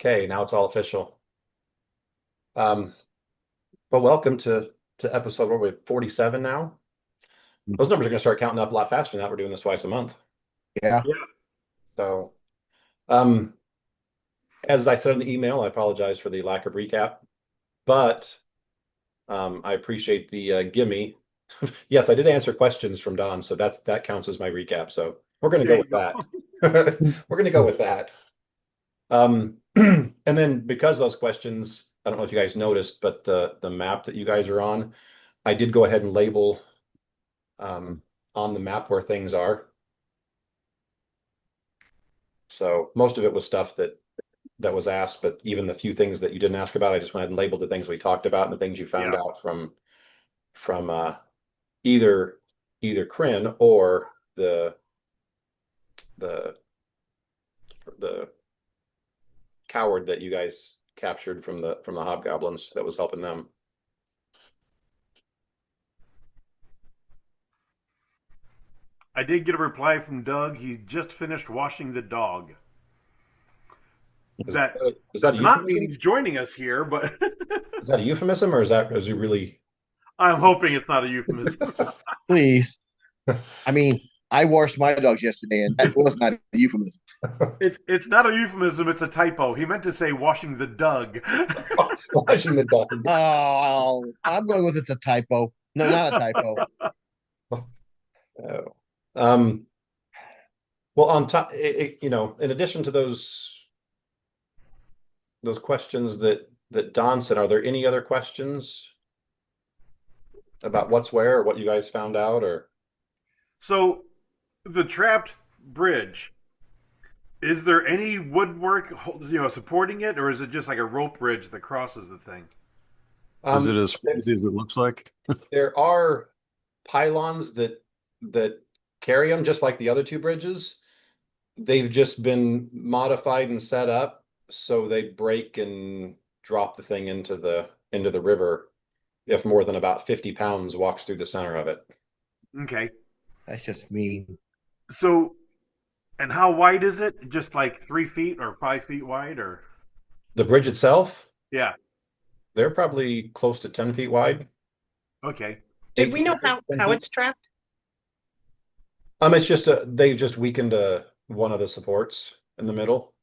Okay, now it's all official. Um, but welcome to episode, what are we, 47 now? Those numbers are going to start counting up a lot faster now. We're doing this twice a month. Yeah. Yeah, So, um, as I said in the email, I apologize for the lack of recap, but I appreciate the gimme. Yes, I did answer questions from Don, so that counts as my recap. So we're going to there go you with go. that. We're going to go with that. And then because those questions, I don't know if you guys noticed, but the map that you guys are on, I did go ahead and label on the map where things are. So most of it was stuff that was asked, but even the few things that you didn't ask about, I just went ahead and labeled the things we talked about and the things you found Yeah. out from either either Kryn or the the coward that you guys captured from the hobgoblins that was helping them. I did get a reply from Doug. He just finished washing the dog. Is That is that a does not mean euphemism? he's joining us here, but Is that a euphemism or is he really? I'm hoping it's not a euphemism. Please. I mean, I washed my dogs yesterday, and that was not a euphemism. It's not a euphemism, it's a typo. He meant to say washing the Doug. Watching the dog. Oh, I'm going with it's a typo. No, not a typo. Oh. Um, well, on top, in addition to those questions that Don said, are there any other questions about what's where or what you guys found out or? So the trapped bridge, is there any woodwork supporting it, or is it just like a rope bridge that crosses the thing? Is it Um, as flimsy as it looks like? there are pylons that carry them just like the other two bridges. They've just been modified and set up so they break and drop the thing into the river if more than about 50 pounds walks through the center of it. Okay. That's just mean. So, and how wide is it? Just like 3 feet or 5 feet wide, or The bridge itself, yeah. they're probably close to 10 feet wide, Okay. eight Did to we know 10 how feet. it's trapped? It's just they've just weakened one of the supports in the middle.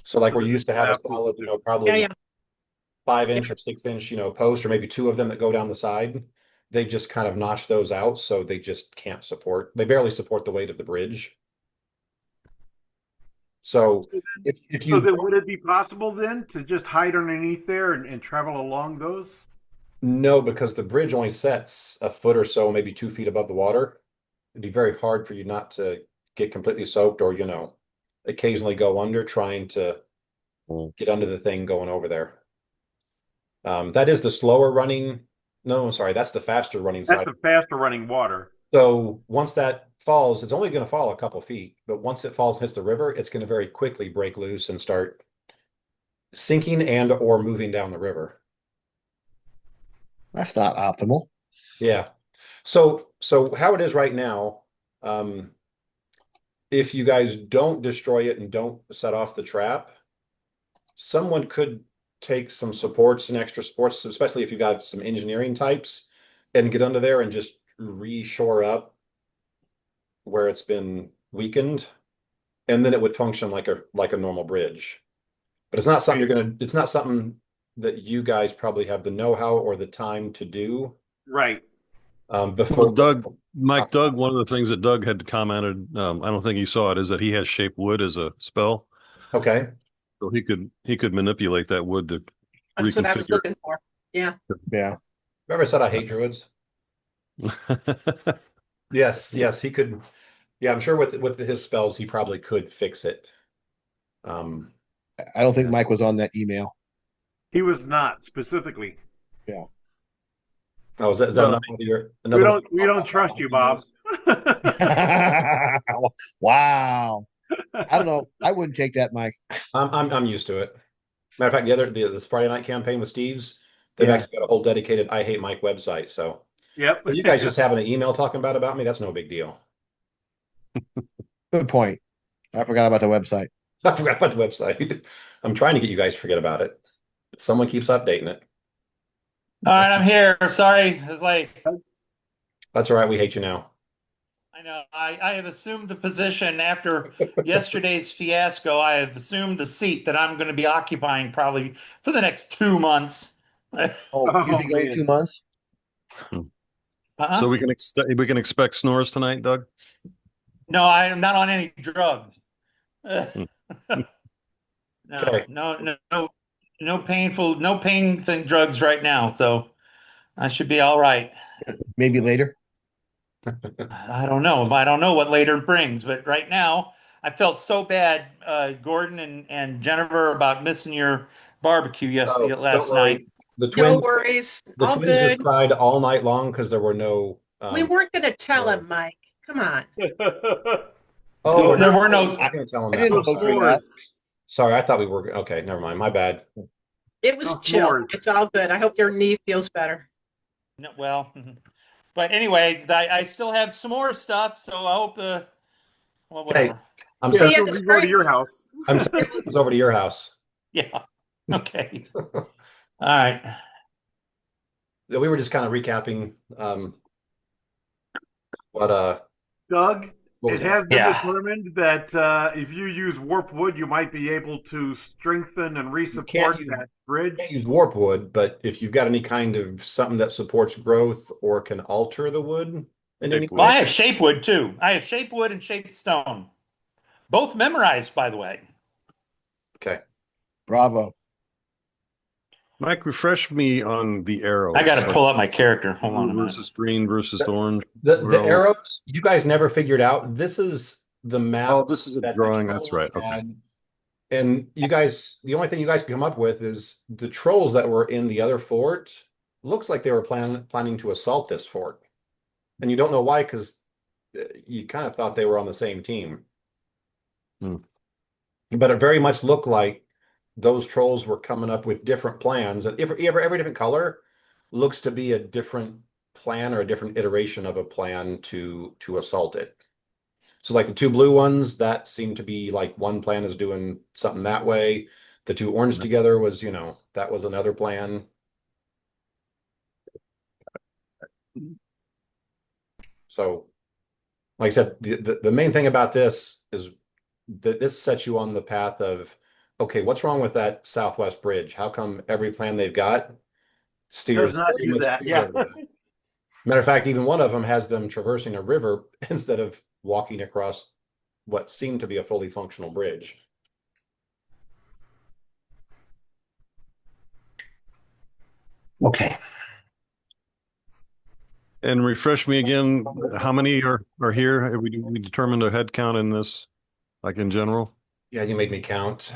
So like So where the you big used to have a flap will solid, do. Yeah, probably yeah. five Yeah. inch or 6 inch, post, or maybe two of them that go down the side. They just kind of notch those out, so they just can't support. They barely support the weight of the bridge. So if So you then, would it be possible then to just hide underneath there and travel along those? know, because the bridge only sets a foot or so, maybe 2 feet above the water, it'd be very hard for you not to get completely soaked or, occasionally go under trying to Mm. get under the thing going over there. That is the slower running. No, I'm sorry, that's the faster running That's side. the faster running water. So once that falls, it's only going to fall a couple feet, but once it falls and hits the river, it's going to very quickly break loose and start sinking and or moving down the river. That's not optimal. Yeah. So how it is right now, um, if you guys don't destroy it and don't set off the trap, someone could take some supports and extra supports, especially if you've got some engineering types, and get under there and just re-shore up where it's been weakened, and then it would function like a normal bridge. But it's not something that you guys probably have the know-how or the time to do Right. Well, before. Doug, one of the things that Doug had commented, I don't think he saw it, is that he has shape wood as a spell, Okay. so he could manipulate that wood to That's what I was reconfigure. looking for. Yeah. Yeah. Remember I said I hate druids? Yes, yes, he could. Yeah, I'm sure with his spells, he probably could fix it. Um, I don't think Mike was on that email. He was not specifically. Yeah. oh, is that Well, We another one? don't trust you, Bob. Wow. I don't know. I wouldn't take that, Mike. I'm used to it. Matter of fact, this Friday night campaign with Steve's, they've Yeah. actually got a whole dedicated "I hate Mike" website. So Yep. you guys just having an email talking about me, that's no big deal. Good point. I forgot about the website. I forgot about the website. I'm trying to get you guys to forget about it. Someone keeps updating it. All right, I'm here. Sorry, it's like That's all right. We hate you now. I know I have assumed the position after yesterday's fiasco. I have assumed the seat that I'm going to be occupying probably for the next 2 months. Oh, you Oh think only man. 2 months? Hmm. So Uh-huh. we can expect snores tonight, Doug? No, I am not on any drug. Hmm. No, Okay. no, no, no, no pain thing drugs right now. So I should be all right. Maybe later. I don't know. I don't know what later brings, but right now I felt so bad, Gordon and Jennifer, about missing your barbecue Oh, don't last worry. night. The No twins, worries. the All twins just good. cried all night long because there were no We weren't going to tell snores. him, Mike. Come on. Oh, we're There not. were Oh, we're no not going to tell them I that. didn't I'm No vote for sorry. that. s'mores. Sorry, I thought we were. Okay, never mind. My bad. It No was chill. s'mores. It's all good. I hope your knee feels better. no, well, but anyway, I still have some more stuff, so I hope well, Hey, whatever. I'm See Yeah, you sending. at so the we go to spring. your house. I'm sending twins over to your house. Yeah. Okay. All right. We were just kind of recapping what Doug, what was it happening. has been Yeah. determined that if you use warp wood, you might be able to strengthen and You can't resupport use that bridge. warp wood, but if you've got any kind of something that supports growth or can alter the wood in any Shape Well, wood. I way, have shape wood too. I have shape wood and shaped stone. Both memorized, by the way. okay. Bravo. Mike, refresh me on the I got arrows, to like pull up my character. Hold on blue a minute. versus green versus The, orange. the Well, arrows you guys never figured out. This is the oh, map this is a that the drawing. That's trolls right. Okay. had. And you guys, the only thing you guys can come up with is the trolls that were in the other fort. Looks like they were planning to assault this fort, and you don't know why because you kind of thought they were on the same team. Hmm. But it very much looked like those trolls were coming up with different plans, and every different color looks to be a different plan or a different iteration of a plan to assault it. So like the two blue ones, that seemed to be like one plan is doing something that way. The two orange together was, that was another plan. So, like I said, the main thing about this is that this sets you on the path of, okay, what's wrong with that Southwest Bridge? How come every plan they've got Does steers not very use much that. clear Yeah. of that? Matter of fact, even one of them has them traversing a river instead of walking across what seemed to be a fully functional bridge. Okay. And refresh me again. How many are here? Have we determined a head count in this, like in general? Yeah, you made me count.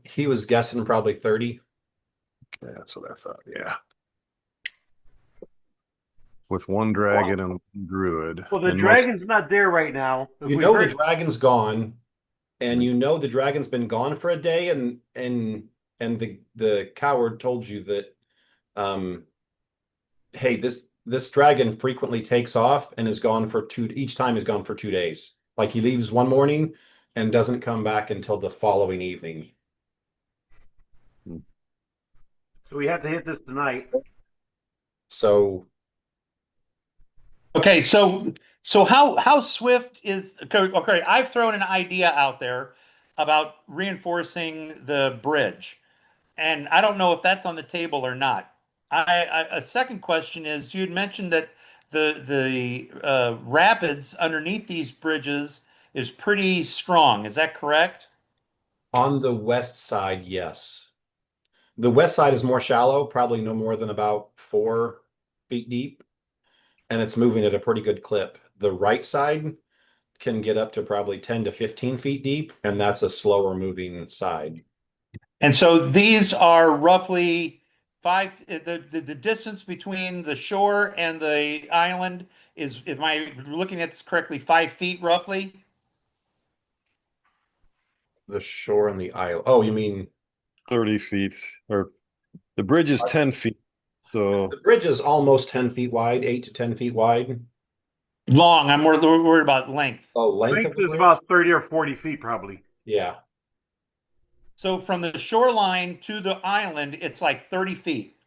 He was guessing probably 30. Yeah, that's what I thought. Yeah. With one dragon and one druid, Well, the and most. dragon's not there right now. If You we know the heard, dragon's gone, and you know the dragon's been gone for a day, and the coward told you that um hey, this dragon frequently takes off and is gone for each time is gone for 2 days. Like he leaves one morning and doesn't come back until the following evening. so we have to hit this tonight. So Okay, so how swift is okay, I've thrown an idea out there about reinforcing the bridge, and I don't know if that's on the table or not. A second question is you'd mentioned that the rapids underneath these bridges is pretty strong. Is that correct? on the west side, yes. The west side is more shallow, probably no more than about 4 feet deep, and it's moving at a pretty good clip. The right side can get up to probably 10 to 15 feet deep, and that's a slower moving side. And so these are roughly the distance between the shore and the island is, am I looking at this correctly, 5 feet roughly? The shore and the isle. Oh, you mean 30 feet, or the bridge is 10 feet. So the bridge is almost 10 feet wide, 8 to 10 feet wide. Long. I'm more worried about length. Oh, length of Length the is bridge? about 30 or 40 feet, probably. Yeah. So from the shoreline to the island, it's like 30 feet.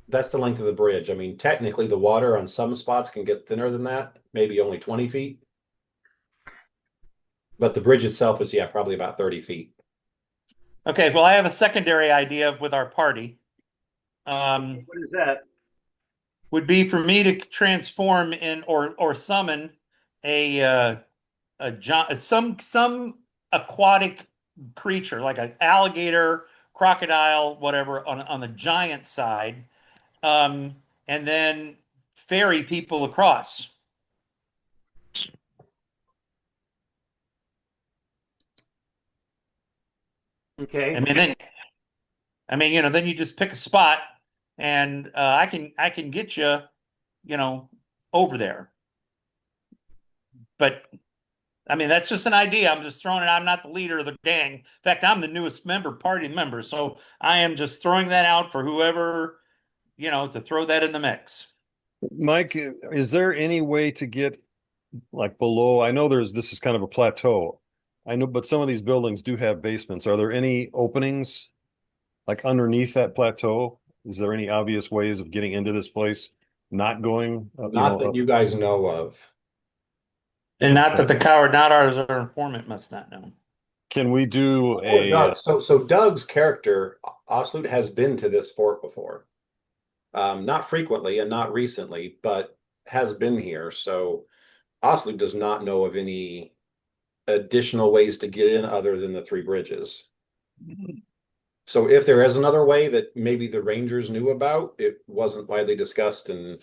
That's the length of the bridge. I mean, technically, the water on some spots can get thinner than that, maybe only 20 feet. But the bridge itself is, yeah, probably about 30 feet. Okay, well, I have a secondary idea with our party. What is that? Would be for me to transform in or summon some aquatic creature like an alligator, crocodile, whatever on the giant side, and then ferry people across. Okay. Then you just pick a spot, and I can get you, over there. But I mean, that's just an idea. I'm just throwing it. I'm not the leader of the gang. In fact, I'm the newest party member. So I am just throwing that out for whoever, to throw that in the mix. Mike, is there any way to get like below? I know this is kind of a plateau. I know, but some of these buildings do have basements. Are there any openings like underneath that plateau? Is there any obvious ways of getting into this place, not going, Not that you guys know of. And not that the coward, not our informant, must not know. Can we do Or a, Doug. So Doug's character, Oslut, has been to this fort before. Not frequently and not recently, but has been here. So Oslut does not know of any additional ways to get in other than the three bridges. So if there is another way that maybe the Rangers knew about, it wasn't widely discussed and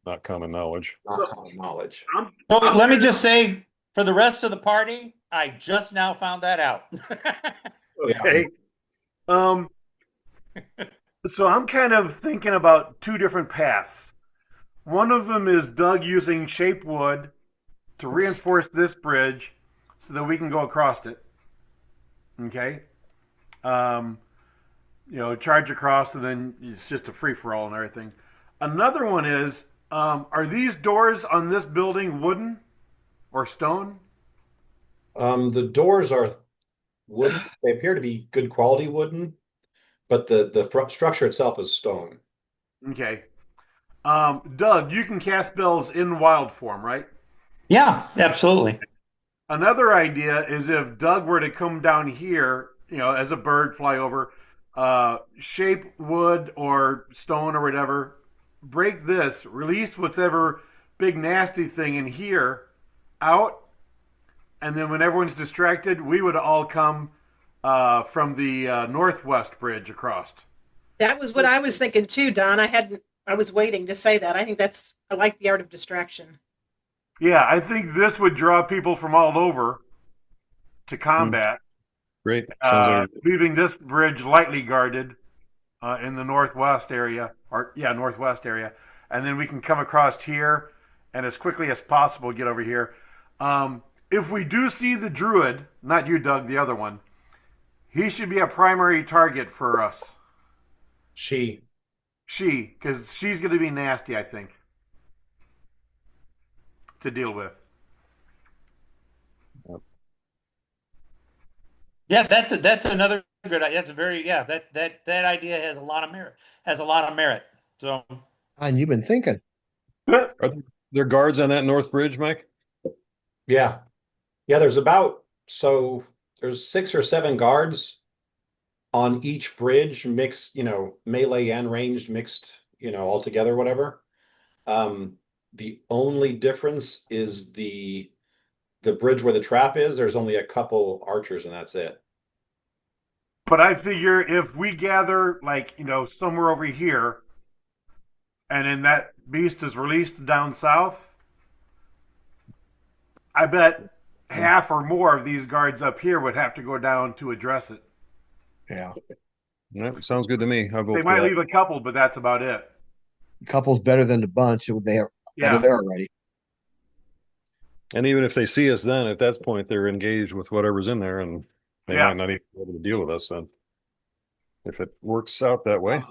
not common knowledge? not common knowledge. So let me just say, for the rest of the party, I just now found that out. Okay. So I'm kind of thinking about two different paths. One of them is Doug using shape wood to reinforce this bridge so that we can go across it. Okay. Charge across, and then it's just a free for all and everything. Another one is, are these doors on this building wooden or stone? The doors are wooden. They appear to be good quality wooden, but the structure itself is stone. Okay. Doug, you can cast spells in wild form, right? Yeah, absolutely. Another idea is if Doug were to come down here, as a bird, fly over, shape wood or stone or whatever, break this, release whatever big nasty thing in here out, and then when everyone's distracted, we would all come from the northwest bridge across. That was what I was thinking too, Don. I was waiting to say that. I like the art of distraction. Yeah, I think this would draw people from all over to combat. Great. Sounds like Leaving this bridge lightly guarded in the northwest area, and then we can come across here and as quickly as possible get over here. If we do see the druid, not you, Doug, the other one, he should be a primary target for us. Because she's going to be nasty, I think, to deal with. Yeah, that's another good. That's a very that idea has a lot of merit. So, And you've been thinking. Are there guards on that north bridge, Mike? Yeah. There's 6 or 7 guards on each bridge, mixed, melee and ranged mixed, all together, whatever. The only difference is the bridge where the trap is, there's only a couple archers and that's it. But I figure if we gather, somewhere over here, and then that beast is released down south, I bet half or more of these guards up here would have to go down to address it. Yeah. That sounds good to me. I'll go They for might that. leave a couple, but that's about it. Couple's better than the bunch. They are better Yeah. there already. And even if they see us then, at that point, they're engaged with whatever's in there and they Yeah. might not even be able to deal with us then. If it works out that way.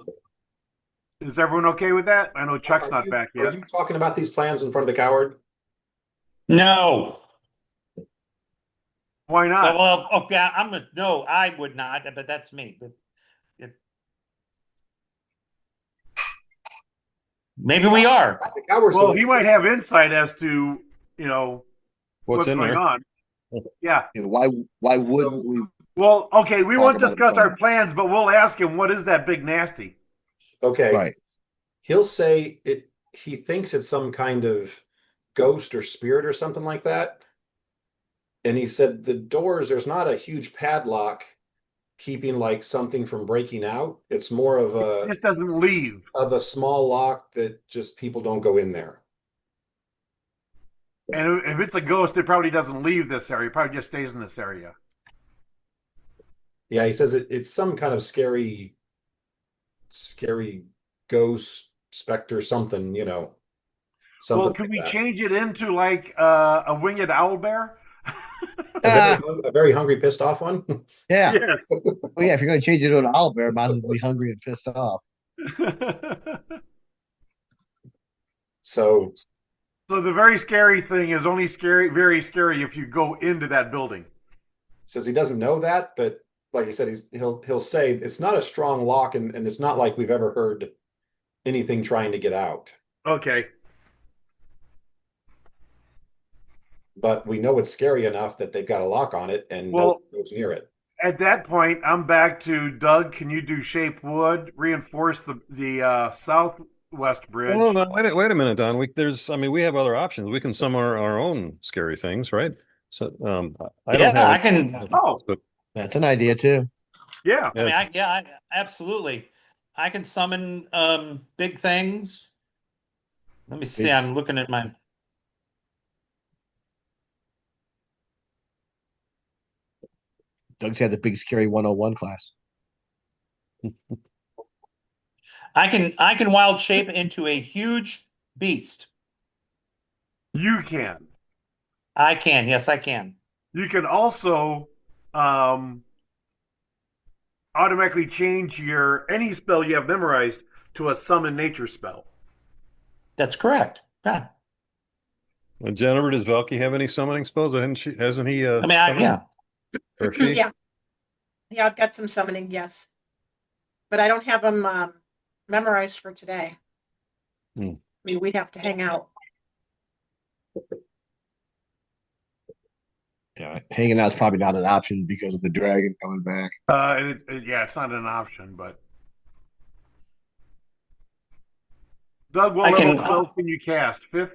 Is everyone okay with that? I know Chuck's not back Are yet. you talking about these plans in front of the coward? no. Why not? Well, okay, no, I would not, but that's me. But it, maybe we are. How we're Well, so he might have insight as to, you know, What's in going there? on. Yeah. You know, why wouldn't we Well, okay, we talk won't about it discuss our beforehand? plans, but we'll ask him what is that big nasty? okay. Right. He'll say it. He thinks it's some kind of ghost or spirit or something like that. And he said the doors, there's not a huge padlock keeping like something from breaking out. It's more of It just doesn't leave. a small lock that just people don't go in there. And if it's a ghost, it probably doesn't leave this area. It probably just stays in this area. Yeah, he says it's some kind of scary ghost, specter, something, Well, something could like we that. change it into like a winged owl bear? Ah, A very hungry, pissed off one. yeah. Yes. Well, yeah, if you're going to change it to an owlbear, might as well be hungry and pissed off. So So the very scary thing is only scary, very scary if you go into that building. says he doesn't know that, but like I said, he'll say it's not a strong lock, and it's not like we've ever heard anything trying to get out. Okay. But we know it's scary enough that they've got a lock on it and no one Well, goes near it. at that point, I'm back to Doug. Can you do shape wood, reinforce the southwest bridge? Well, no, wait a minute, Don. I mean, we have other options. We can summon our own scary things, right? So, I don't Yeah, have. I can. Oh, But That's an idea too. yeah. I mean, absolutely. I can summon big things. Let me see. Big, I'm looking at my. Doug's had the big scary 101 class. I can wild shape into a huge beast. You can. I can. Yes, I can. You can also um, automatically change your any spell you have memorized to a summon nature spell. That's correct. Yeah. Jennifer, does Valky have any summoning spells? Hasn't he? I mean, Summoned? yeah. Or she? Yeah. Yeah, I've got some summoning, yes. But I don't have them memorized for today. Hmm. I mean, we'd have to hang out. Yeah, hanging out's probably not an option because of the dragon coming back. Yeah, it's not an option, but Doug, what I level can. spells can you cast? Fifth,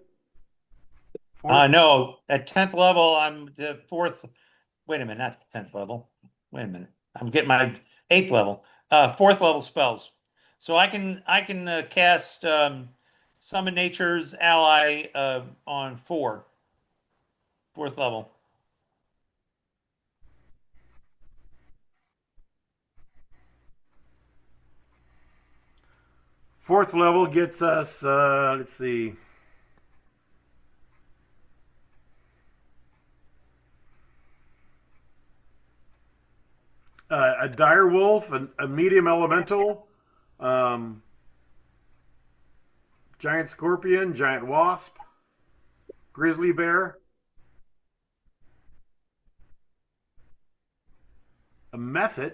fourth? No, at 10th level, I'm the fourth. Wait a minute, not 10th level. Wait a minute. I'm getting my 8th level. Fourth level spells. So I can cast Summon Nature's Ally on fourth level. Fourth level gets us. Let's see. A dire wolf, a medium elemental, um, giant scorpion, giant wasp, grizzly bear, a mephit.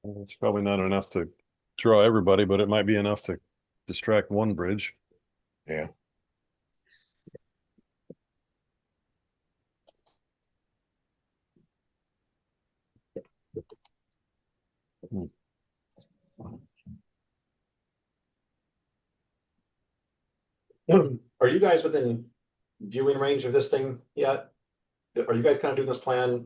It's probably not enough to draw everybody, but it might be enough to distract one bridge. Yeah. Hmm. Are you guys within viewing range of this thing yet? Are you guys kind of doing this plan?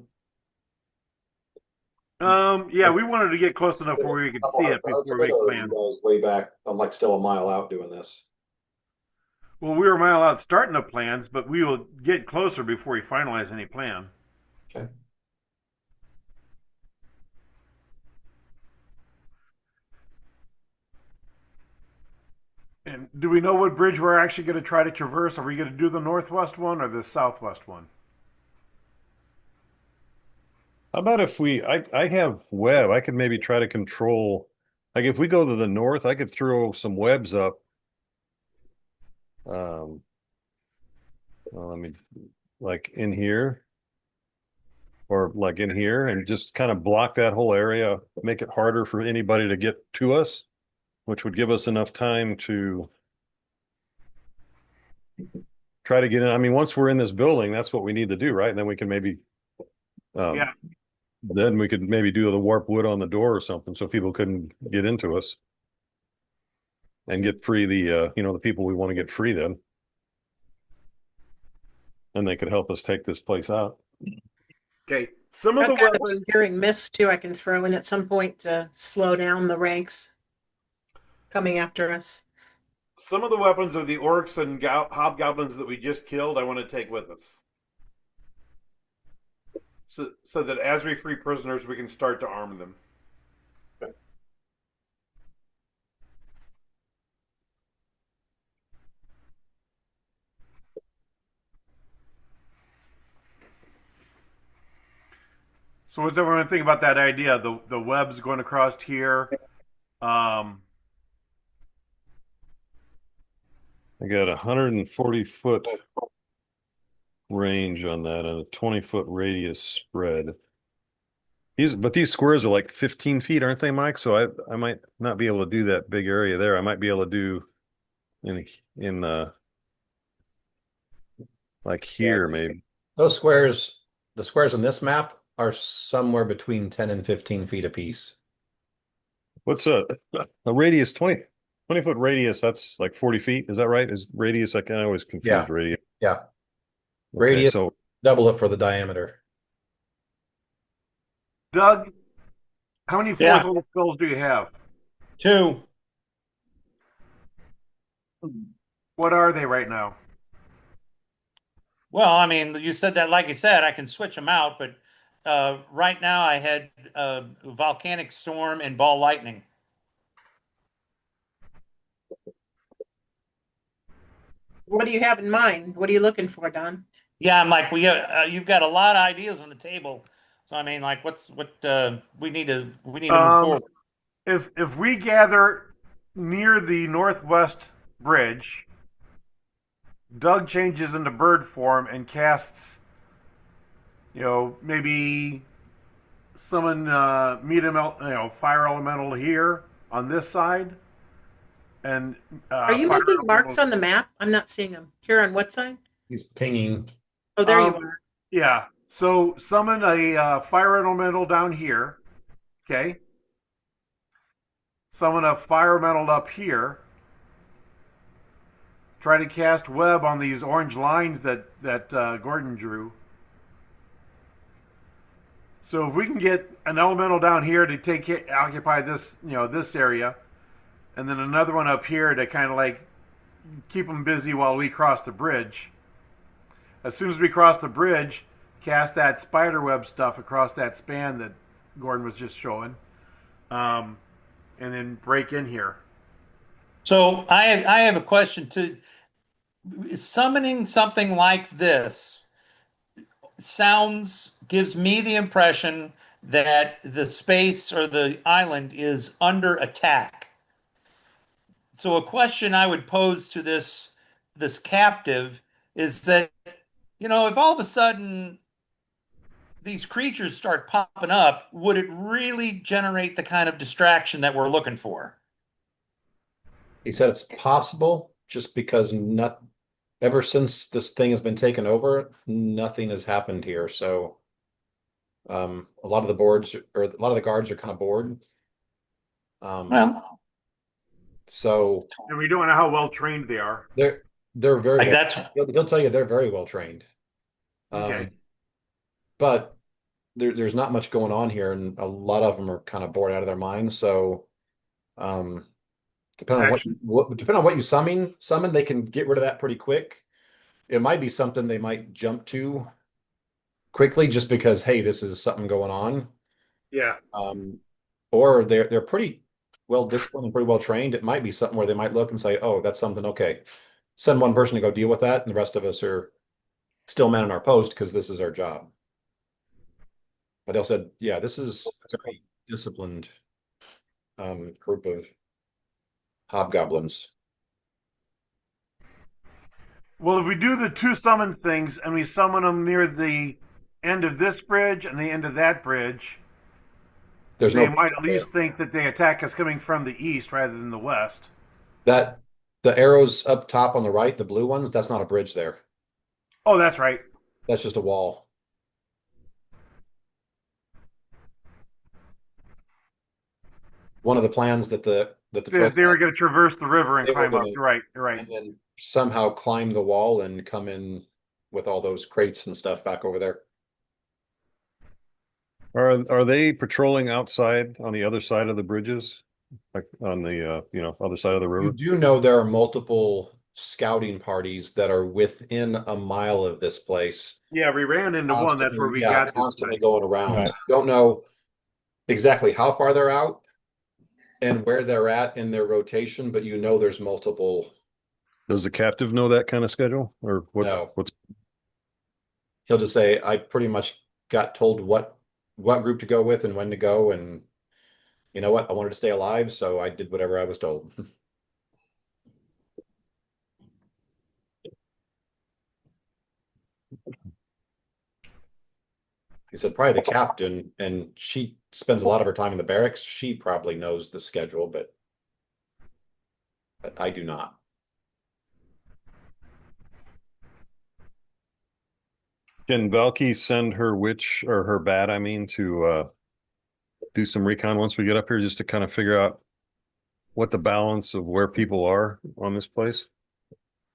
Yeah, we wanted to get close enough where we could see it Parts before of it, we or are you planned. guys way back? I'm like still a mile out doing this. Well, we were a mile out starting the plans, but we will get closer before we finalize any plan. Okay. And do we know what bridge we're actually going to try to traverse? Are we going to do the northwest one or the southwest one? How about if I have web, I could maybe try to control, like if we go to the north, I could throw some webs up well, let me like in here or like in here and just kind of block that whole area, make it harder for anybody to get to us, which would give us enough time to try to get in. I mean, once we're in this building, that's what we need to do, right? And then we can maybe, Yeah. then we could maybe do the warp wood on the door or something so people couldn't get into us and get free the, the people we want to get free then. And they could help us take this place out. Okay. Some of the I've got weapons. obscuring mist too. I can throw in at some point to slow down the ranks coming after us. Some of the weapons of the orcs and hobgoblins that we just killed, I want to take with us. So that as we free prisoners, we can start to arm them. So what's everyone think about that idea? The webs going across here. I got 140-foot range on that and a 20-foot radius spread. But these squares are like 15 feet, aren't they, Mike? So I might not be able to do that big area there. I might be able to do in like here maybe. Those squares, the squares in this map are somewhere between 10 and 15 feet apiece. What's a radius 20-foot radius? That's like 40 feet. Is that right? Is radius? I can always confuse Yeah. radius. Yeah. Okay, Radius, so double it for the diameter. Doug, how many fourth Yeah. level spells do you have? 2. What are they right now? Well, I mean, you said that, like you said, I can switch them out, but right now I had volcanic storm and ball lightning. What do you have in mind? What are you looking for, Don? Yeah, I'm like, you've got a lot of ideas on the table. So I mean, like, what we need to move forward. If we gather near the northwest bridge, Doug changes into bird form and casts, maybe summon fire elemental here on this side, and Are you fire making marks elemental- on the map? I'm not seeing them. Here on what side? He's pinging. Oh, there you Um, are. Yeah. So summon a fire elemental down here. Okay. Summon a fire elemental up here. Try to cast web on these orange lines that Gordon drew. So if we can get an elemental down here to occupy this area, and then another one up here to kind of like keep them busy while we cross the bridge. As soon as we cross the bridge, cast that spider web stuff across that span that Gordon was just showing, and then break in here. So I have a question too. Summoning something like this gives me the impression that the space or the island is under attack. So a question I would pose to this captive is that, if all of a sudden these creatures start popping up, would it really generate the kind of distraction that we're looking for? He said it's possible just because ever since this thing has been taken over, nothing has happened here. So a lot of the boards or a lot of the guards are kind of bored. Well, So And we don't know how well trained they are. they're very like well, that's he'll tell you they're very well trained. Okay. But there's not much going on here, and a lot of them are kind of bored out of their minds. So um depending on Actually, depending on what you summon, they can get rid of that pretty quick. It might be something they might jump to quickly just because, hey, this is something going on. yeah. Or they're pretty well disciplined and pretty well trained. It might be something where they might look and say, oh, that's something, okay. Send one person to go deal with that, and the rest of us are still manning our post because this is our job. But they'll said, yeah, this is a very disciplined group of hobgoblins. Well, if we do the two summon things and we summon them near the end of this bridge and the end of that bridge, There's they no might at there. least think that they attack us coming from the east rather than the west. That the arrows up top on the right, the blue ones, that's not a bridge there. Oh, that's right. That's just a wall. One of the plans that the They program were going to traverse the river and they were climb up. gonna You're right. You're right. and then somehow climb the wall and come in with all those crates and stuff back over there. Are they patrolling outside on the other side of the bridges? Like on the other side of the You river? do know there are multiple scouting parties that are within a mile of this place, Yeah, we ran into one. That's where constantly, we yeah, got this constantly thing. going around. Right. Don't know exactly how far they're out and where they're at in their rotation, but you know there's multiple. Does the captive know that kind of schedule or No, what's he'll just say, I pretty much got told what group to go with and when to go, and you know what? I wanted to stay alive, so I did whatever I was told. He said probably the captain, and she spends a lot of her time in the barracks. She probably knows the schedule, but I do not. Can Valky send her witch or her bat, I mean, to do some recon once we get up here just to kind of figure out what the balance of where people are on this place?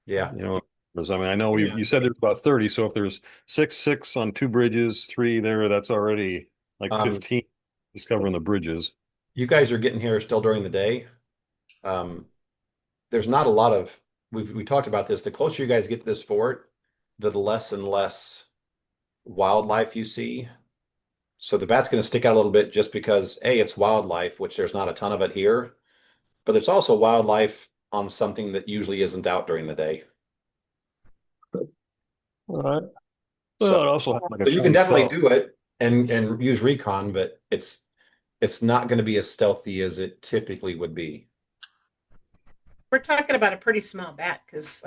Yeah. You know, because I mean, I know Yeah. you said there's about 30, so if there's six on two bridges, three there, that's already like Um, 15 just covering the bridges. you guys are getting here still during the day. Um, there's not a lot of we talked about this. The closer you guys get to this fort, the less and less wildlife you see. So the bat's going to stick out a little bit just because A, it's wildlife, which there's not a ton of it here, but there's also wildlife on something that usually isn't out during the day. All right. So, Well, it also has like a so you can 20 definitely stealth. do it and use recon, but it's not going to be as stealthy as it typically would be. We're talking about a pretty small bat because,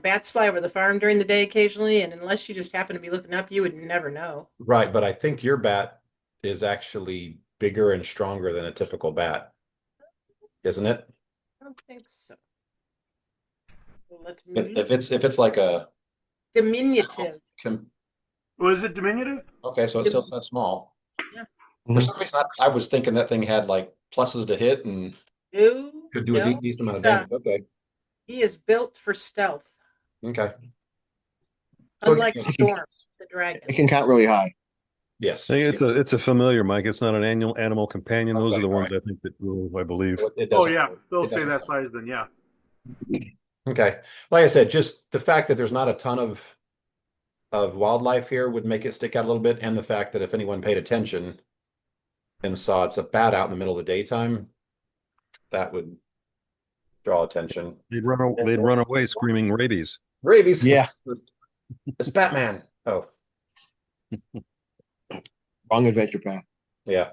bats fly over the farm during the day occasionally, and unless you just happen to be looking up, you would never know. Right, but I think your bat is actually bigger and stronger than a typical bat, isn't it? I don't think so. Let If me if it's like a diminutive. Was it diminutive? okay, so it's still that small. Yeah. For some reason, I was thinking that thing had like pluses to hit and No, could do a no. decent amount of damage. Okay, He is built for stealth, okay. So unlike yeah, Storm, the dragon. It can count really high. yes, I think it's a familiar, Mike. It's not an annual animal companion. Those are okay, the all ones right. I think that rule, I believe. So it Oh doesn't yeah, hurt. they'll It stay doesn't that hurt. size then. Yeah. Okay, like I said, just the fact that there's not a ton of wildlife here would make it stick out a little bit, and the fact that if anyone paid attention and saw it's a bat out in the middle of the daytime, that would draw attention. They'd run away screaming rabies. Rabies. Yeah, It's Batman. Oh, wrong adventure path. yeah.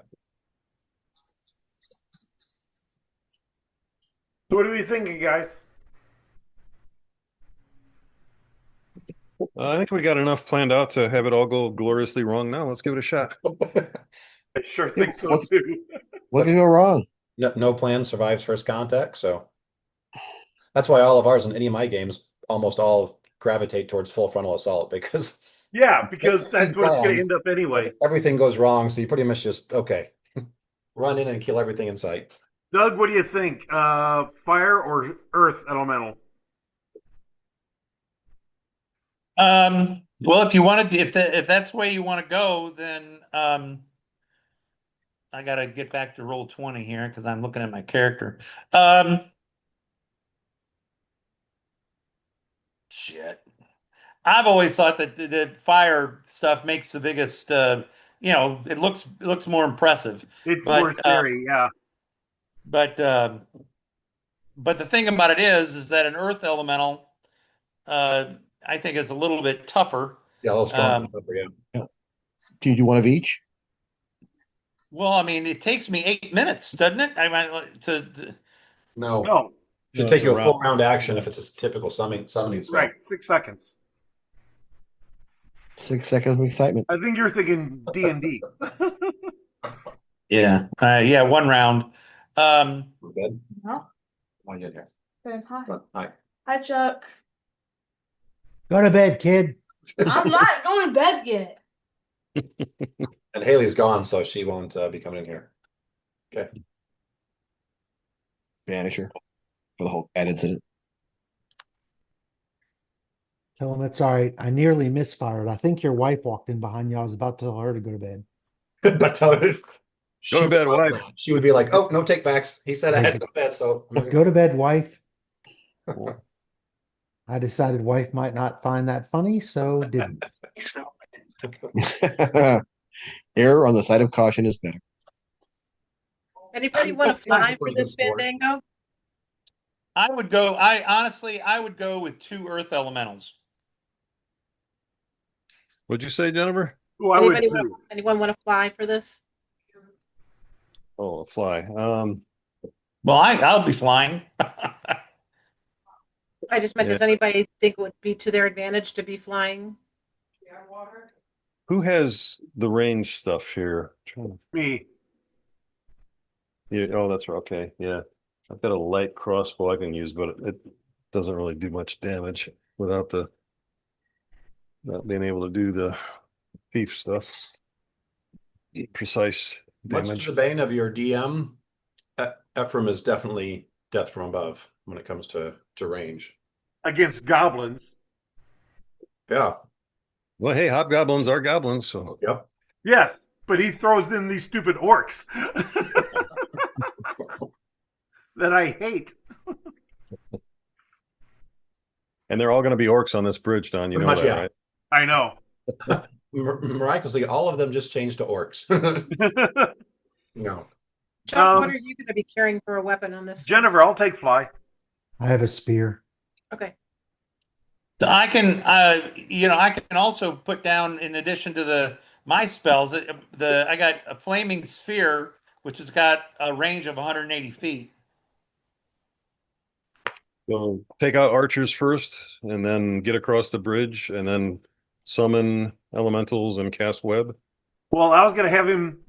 So what are we thinking, guys? I think we got enough planned out to have it all go gloriously wrong now. Let's give it a shot. I sure think so What, too. what can go wrong? No plan survives first contact, so that's why all of ours in any of my games almost all gravitate towards full frontal assault because Yeah, because everything that's what it's going to plans end up anyway. and everything goes wrong, so you pretty much just okay, run in and kill everything in sight. Doug, what do you think? Fire or earth elemental? Well, if you wanted, if that's the way you want to go, then I got to get back to roll 20 here because I'm looking at my character. Um, shit. I've always thought that the fire stuff makes the biggest. It looks more impressive. It's more But scary. Yeah. but uh, but the thing about it is that an earth elemental, I think, is a little bit tougher. Yeah, a little stronger. Um, Yeah. Can you do one of each? well, I mean, it takes me 8 minutes, doesn't it? I mean, No, No. Should No, take it's you a full around. round action if it's a typical summoning spell. Right, 6 seconds. 6 seconds of excitement. I think you're thinking D&D. Yeah. Yeah, 1 round. We're good. No. Why you in here? Good. Hi. Hi. Hi, Chuck. Go to bed, kid. I'm not going to bed yet. And Haley's gone, so she won't be coming in here. Okay. Banisher for the whole cat incident. Tell him it's all right. I nearly misfired. I think your wife walked in behind you. I was about to tell her to go to bed. But tell her Go to bed, wife. She would be like, "Oh, no take backs." He said I Hey, had to go to bed, so I'm gonna Go to bed, wife. go. I decided wife might not find that funny, so didn't. Error on the side of caution is better. Anybody want to fly for Pretty this good sport. Fandango? I would go with 2 earth elementals. What'd you say, Jennifer? Oh, I would Anyone want to fly for this? Oh, a fly. Well, I'll be flying. I just meant, Yeah. does anybody think it would be to their advantage to be flying? Who has the range stuff here? me. Yeah, oh, that's right. Okay, yeah. I've got a light crossbow I can use, but it doesn't really do much damage without not being able to do the thief stuff. Precise Much damage. to the bane of your DM, Ephraim is definitely death from above when it comes to range. Against goblins. Yeah. Well, hey, hobgoblins are goblins, so Yep. Yes, but he throws in these stupid orcs that I hate. and they're all going to be orcs on this bridge, Don. You Pretty know much, that, yeah. right? I know. Miraculously, all of them just changed to orcs. No. Chuck, what are you going to be carrying for a weapon on this? Jennifer, I'll take fly. I have a spear. Okay. I can I can also put down, in addition to my spells, I got a flaming sphere, which has got a range of 180 feet. So take out archers first, and then get across the bridge, and then summon elementals and cast web. Well, I was going to have him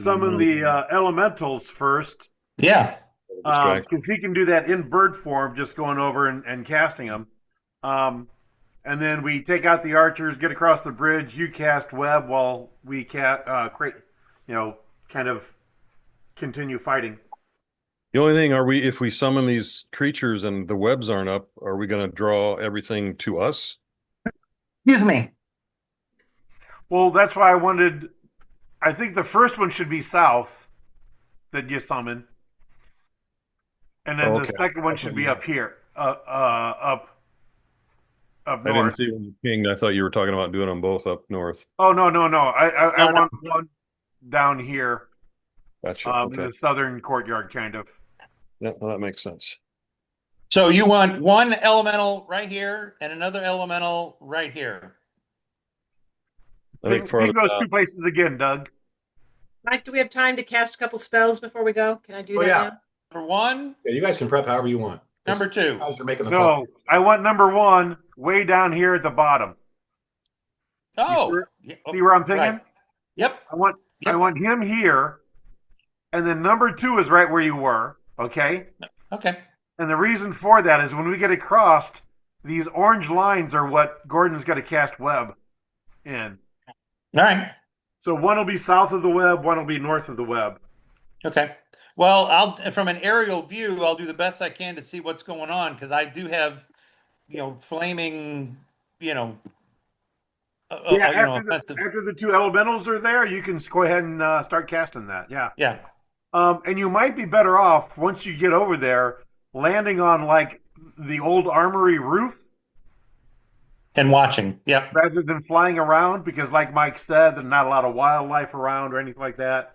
summon the elementals first. Yeah. Because he can do that in bird form, just going over and casting them. And then we take out the archers, get across the bridge. You cast web while we kind of continue fighting. The only thing, if we summon these creatures and the webs aren't up, are we going to draw everything to us? Excuse me. Well, that's why I think the first one should be south that you summon. And then the second one should be up here, up I north. didn't see when you pinged. I thought you were talking about doing them both up north. Oh, no. I want one down here Gotcha. in Okay. the southern courtyard, kind of. Yeah, well, that makes sense. So you want one elemental right here and another elemental right here. I think Pick farther those down. 2 places again, Doug. Mike, do we have time to cast a couple spells before we go? Can I do that yeah. now? Number 1, Yeah, you guys can prep however you want. number 2. Guys are making the call. No, I want number 1 way down here at the bottom. Oh, See where I'm picking? right. Yep. I want him here, and then number 2 is right where you were. Okay. Okay. And the reason for that is when we get across, these orange lines are what Gordon's got to cast web in. All right. So one will be south of the web, one will be north of the web. Okay. Well, from an aerial view, I'll do the best I can to see what's going on, because I do have, flaming, offensive. After the 2 elementals are there, you can go ahead and start casting that. Yeah. Yeah. And you might be better off once you get over there landing on like the old armory roof And watching. Yep. rather than flying around, because like Mike said, there's not a lot of wildlife around or anything like that.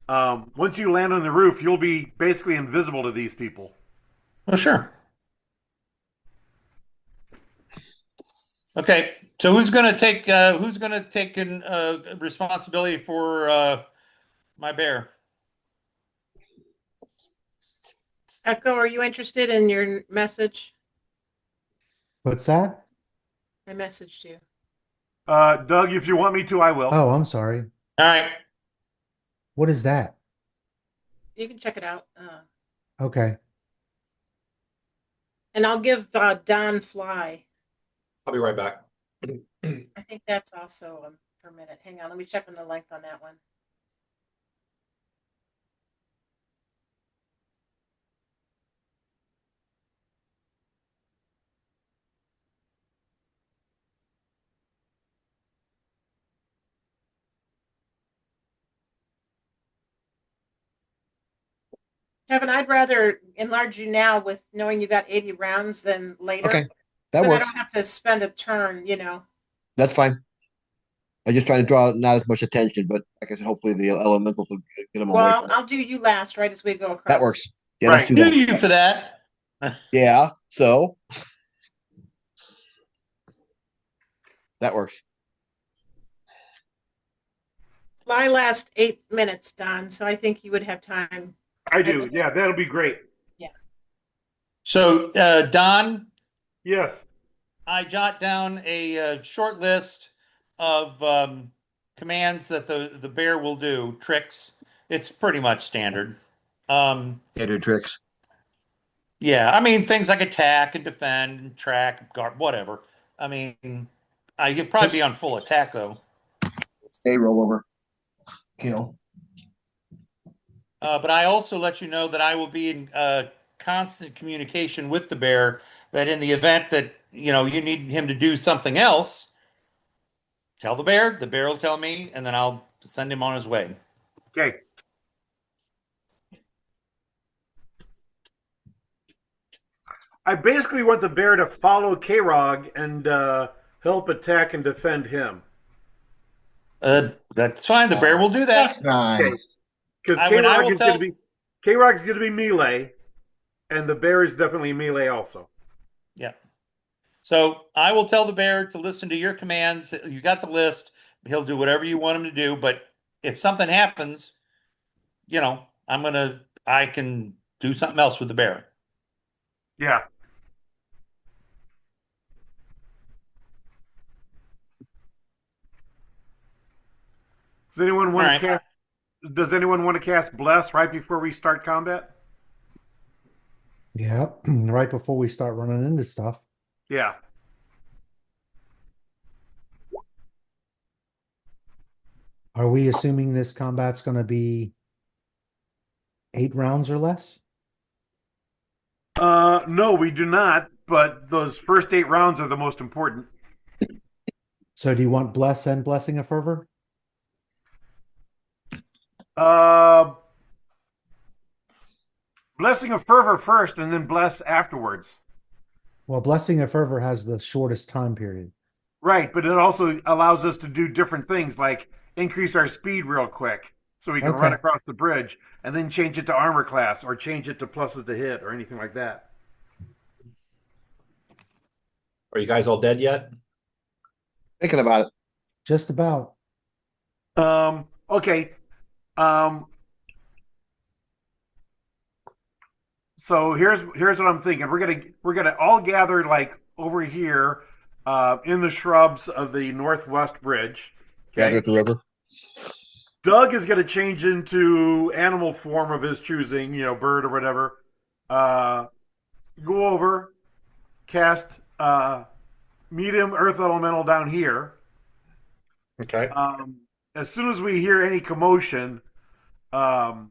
Once you land on the roof, you'll be basically invisible to these people. Oh, sure. Okay. So who's going to take responsibility for my bear? Echo, are you interested in your message? What's that? I messaged you. Doug, if you want me to, I will. Oh, I'm sorry. All right. What is that? You can check it out. Okay. And I'll give Don Fly. I'll be right back. I think that's also per minute. Hang on, let me check on the length on that one. Kevin, I'd rather enlarge you now with knowing you got 80 rounds than later. Okay, that Then I works. don't have to spend a turn. That's fine. I'm just trying to draw not as much attention, but like I said, hopefully the elementals will get them away Well, from it. I'll do you last, right as we go That across. works. Yeah, let's Right. do Do that. you for that? Yeah, so that works. Fly last 8 minutes, Don, so I think you would have time. I do. Yeah, that'll be great. Yeah. So, Don, Yes. I jot down a short list of commands that the bear will do, tricks. It's pretty much standard. Standard tricks. Yeah, I mean things like attack and defend and track, guard, whatever. I mean, you'd probably be on full attack though. Stay, roll over, kill. But I also let you know that I will be in constant communication with the bear. That in the event that you need him to do something else, tell the bear. The bear will tell me, and then I'll send him on his way. Okay. I basically want the bear to follow K-Rog and help attack and defend him. That's fine. The bear will do that. Nice. Because When I K-Rog will is going tell, to be K-Rog is going to be melee, and the bear is definitely melee also. yeah. So I will tell the bear to listen to your commands. You got the list. He'll do whatever you want him to do. But if something happens, I can do something else with the bear. Yeah. Does anyone want All right. to cast? Does anyone want to cast Bless right before we start combat? Yeah. Right before we start running into stuff. Yeah. Are we assuming this combat's going to be 8 rounds or less? No, we do not. But those first 8 rounds are the most important. So do you want Bless and Blessing of Fervor? Uh, Blessing of Fervor first, and then Bless afterwards. Well, Blessing of Fervor has the shortest time period. Right, but it also allows us to do different things, like increase our speed real quick, so we can run Okay. across the bridge, and then change it to armor class, or change it to pluses to hit, or anything like that. Are you guys all dead yet? Thinking about it. Just about. Okay. Um, so here's what I'm thinking. We're gonna all gather like over here, in the shrubs of the northwest bridge. Gather at the river. Doug is going to change into animal form of his choosing, bird or whatever. Go over, cast medium earth elemental down here. Okay. As soon as we hear any commotion, well,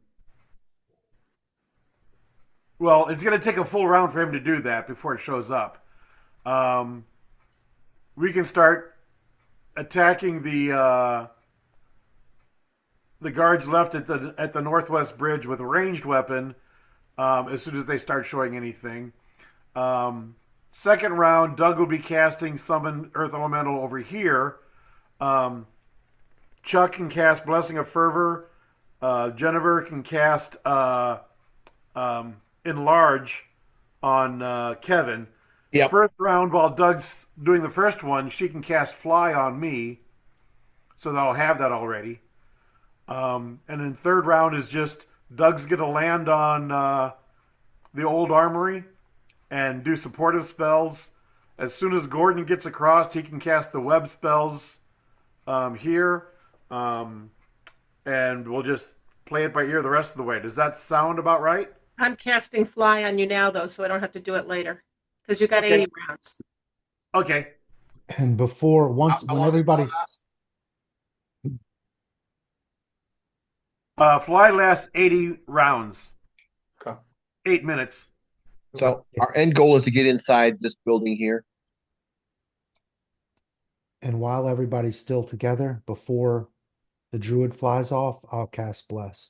it's going to take a full round for him to do that before it shows up. We can start attacking the guards left at the northwest bridge with a ranged weapon as soon as they start showing anything. Second round, Doug will be casting Summon Earth Elemental over here. Chuck can cast Blessing of Fervor. Jennifer can cast Enlarge on Kevin. Yep. First round, while Doug's doing the first one, she can cast Fly on me. So I'll have that already. And then third round is just Doug's going to land on the old armory and do supportive spells. As soon as Gordon gets across, he can cast the web spells here, um, and we'll just play it by ear the rest of the way. Does that sound about right? I'm casting fly on you now, though, so I don't have to do it later because you got Okay. 80 rounds. Okay. And before, How when long does fly everybody's, last? Fly lasts 80 rounds, Okay. 8 minutes. So our end goal is to get inside this building here. and while everybody's still together, before the druid flies off, I'll cast bless.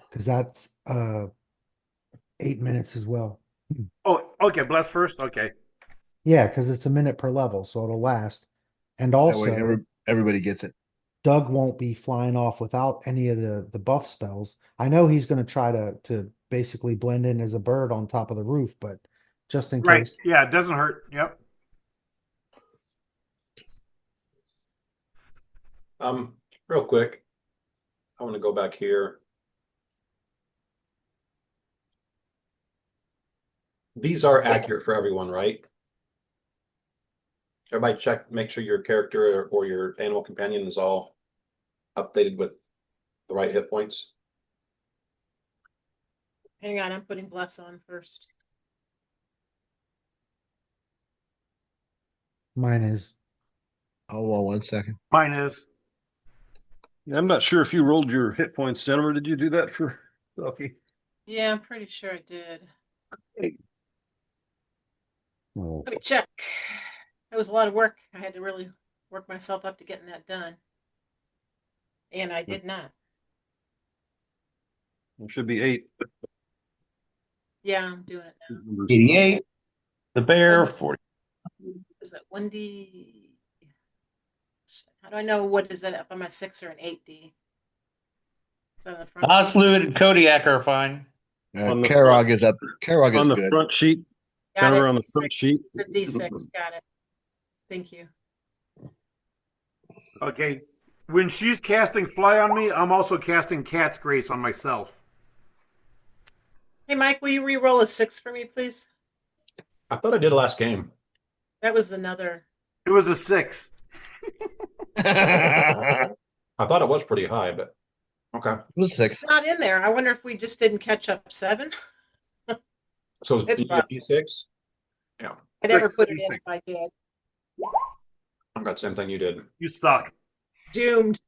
Because that's 8 minutes as well. Oh, okay. Bless first. Okay. Yeah, because it's a minute per level, so it'll last. And That way also, everybody gets it. Doug won't be flying off without any of the buff spells. I know he's going to try to basically blend in as a bird on top of the roof, but just in Right. case. Yeah, it doesn't hurt. Yep. Real quick, I want to go back here. These are accurate for everyone, right? Everybody check, make sure your character or your animal companion is all updated with the right hit points. Hang on, I'm putting bless on first. Mine is. Oh, well, 1 second. Mine is. Yeah, I'm not sure if you rolled your hit points, Jennifer. Did you do that for Bucky? Yeah, I'm pretty sure I did. Oh. Let me check. It was a lot of work. I had to really work myself up to getting that done. And I did not. It should be 8. Yeah, I'm doing it now. 88. The bear, 40. Is that 1D? How do I know what is that if I'm a 6 or an 8D? Is that on the front? Oslud and Kodiak are fine. On the Karog front- is up. Karog is On the good. front sheet, Got Jennifer, it. on the front D6. sheet. It's a D6. Got it. Thank you. Okay. When she's casting fly on me, I'm also casting cat's grace on myself. Hey, Mike, will you re-roll a 6 for me, please? I thought I did last game. That was another. It was a 6. I thought it was pretty high, but okay. It was 6. It's not in there. I wonder if we just didn't catch up 7. So It's it's possible. P6? Yeah. I never Six, put it D6. in if I did. I've got the same thing you did. You suck. Doomed.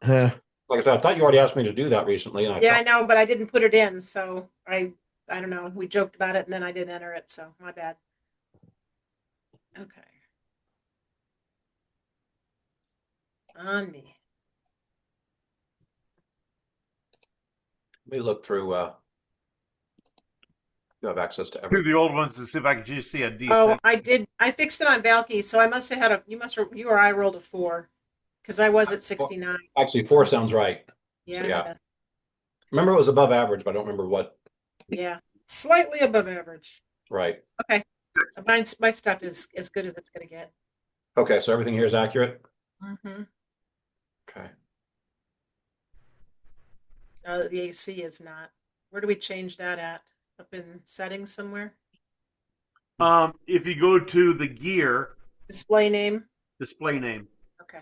Huh. Like I said, I thought you already asked me to do that recently, and I Yeah, I thought, know, but I didn't put it in, so I don't know. We joked about it and then I didn't enter it, so my bad. Okay. On me. let me look through you have access to Through everything. the old ones to see if I can just see a D6. Oh, I did. I fixed it on Valky, so I must have had you or I rolled a 4 because I was at 69. Actually, 4 sounds right. Yeah, So, yeah. I know that. Remember it was above average, but I don't remember what. Yeah, slightly above average. Right. Okay, my stuff is as good as it's gonna get. Okay, so everything here is accurate. Mm-hmm. Okay. The AC is not. Where do we change that at? Up in settings somewhere? If you go to the gear, Display name. display name. Okay.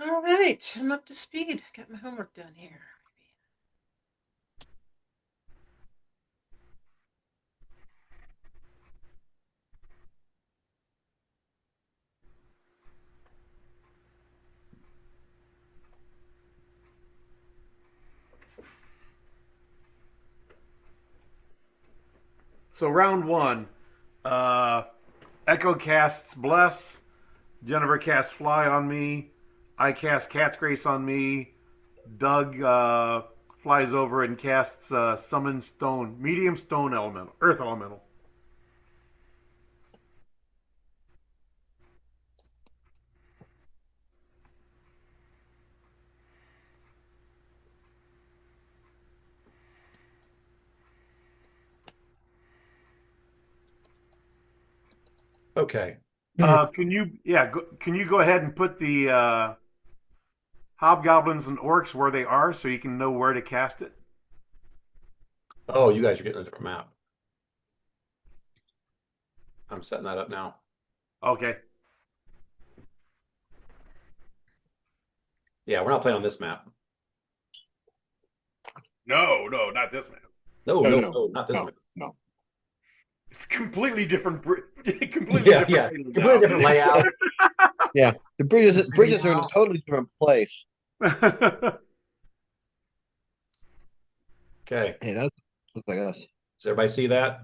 All right, I'm up to speed. Got my homework done here. So round 1, Echo casts bless. Jennifer casts fly on me. I cast cat's grace on me. Doug flies over and casts summon stone, medium stone elemental, earth elemental. Okay. Can you go ahead and put the hobgoblins and orcs where they are so you can know where to cast it? Oh, you guys are getting a different map. I'm setting that up now. Okay. Yeah, we're not playing on this map. No, no, not this map. No, No, no, no, no, not this no, map. no. It's completely different. Completely Yeah, different. yeah, thing completely now. different layout. Yeah, the bridges are in a totally different place. Okay, Hey, that looks like us. does everybody see that?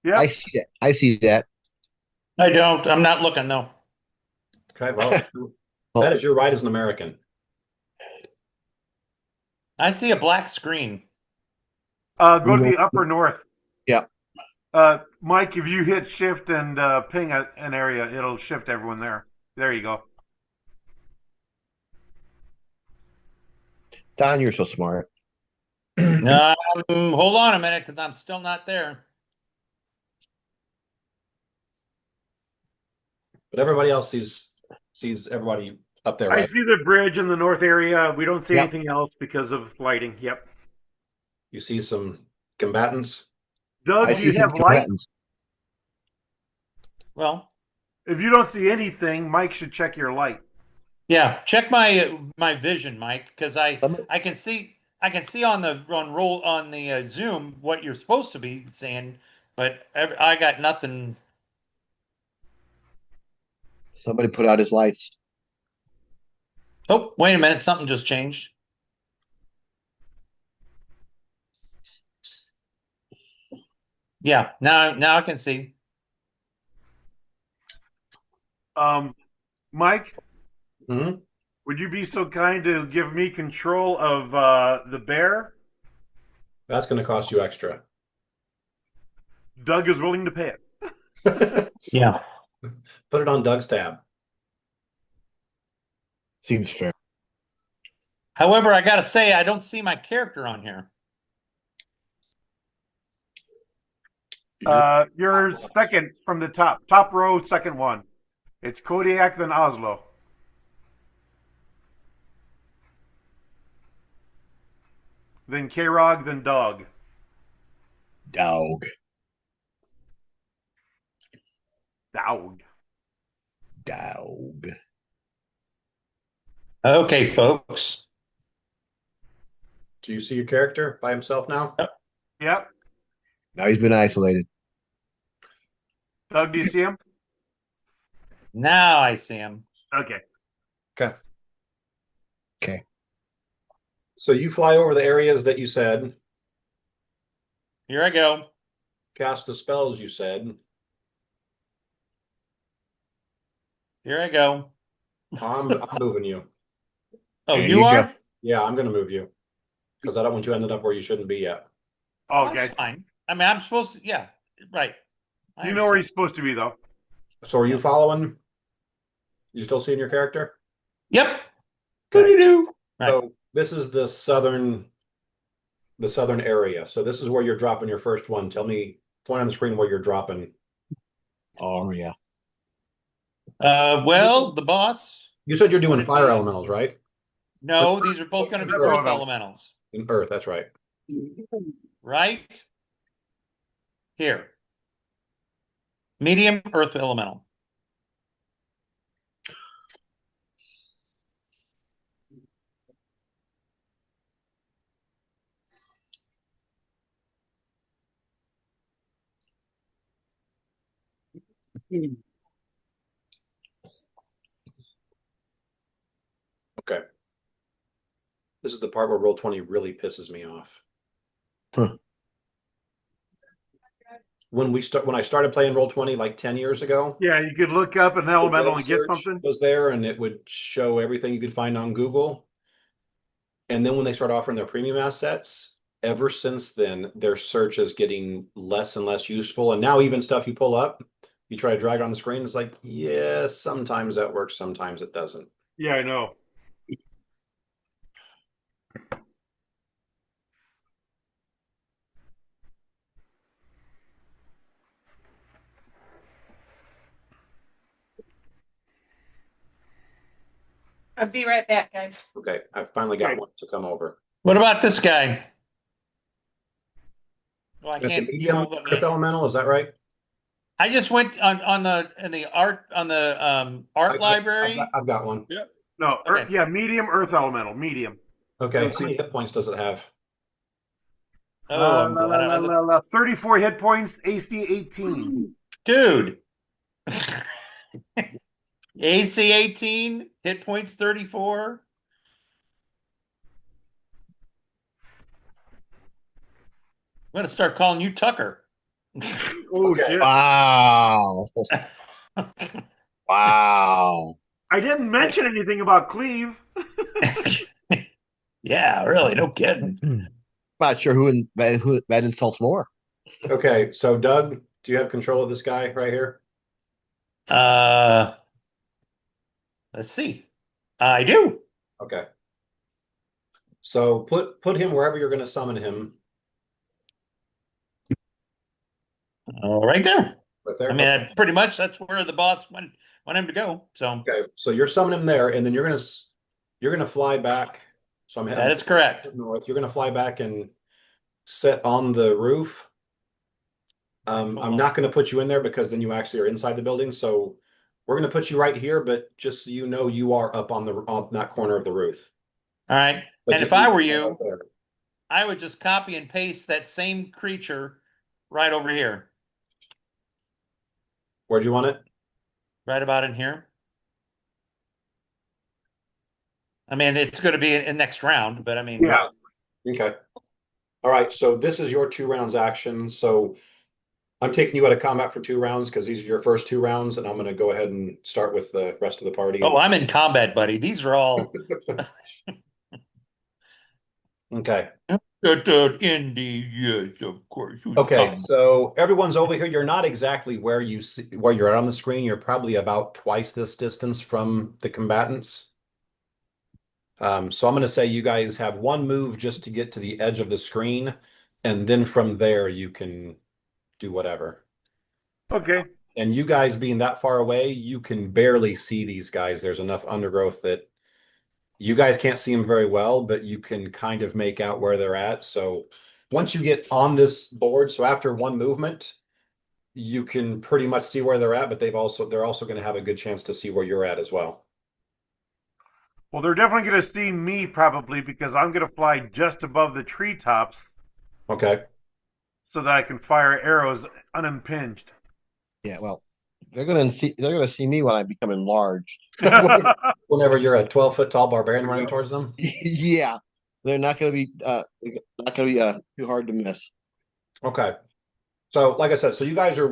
I Yep. see that. I see that. I don't. I'm not looking, no. Okay, well, Well, that is your right as an American. I see a black screen. Go to the upper north. yeah. Mike, if you hit shift and ping an area, it'll shift everyone there. There you go. Don, you're so smart. Hold on a minute, because I'm still not there. But everybody else sees everybody up there, I right? see the bridge in the north area. We don't see Yep. anything else because of lighting. Yep. You see some combatants. Doug, I do see you some have light? combatants. Well, If you don't see anything, Mike should check your light. yeah, check my vision, Mike, because Let me- I can see on the Zoom what you're supposed to be seeing, but I got nothing. Somebody put out his lights. Oh, wait a minute, something just changed. Yeah, now I can see. Mike, Hmm. would you be so kind to give me control of the bear? That's going to cost you extra. Doug is willing to pay it. Put Yeah. it on Doug's tab. Seems fair. However, I gotta say, I don't see my character on here. You're second from the top row, second one. It's Kodiak, then Oslo. Then K-Rog, then Dog. Dog. Dog. Dog. Okay, folks. Do you see your character by himself now? Yep. Now he's been isolated. Doug, do you see him? Now I see him. Okay. Okay. Okay. So you fly over the areas that you said, Here I go. cast the spells you said. Here I go. I'm moving you. Oh, There you you are? go. Yeah, I'm going to move you because I don't want you ended up where you shouldn't be yet. Well, Okay. that's fine. I mean, I'm supposed to, yeah, right. I You know where understand. he's supposed to be, though. So are you following? You still seeing your character? Yep. Okay. Doo-doo-doo. Right. So this is the southern area. So this is where you're dropping your first one. Tell me, point on the screen where you're dropping. Oh yeah. Well, the boss. You said you're doing wanted fire me- elementals, right? No, these are both going to be Earth earth elementals. In Earth, that's right. Right here. Medium earth elemental. Okay. This is the part where Roll20 really pisses me off. Huh. When I started playing Roll20 like 10 years ago, Yeah, you could look up an elemental web and get search something. was there and it would show everything you could find on Google. And then when they start offering their premium assets, ever since then, their search is getting less and less useful. And now even stuff you pull up, you try to drag it on the screen, it's like, yeah, sometimes that works, sometimes it doesn't. Yeah, I know. I'll be right back, guys. Okay, I finally got Okay. one to come over. What about this guy? Well, I It's a can't. You medium won't let earth me. elemental, is that right? I just went on the in the art on the art library. I've got one. No, Okay. yeah, medium earth elemental, medium. Okay, Don't how see- many hit points does it have? Oh, I'm glad I looked. 34 hit points, AC 18. Dude. AC 18, hit points 34. I'm gonna start calling you Tucker. Oh, Okay. shit. Wow. Wow. I didn't mention anything about Cleve. Yeah, really, no kidding. Not sure who that insults more. Okay, so Doug, do you have control of this guy right here? Uh, let's see. I do. Okay. So put him wherever you're going to summon him. Right there. Right there. I mean, pretty much that's where the boss want him to go. So Okay, so you're summoning him there, and then you're gonna fly back. So I'm heading that is correct. north. You're gonna fly back and sit on the roof. Hold I'm on. not gonna put you in there because then you actually are inside the building. So we're gonna put you right here, but just so you know, you are up on that corner of the roof. All right. But And you if I can were fly you, right there. I would just copy and paste that same creature right over here, Where'd you want it? right about in here. I mean, it's going to be in next round, but I mean, Yeah. Okay. All right. So this is your 2 rounds action. So I'm taking you out of combat for 2 rounds because these are your first 2 rounds, and I'm going to go ahead and start with the rest of the party. oh, I'm in combat, buddy. These are all Okay. in the yes, of course. Who's Okay. combat? So everyone's over here. You're not exactly where where you're at on the screen. You're probably about twice this distance from the combatants. So I'm going to say you guys have one move just to get to the edge of the screen, and then from there you can do whatever. Okay. And you guys being that far away, you can barely see these guys. There's enough undergrowth that you guys can't see them very well, but you can kind of make out where they're at. So once you get on this board, so after one movement, you can pretty much see where they're at, but they're also going to have a good chance to see where you're at as well. Well, they're definitely going to see me probably because I'm going to fly just above the treetops Okay. so that I can fire arrows unimpinged. Yeah, well, they're gonna see me when I become enlarged. Whenever you're a 12-foot tall barbarian running towards them. Yeah. They're not gonna be too hard to miss. Okay. So like I said, so you guys are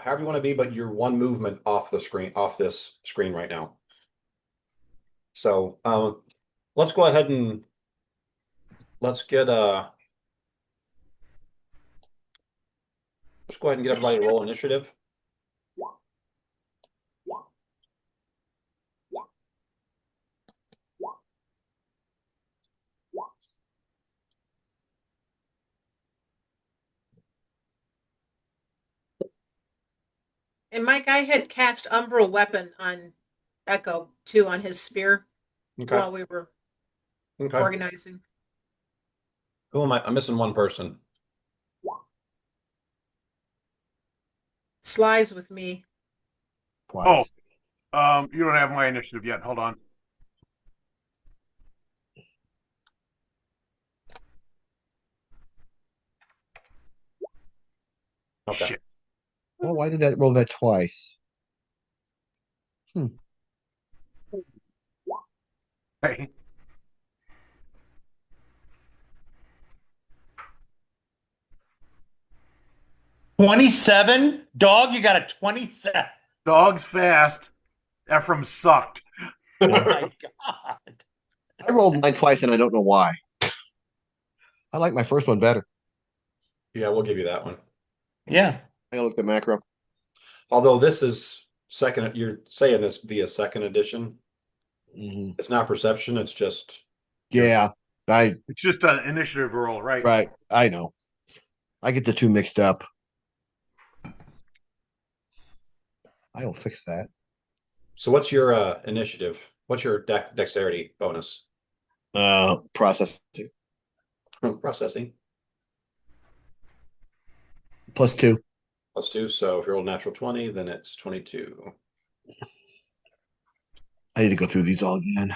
however you want to be, but you're one movement off this screen right now. So let's go ahead and let's get everybody to roll initiative. And Mike, I had cast Umbral Weapon on Echo too on his spear Okay. while we were Okay. organizing. Who am I? I'm missing one person. Sly's with me. Twice. You don't have my initiative yet. Hold on. Okay. Shit. Well, why did that roll that twice? Hey. $27? Dog, you got a 27. Dog's fast. Ephraim sucked. Oh my God. I rolled mine twice and I don't know why. I like my first one better. Yeah, we'll give you that one. Yeah. I looked at macro. Although this is second, you're saying this via second edition. Mhm. It's not perception, it's just Yeah, It's just an initiative roll, right? right. I know. I get the two mixed up. I will fix that. so what's your initiative? What's your dexterity bonus? Processing Processing +2. +2. So if you roll natural 20, then it's 22. I need to go through these all again.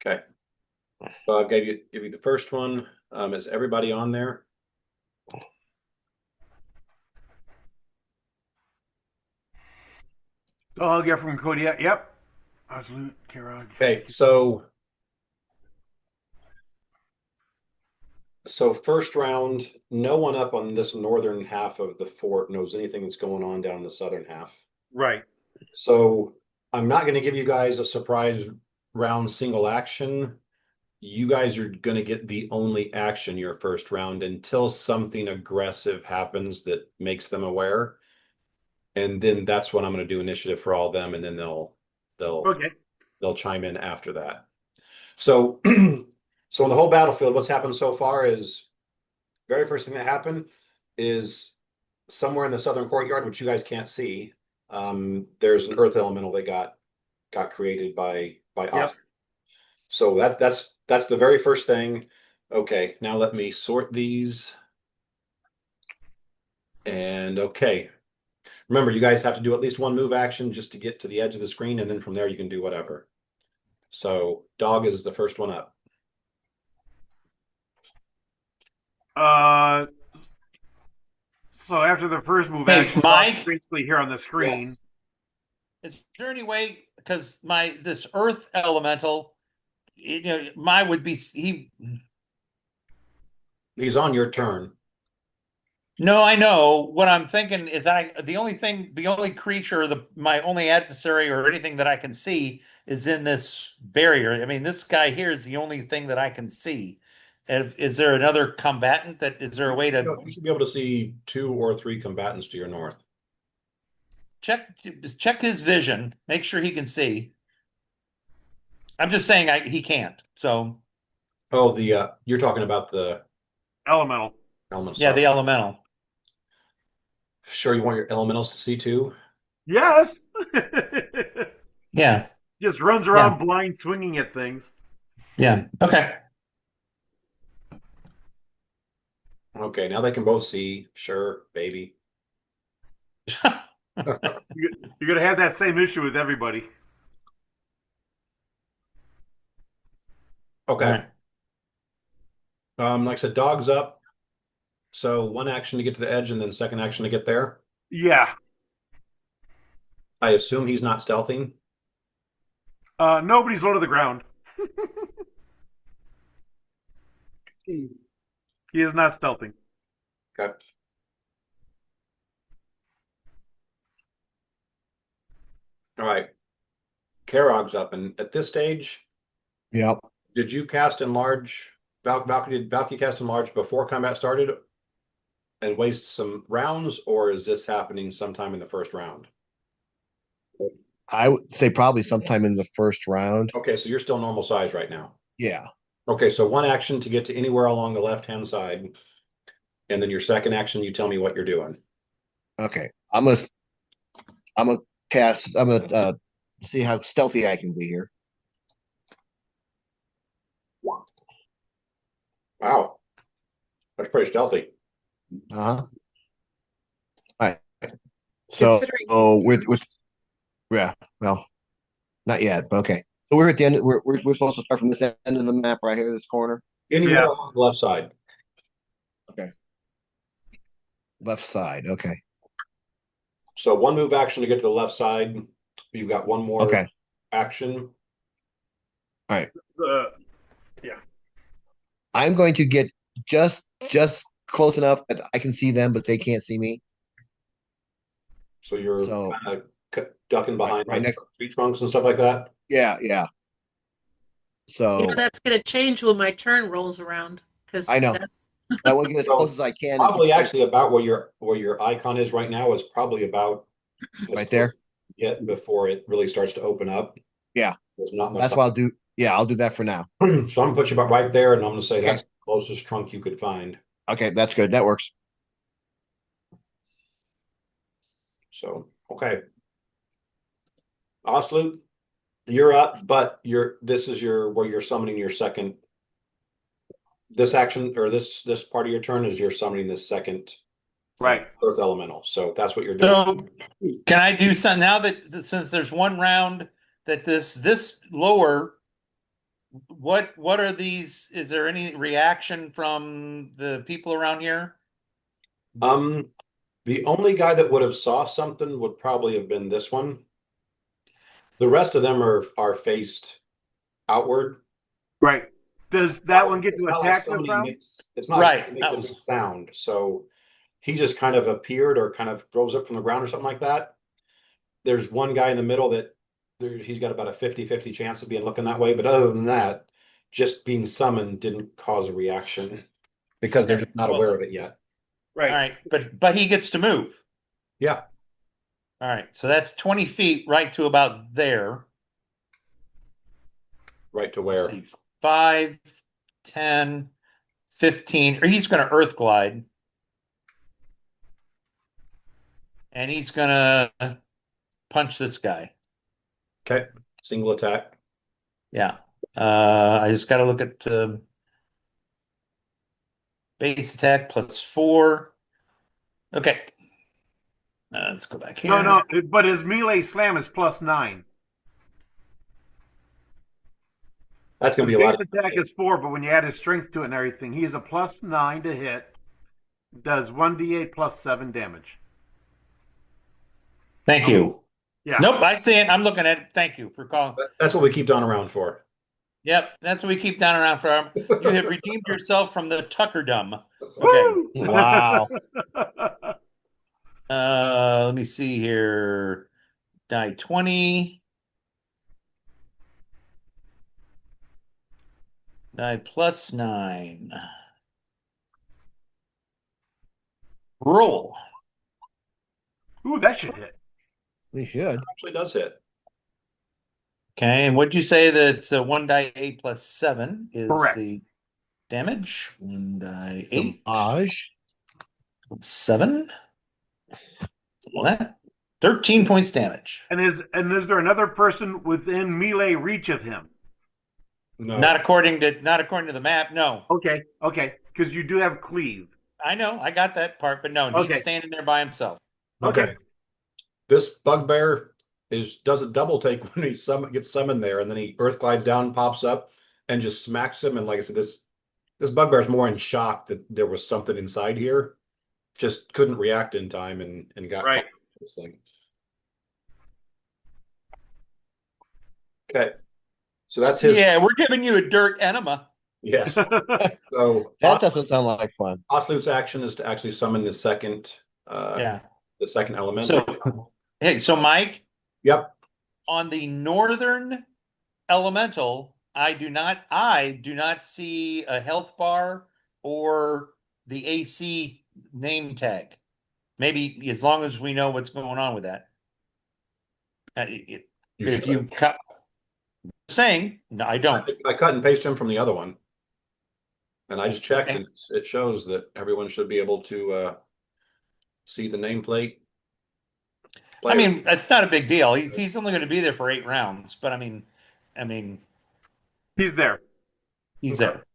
Okay. So I give you the first one. Is everybody on there? I'll get from Cody. Yep. Absolute Kirog. Okay, so first round, no one up on this northern half of the fort knows anything that's going on down in the southern half. Right. So I'm not going to give you guys a surprise round single action. You guys are going to get the only action your first round until something aggressive happens that makes them aware. And then that's when I'm going to do initiative for all of them, and then Okay. they'll chime in after that. So so on the whole battlefield, what's happened so far is very first thing that happened is somewhere in the southern courtyard, which you guys can't see, there's an earth elemental that got created by Yep. us. So that's the very first thing. Okay, now let me sort these. And okay. Remember, you guys have to do at least one move action just to get to the edge of the screen, and then from there you can do whatever. So dog is the first one up. Uh, so after the first move, Hey, action, Mike? basically here on the screen. Yes. Is there any way, because this earth elemental, my would be He's on your turn. No, I know. What I'm thinking is the only creature, my only adversary or anything that I can see is in this barrier. I mean, this guy here is the only thing that I can see. Is there another combatant is there a way to You should be able to see 2 or 3 combatants to your north. check his vision, make sure he can see? I'm just saying he can't. So Oh, you're talking about the Elemental. elements. yeah, the elemental. Sure, you want your elementals to see too? Yes. Yeah. Just runs around blind swinging at things. Yeah. Okay. Okay, now they can both see. Sure, baby. You're gonna have that same issue with everybody. Okay. Like I said, dog's up. So one action to get to the edge and then second action to get there. Yeah. I assume he's not stealthing. Nobody's low to the ground. He is not stealthing. Okay. All right. Karog's up, and at this stage, Yep. did you cast enlarge? Did Valky cast enlarge before combat started and waste some rounds, or is this happening sometime in the first round? I would say probably sometime in the first round. Okay, so you're still normal size right now. Yeah. Okay, so one action to get to anywhere along the left-hand side, and then your second action, you tell me what you're doing. Okay. I'm gonna cast. I'm gonna see how stealthy I can be here. Wow, that's pretty stealthy. Uh-huh. All right. So Considering with yeah, well, not yet, but okay. So we're at the end. We're supposed to start from this end of the map right here, this corner. Anywhere Yeah. along the left side. Okay. Left side. Okay. So one move action to get to the left side. You've got one more Okay. action. I'm going to get just close enough that I can see them, but they can't see me. So you're So kind of ducking behind right like next. tree trunks and stuff like that. Yeah, yeah. So that's going to change when my turn rolls around because I know. that's I want to get as So, close as I can. and Probably keep safe. actually about where your icon is right now is probably about as Right there. Yet before it really starts to open up. Yeah. There's not much That's what I'll do. Yeah, I'll do that for now. So I'm gonna put you about right there, and I'm gonna say Okay. that's the closest trunk you could find. Okay, that's good. That works. So okay. Oslu, you're up, but this is where you're summoning your second. This action or this part of your turn is you're summoning this second Right. Earth Elemental. So that's what you're doing. So can I do some now that since there's one round that this lower, what are these? Is there any reaction from the people around here? The only guy that would have saw something would probably have been this one. The rest of them are faced outward. Right. Does that one get It's to not like attack this somebody round? makes it's not like Right. somebody makes That a was big sound. So he just kind of appeared or kind of rose up from the ground or something like that. There's one guy in the middle that he's got about a 50-50 chance of being looking that way. But other than that, just being summoned didn't cause a reaction because they're just not aware of it yet. Right. all right, but he gets to move. Yeah. All right, so that's 20 feet right to about there. Right to Let's where? see, 5, 10, 15. Or he's going to earth glide. And he's going to punch this guy. Okay. Single attack. Yeah. I just got to look at base attack +4. Okay. Let's go back here. No, but his melee slam is +9. That's going His to be a base lot. attack is 4, but when you add his strength to it and everything, he is a +9 to hit. Does 1d8 +7 damage. Thank you. Yeah. Nope, I see it. I'm looking at it. Thank you for calling. That's what we keep Don around for. Yep, that's what we keep down around for. You have redeemed yourself from the Tuckerdom. Okay. Woo! Wow. Let me see here. Die 20. Die +9. Roll. Ooh, that should hit. They should. Actually does hit. Okay, and what'd you say that 1 die 8 +7 is Correct. the damage? 1 die 8 Damage. 7. What? 13 points damage. And is there another person within melee reach of him? No. Not according to the map. No. Okay, because you do have cleave. I know. I got that part, but no, Okay. he's standing there by himself. Okay. This bugbear does a double take when he gets summoned there, and then he earth glides down, pops up, and just smacks him. And like I said, this bugbear is more in shock that there was something inside here. Just couldn't react in time and got Right. caught in this thing. Okay. So that's his. Yeah, we're giving you a dirt enema. Yes. So That doesn't sound like fun. Oslute's action is to actually summon the second Yeah. element. So, hey, so Mike, Yep. on the northern elemental, I do not see a health bar or the AC name tag. Maybe as long as we know what's going on with that. If you cut saying, no, I don't. I cut and pasted him from the other one. And I just checked, Okay. and it shows that everyone should be able to see the nameplate. I mean, that's not a big deal. He's only going to be there for 8 rounds, but I mean, He's there. he's Okay. there.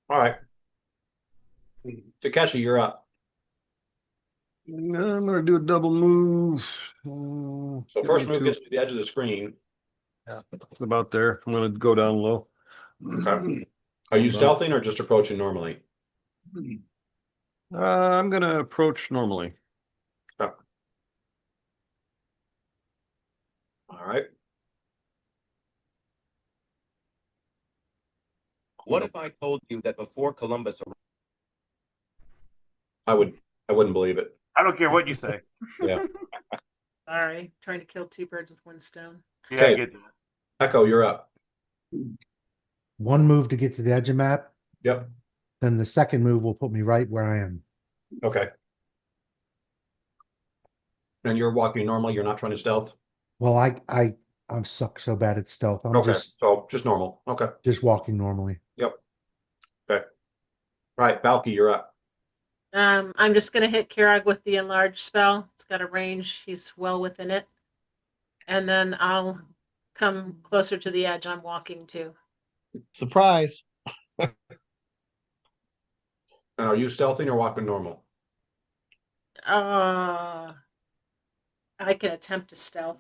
All right. Takeshi, you're up. I'm gonna do a double move. So first move gets to the edge of the screen. Yeah, about there. I'm gonna go down low. Okay. Are you stealthing or just approaching normally? I'm gonna approach normally. Okay. All right. What if I told you that before Columbus I wouldn't believe it. I don't care what you say. Yeah. Sorry, trying to kill 2 birds with 1 stone. Yeah, I Okay. get that. Echo, you're up. One move to get to the edge of map, Yep. then the second move will put me right where I am. Okay. And you're walking normally, you're not trying to stealth? Well, I'm suck so bad at stealth. I'm Okay, so just normal. Okay. just walking normally. Yep. Okay. Right, Balky, you're up. I'm just gonna hit Kirag with the enlarge spell. It's got a range. He's well within it. and then I'll come closer to the edge I'm walking to. Surprise. And are you stealthing or walking normal? Uh, I can attempt to stealth.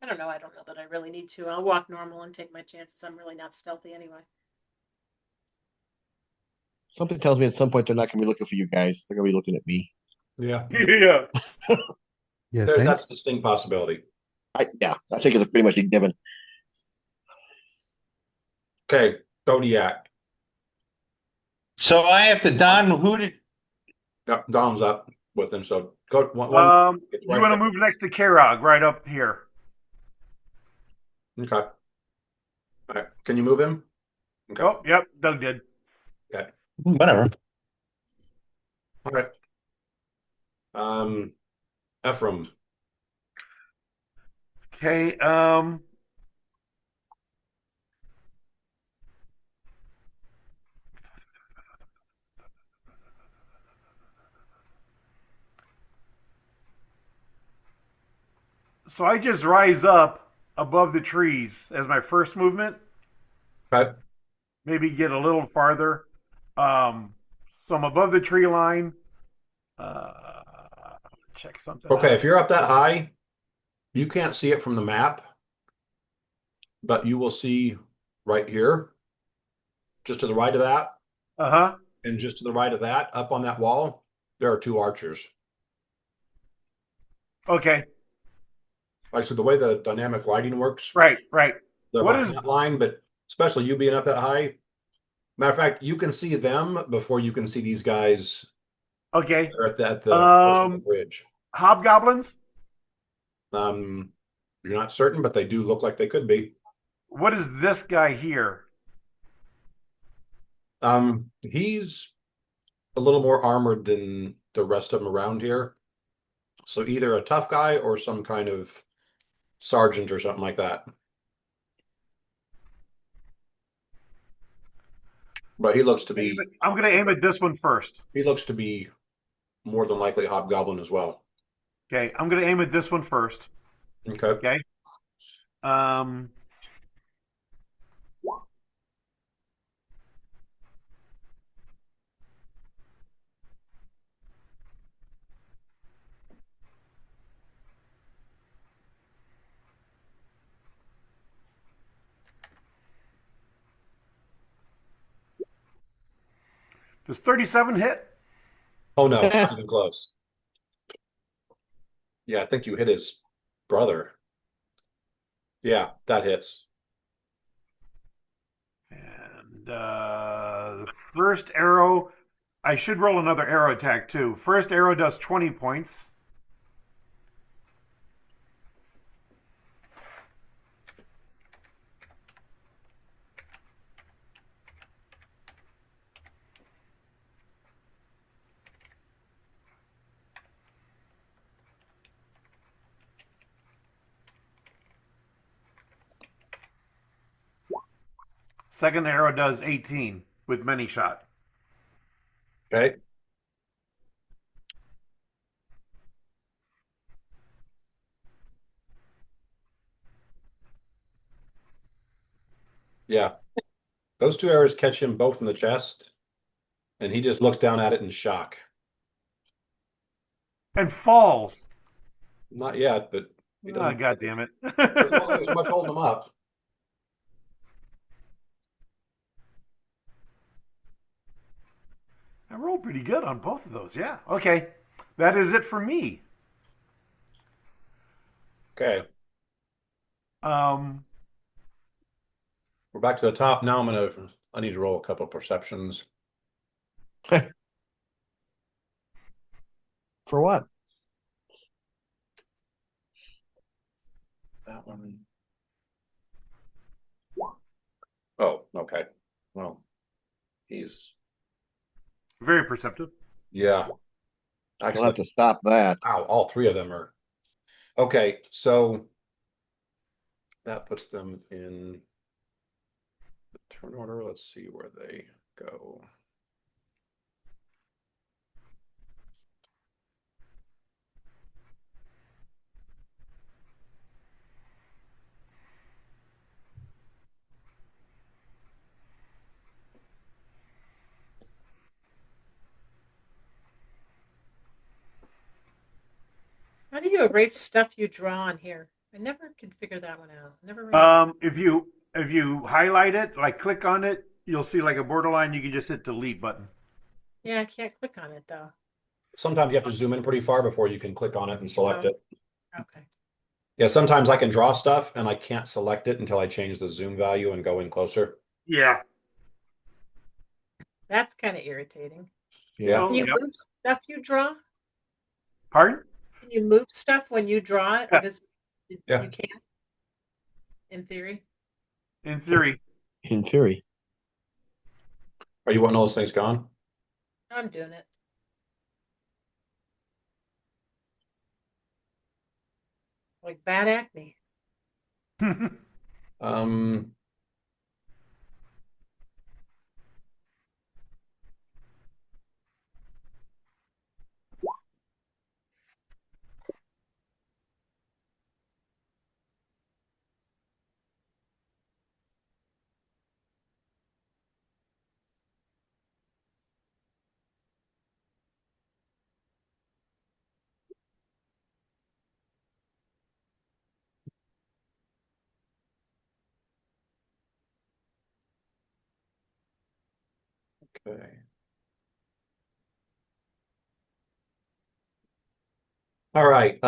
I don't know. I don't know that I really need to. I'll walk normal and take my chances. I'm really not stealthy anyway. Something tells me at some point they're not going to be looking for you guys. They're going to be looking at me. Yeah. Yeah. You think? That's a distinct possibility. Yeah, I think it's pretty much a given. Okay, Kodiak. So I have to Don. Who did? Yep, Dom's up with him. So go one. It's You right want to there. move next to Karog, right up here. Okay. All right. Can you move him? Okay. Oh, yep, Doug did. Okay. Whatever. All right. Ephraim. Okay. So I just rise up above the trees as my first movement. Okay. Maybe get a little farther. So I'm above the tree line. Check something Okay, out. if you're up that high, you can't see it from the map, but you will see right here, just to the right of that, Uh-huh. and just to the right of that, up on that wall, there are two archers. Okay. Like, so the way the dynamic lighting works, Right, right. they're What behind is that line, but especially you being up that high. Matter of fact, you can see them before you can see these guys. okay. They're at the close to the bridge. Hobgoblins? You're not certain, but they do look like they could be. What is this guy here? He's a little more armored than the rest of them around here. So either a tough guy or some kind of sergeant or something like that. But he looks to be I'm going to aim at this one first. he looks to be more than likely a hobgoblin as well. Okay, I'm going to aim at this one first. Okay. Okay. Um, does 37 hit? Oh no, not even close. Yeah, I think you hit his brother. Yeah, that hits. And the first arrow, I should roll another arrow attack too. First arrow does 20 points. Second arrow does 18 with many shot. Okay. Yeah. Those two arrows catch him both in the chest, and he just looks down at it in shock. And falls. Not yet, but he Ah, doesn't. God damn it. Doesn't look like there's much holding him up. I rolled pretty good on both of those. Yeah. Okay. That is it for me. Okay. Um, We're back to the top now. I need to roll a couple of perceptions. For what? That one. Oh, okay. Well, he's very perceptive. yeah. I'll have Actually, to stop that. wow, all three of them are okay. So that puts them in the turn order. Let's see where they go. you erase stuff you draw on here? I never can figure that one out. Never really. If you highlight it, like click on it, you'll see like a borderline. You can just hit delete button. Yeah, I can't click on it though. Sometimes you have to zoom in pretty far before you can click on it and select Oh. it. Okay. Yeah, sometimes I can draw stuff and I can't select it until I change the zoom value and go in closer. Yeah. That's kind of irritating. Yeah. Oh, Can you yep. move stuff you draw? Pardon? Can you move stuff when you draw it, or does Yeah. you can't? In theory. In theory. In theory. Are you wanting all those things gone? I'm doing it. Like bad acne. Um, okay. All right.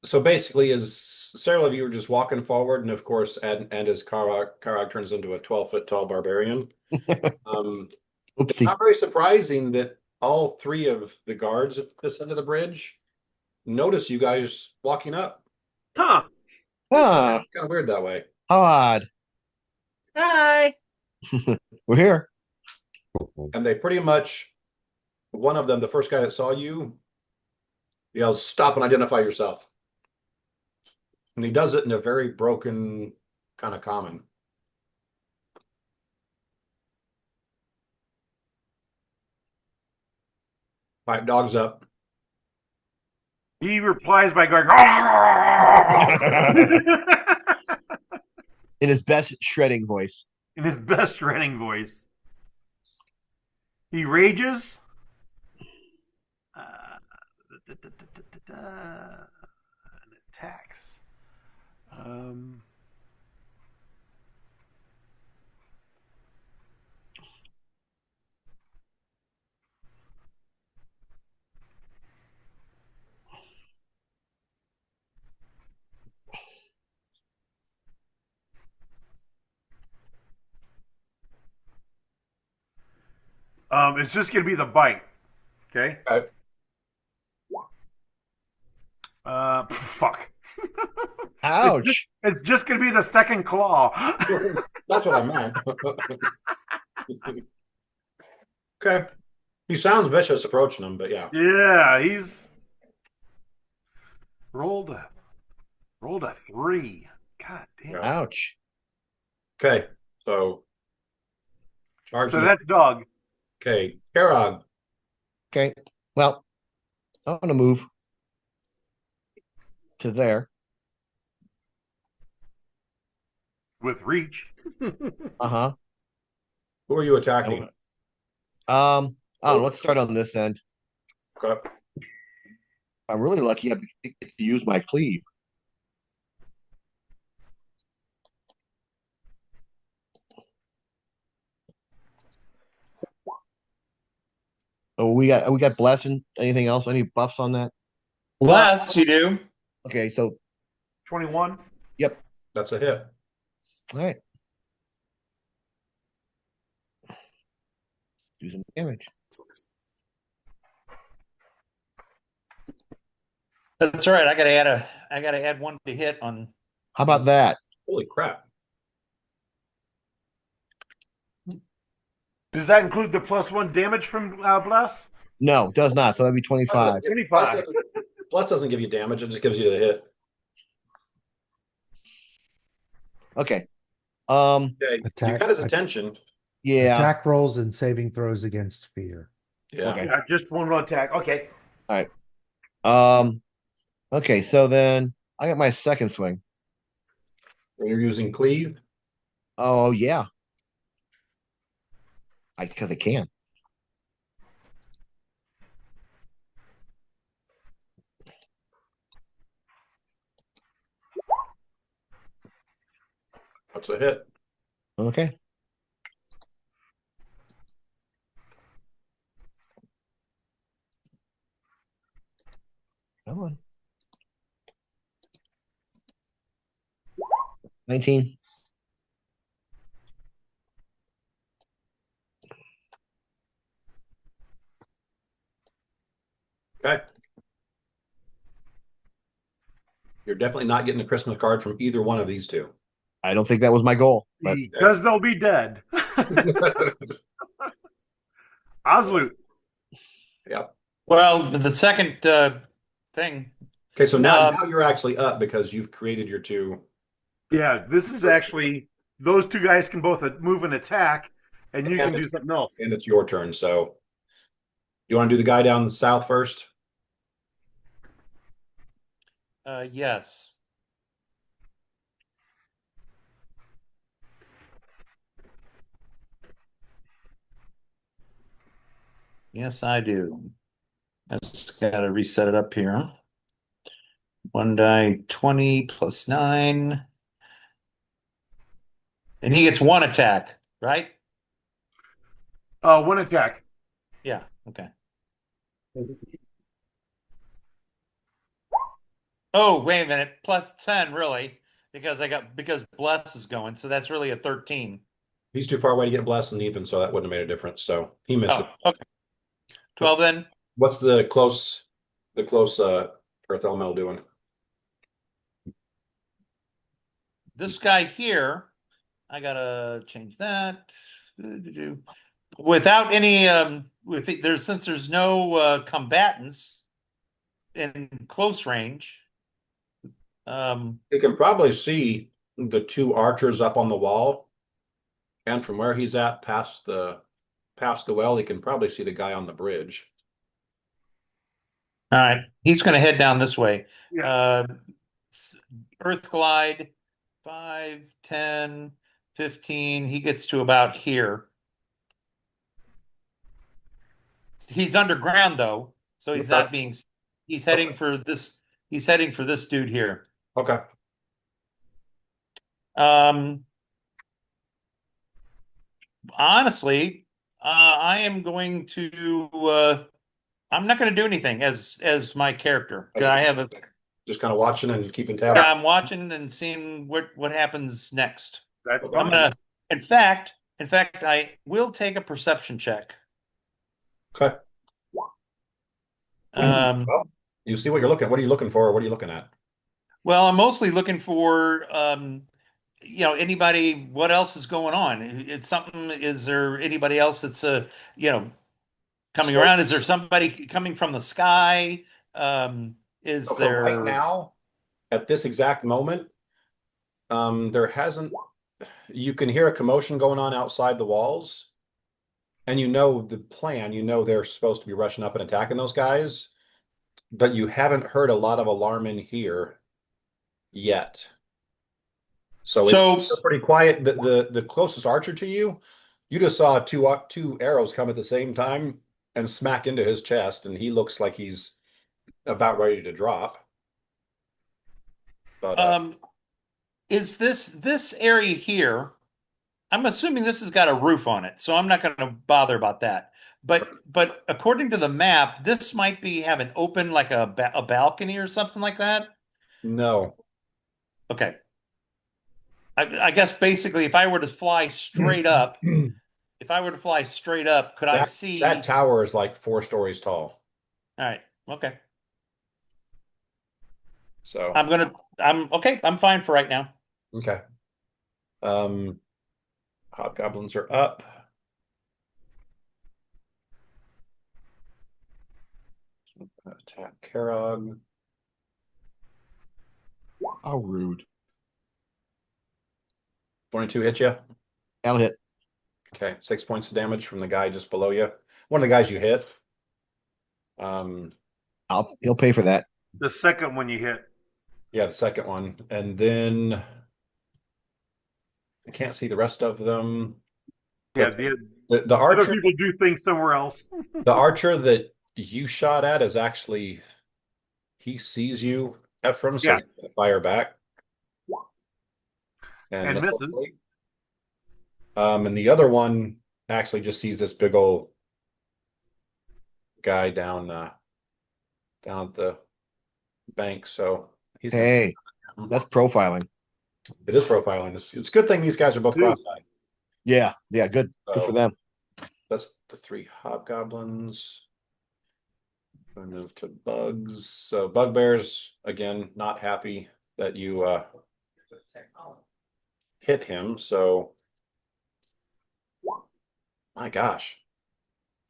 So basically, as several of you were just walking forward, and of course, and as Karag turns into a 12-foot tall barbarian. It's Oopsie. not very surprising that all three of the guards at this end of the bridge notice you guys walking up. Huh. Ah, Kind of weird that way. how odd. Hi. We're here. And they pretty much, one of them, the first guy that saw you, yells, "Stop and identify yourself." And he does it in a very broken kind of common. Five dogs up. He replies by going In his best shredding voice. in his best shredding voice. He rages. And attacks. It's just going to be the bite. Okay. Fuck. Ouch. It's just going to be the second claw. That's what I meant. Okay. He sounds vicious approaching him, but yeah. Yeah, he's rolled a 3. God damn. Yeah. Ouch. Okay. So charge So him. that's dog. Okay. Karag. Okay. Well, I'm gonna move to there. With reach. Uh-huh. Who are you attacking? I don't know. Let's start on this end. Okay. I'm really lucky I get to use my cleave. Oh, we got blessing. Anything else? Any buffs on that? Bless, you do. Okay, so 21. yep. That's a hit. All right. Do some damage. That's right. I gotta add 1 to hit on. How about that? Holy crap. Does that include the +1 damage from Bless? No, does not. So that'd be 25. 25. Plus doesn't give you damage, it just gives you the hit. Okay. Okay. You Attack- got his attention. Yeah. Attack rolls and saving throws against fear. Yeah. Okay. Yeah, just one roll attack. Okay. Okay, so then I got my second swing. When you're using cleave. Oh yeah. Because I can. That's a hit. Okay. Come on. 19. Okay. You're definitely not getting a Christmas card from either one of these two. I don't think that was my goal, but Because they'll be dead. Osloot. Yep. Well, the second thing. Okay, so now Um, now you're actually up because you've created your two. Yeah, this is actually those two guys can both move and attack, and you can do something else. And it's your turn. So you want to do the guy down south first? yes. Yes, I do. I just got to reset it up here. One die 20 plus 9. And he gets one attack, right? One attack. Yeah, okay. Oh, wait a minute. Plus 10, really, because Bless is going. So that's really a 13. He's too far away to get blessed and even, so that wouldn't have made a difference. So he misses. Oh, okay. 12 then. What's the close earth elemental doing? This guy here, I gotta change that. Without any since there's no combatants in close range. You can probably see the two archers up on the wall, and from where he's at past the well, he can probably see the guy on the bridge. All right, he's going to head down this way. Yeah. Earth glide, 5, 10, 15. He gets to about here. He's underground though, so he's not being. He's heading for this. He's heading for this dude here. Okay. Honestly, I am going to. I'm not going to do anything as my character. I have a. Just kind of watching and keeping tabs. Yeah, I'm watching and seeing what happens next. That's Okay. I'm gonna. In fact, I will take a perception check. Okay. Um, Well, you see what you're looking. What are you looking for? Or what are you looking at? well, I'm mostly looking for anybody. What else is going on? It's something. Is there anybody else that's coming So- around? Is there somebody coming from the sky? Is So for there right now, at this exact moment, there hasn't. You can hear a commotion going on outside the walls, and you know the plan. You know they're supposed to be rushing up and attacking those guys, but you haven't heard a lot of alarm in here yet. So it's still pretty quiet. The closest archer to you, you just saw two arrows come at the same time and smack into his chest, and he looks like he's about ready to drop. But is this area here? I'm assuming this has got a roof on it, so I'm not going to bother about that. But according to the map, this might have an open like a balcony or something like that. no, Okay. I guess basically, if I were to fly straight up, could I see? that tower is like 4 stories tall. All right. Okay. So I'm okay. I'm fine for right now. okay. Hobgoblins are up. Attack Karog. how rude. 22 hit you. That'll hit. Okay, 6 points of damage from the guy just below you. One of the guys you hit. He'll pay for that. The second one you hit. Yeah, the second one. And then I can't see the rest of them. Yeah, The other archer, people do things somewhere else. the archer that you shot at is actually he sees you, Ephraim, so Yeah. he's gonna fire back. And misses. misses. And the other one actually just sees this big old guy down at the bank. So he's Hey, that's profiling. it is profiling. It's a good thing these guys are both Dude. cross-eyed. Yeah, good for So them. that's the 3 hobgoblins. I move to bugs. So bugbears again, not happy that you hit him. So my gosh,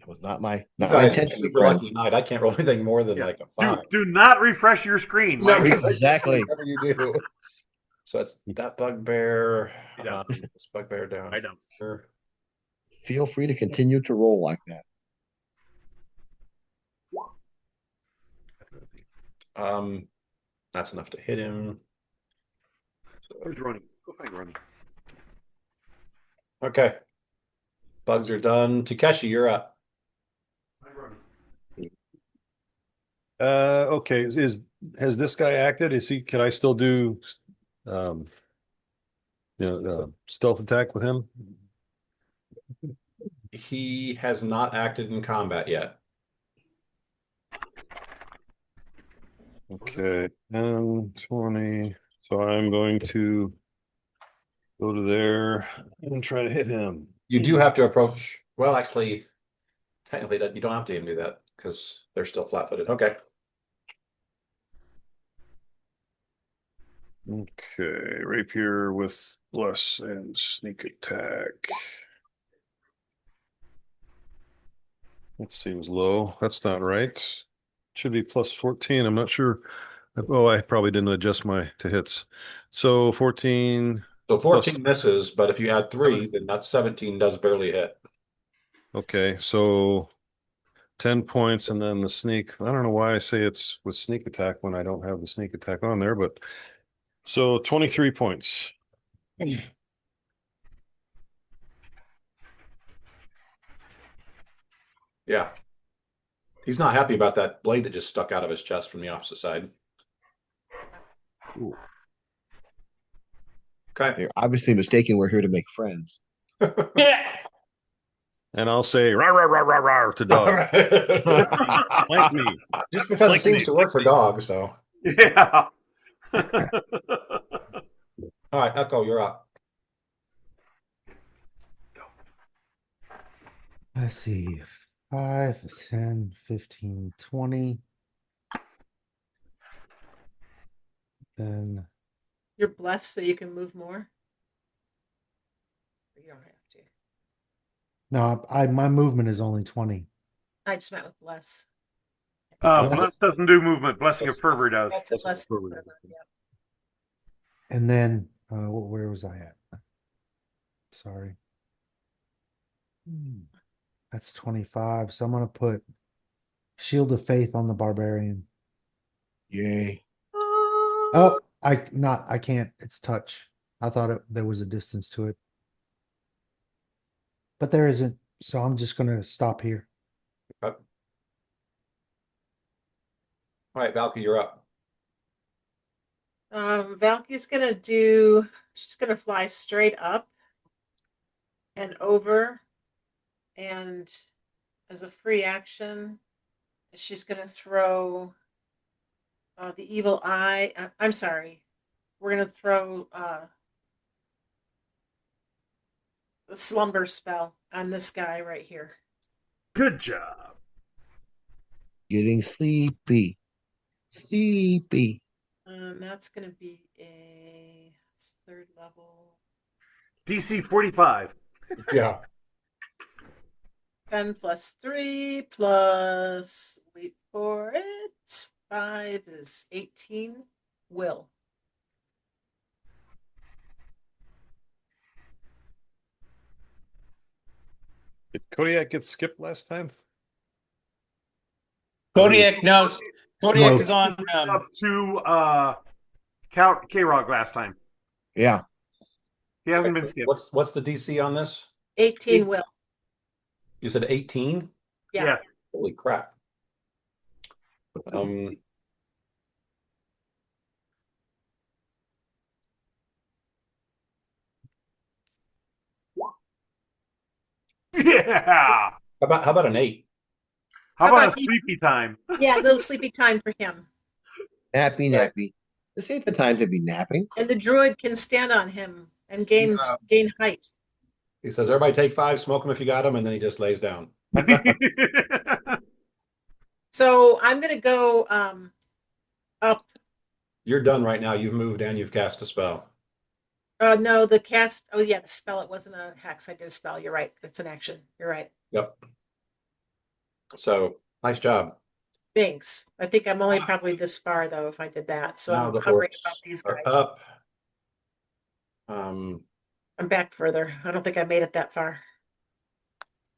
That was not my you not my guys are intention, super friends. lucky tonight. I can't roll anything more than Yeah. like a Do 5. do not refresh your screen. No, Mike. Exactly. whatever you do. So that's that bugbear. Yeah. This bugbear down I know. here. Feel free to continue to roll like that. That's enough to hit him. Where's Ronnie? Go find Ronnie. Okay. Bugs are done. Takeshi, you're up. Find Ronnie. Okay. Has this guy acted? Can I still do um stealth attack with him? He has not acted in combat yet. Okay. 20. So I'm going to go to there and try to hit him. You do have to approach. Well, actually, technically, you don't have to even do that because they're still flat-footed. Okay. Okay. Rapier with bless and sneak attack. That seems low. That's not right. Should be plus 14. I'm not sure. Oh, I probably didn't adjust my to hits. So 14. So 14 Plus- misses, but if you add 3, then that 17 does barely hit. Okay, so 10 points and then the sneak. I don't know why I say it's with sneak attack when I don't have the sneak attack on there, but so 23 points. Yeah. He's not happy about that blade that just stuck out of his chest from the opposite side. Ooh. Okay. You're obviously mistaken. We're here to make friends. Yeah. And I'll say rah rah rah rah rah to All dog. right. Flank me. Just because it Flank seems me. to work for dogs, so. Yeah. All right, Echo, you're up. Let's see. 5, 10, 15, 20. Then You're blessed so you can move more. You don't have to. no, my movement is only 20. I just meant with bless. Bless doesn't do movement. Blessing of fervor does. That's a blessing. Yeah. And then where was I at? Sorry. That's 25. So I'm gonna put Shield of Faith on the barbarian. Yay. Oh, I can't. It's touch. I thought there was a distance to it. But there isn't. So I'm just gonna stop here. All right, Valky, you're up. Valky's she's gonna fly straight up and over, and as a free action, she's gonna throw the evil eye. I'm sorry, we're gonna throw the slumber spell on this guy right here. Good job. Getting sleepy. Sleepy. That's gonna be it's 3rd level. DC 45. Yeah. 10 plus 3 plus, wait for it, 5 is 18. Will. Did Kodiak get skipped last time? Kodiak, no. Kodiak No. is on. Up to Count K-Rog last time. Yeah. He hasn't been skipped. What's the DC on this? 18 will. You said 18? Yeah. Holy crap. Yeah. How about an 8? How How about a about you? sleepy time? Yeah, a little sleepy time for him. Nappy, nappy. This ain't the time to be napping. And the druid can stand on him and Yeah. gain height. He says, everybody take 5, smoke them if you got them, and then he just lays down. So I'm gonna go up. You're done right now. You've moved and you've cast a spell. No, the cast. Oh yeah, the spell. It wasn't a hex. I did a spell. You're right. It's an action. You're right. Yep. So nice job. Thanks. I think I'm only probably this far though if I did that. So Now I'm the hovering orcs about these are guys. up. I'm back further. I don't think I made it that far.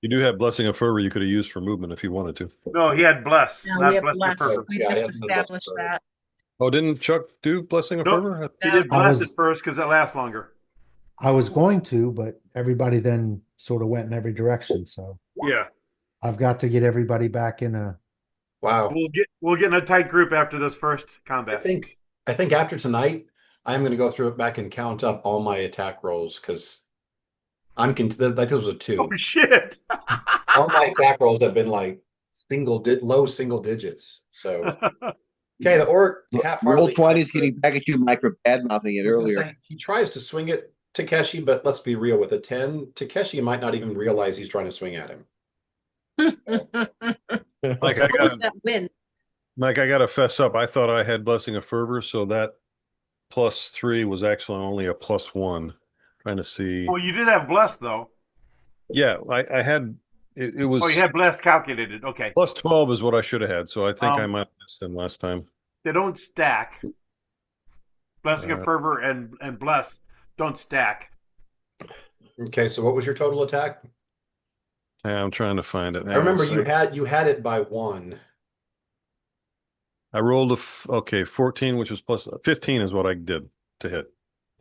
You do have Blessing of Fervor you could have used for movement if you wanted to. No, he had bless, Now we not have bless your less. fervor. We Yeah, I just have no blessing established fervor. that. Oh, didn't Chuck do Blessing of Nope. Fervor? He did I bless was- it first because it lasts longer. I was going to, but everybody then sort of went in every direction. So Yeah. I've got to get everybody back in a. Wow. We'll get in a tight group after this first I combat. think I think after tonight, I'm going to go through it back and count up all my attack rolls because like this was a 2. Oh shit! All my attack rolls have been like low single digits. So okay, the orc Roll half-heartedly 20's getting back at you, Mike, for bad mouthing it I was gonna earlier. say, he tries to swing it Takeshi, but let's be real, with a 10, Takeshi might not even realize he's trying to swing at him. Like I What was got, that win? like I got to fess up. I thought I had Blessing of Fervor, so that +3 was actually only a +1. Trying to see. Well, you did have bless though. Yeah, I had it was Oh, you had bless calculated. Okay. +12 is what I should have had. So I think I Um, might have missed them last time. They don't stack. Blessing of Uh, fervor and bless don't stack. Okay, so what was your total attack? Yeah, I'm trying to find it. I remember Hang on a sec. you had it by 1. I rolled okay 14, which was plus 15 is what I did to hit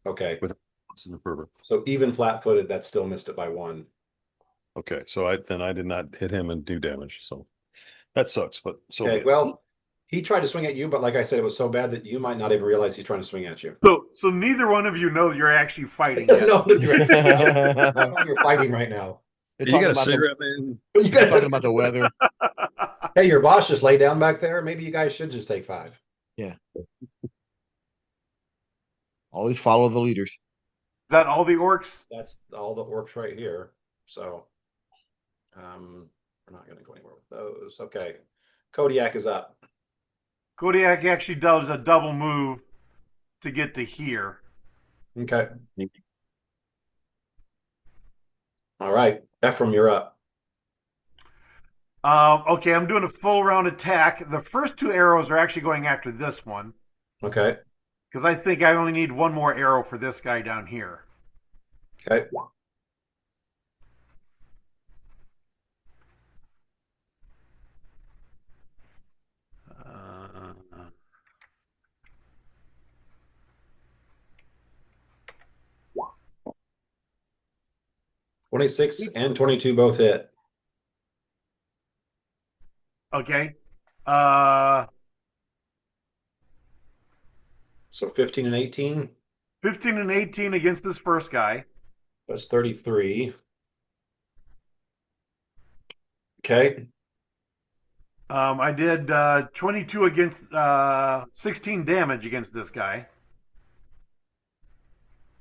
Okay. with Blessing of Fervor. So even flat-footed, that still missed it by 1. Okay, so I did not hit him and do damage. So that sucks, but so be Okay, it. well, he tried to swing at you, but like I said, it was so bad that you might not even realize he's trying to swing at you. So neither one of you know you're actually fighting yet. No, you're fighting right now. You're You talking got a about cigarette, man? You you're guys, talking about the weather. hey, your boss just lay down back there. Maybe you guys should just take 5. Yeah. Always follow the leaders. Is that all the orcs? That's all that works right here. So, we're not going to go anywhere with those. Okay, Kodiak is up. Kodiak actually does a double move to get to here. Okay. All right, Ephraim, you're up. Okay, I'm doing a full round attack. The first 2 arrows are actually going after this one Okay. because I think I only need 1 more arrow for this guy down here. Okay. Uh, 26 and 22 both hit. okay. So 15 and 18, 15 and 18 against this first guy. that's 33. Okay. I did 22 against 16 damage against this guy.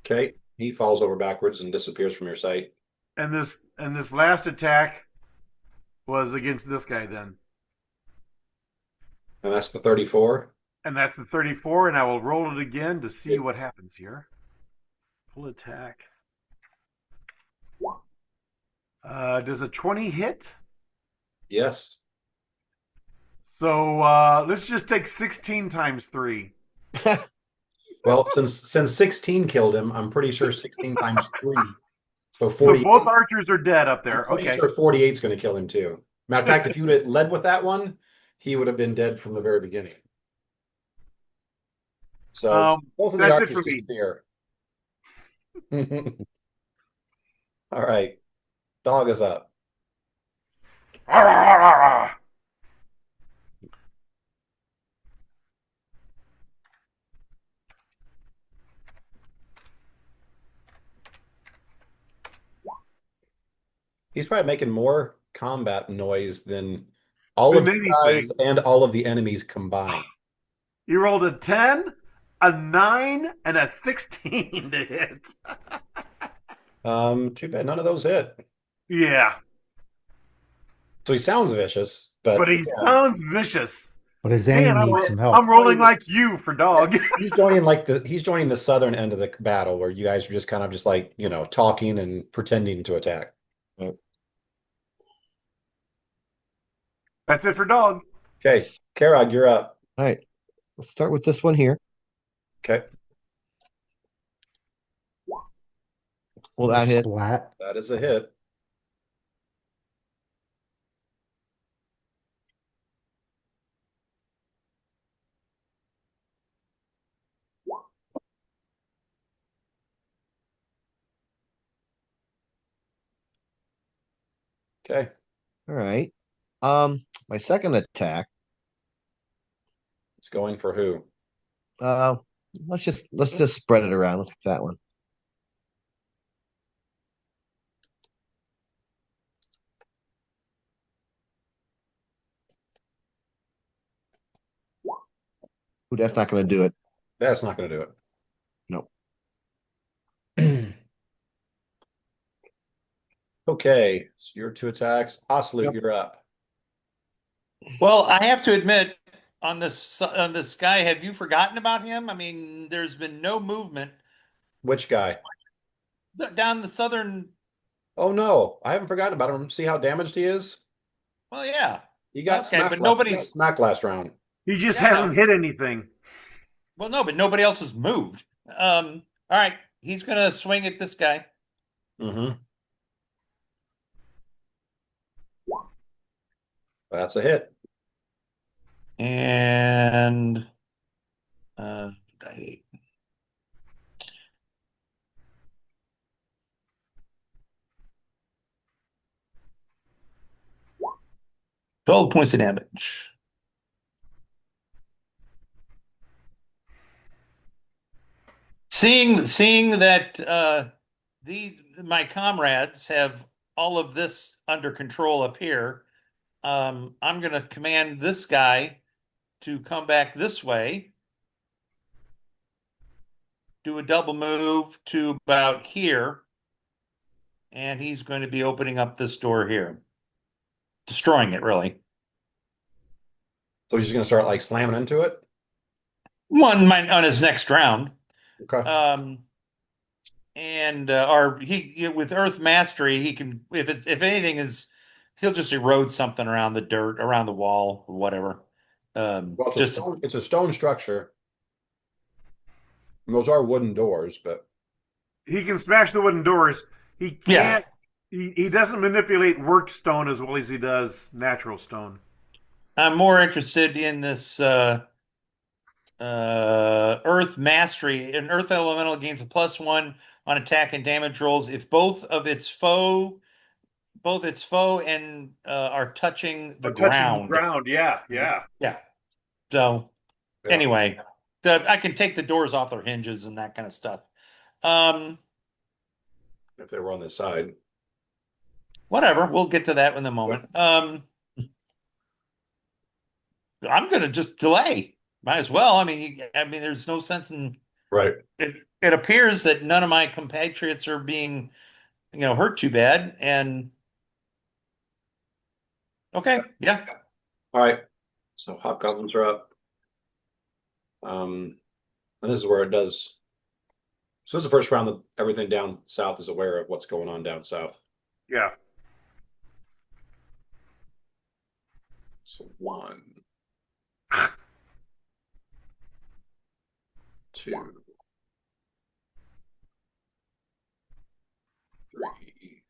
Okay. He falls over backwards and disappears from your sight. And this last attack was against this guy then. And that's the 34. And that's the 34, and I will roll it again to see what happens here. Full attack. Does a 20 hit? Yes. So let's just take 16 times 3. Well, since 16 killed him, I'm pretty sure 16 times 3. So So 48. both archers are dead up there. I'm pretty Okay. sure 48 is going to kill him too. Matter of fact, if you'd have led with that one, he would have been dead from the very beginning. So both of the that's it archers for me. disappear. All right. Dog is up. He's probably making more combat noise than all of Than you guys anything. and all of the enemies combined. You rolled a 10, a 9, and a 16 to hit. Too bad none of those hit. Yeah, So he sounds vicious, but but he yeah, sounds vicious. But his Man, aim needs some I'm help. rolling like you for dog. he's joining the southern end of the battle where you guys are just kind of just like, talking and pretending to attack. That's it for dog. Okay, Karag, you're up. All right. Let's start with this one here. Okay, Will that hit? Splat. that is a hit. Okay, All right. My second attack. it's going for who? Uh, let's just spread it around. Let's get that one. Ooh, that's not going to do it. That's not going to do No. it. Okay, so your two attacks. Oslu, Yep. you're up. Well, I have to admit, on this guy, have you forgotten about him? I mean, there's been no movement Which guy? down the southern. Oh no, I haven't forgotten about him. See how damaged he is? Well, yeah. He got Okay, but got smacked last round. He just Yeah, hasn't hit anything. Well, no, but nobody else has moved. All right, he's gonna swing at this guy. Mm-hmm. That's a hit. And uh, I- 12 points of damage. Seeing that these my comrades have all of this under control up here, I'm gonna command this guy to come back this way, do a double move to about here, and he's going to be opening up this door here, destroying it really. So he's just gonna start like slamming into it. On his next round. Okay. And or he with Earth Mastery, he can if anything is he'll just erode something around the dirt, around the wall, or whatever. Well, Just it's a stone structure. And those are wooden doors, but He can smash the wooden doors. He Yeah. can't. He doesn't manipulate worked stone as well as he does natural stone. I'm more interested in this Earth Mastery. An Earth Elemental gains a +1 on attack and damage rolls if both its foe and are touching the Or touching the ground. ground. Yeah, yeah. Yeah. So yeah. anyway, I can take the doors off their hinges and that kind of stuff. If they were on this side. Whatever. We'll get to that in a moment. I'm going to just delay. Might as well. I mean, there's no sense in Right. it. It appears that none of my compatriots are being, hurt too bad. And okay, yeah. All right. So hobgoblins are up. And this is where it does. So this is the first round that everything down south is aware of what's going on down south. Yeah. So 1, 2, 3,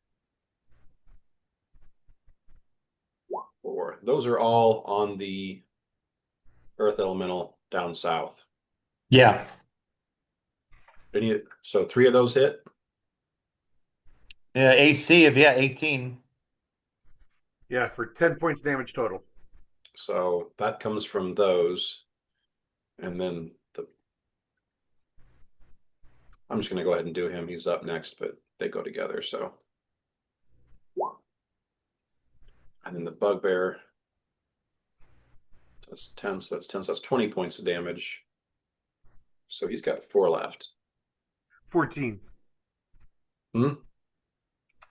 4. Those are all on the Earth Elemental down south. Yeah. So 3 of those hit. AC of 18. Yeah, for 10 points damage total. So that comes from those. And then I'm just going to go ahead and do him. He's up next, but they go together. So And then the bugbear does 10, so that's 10, so that's 20 points of damage. So he's got 4 left. 14. Hmm?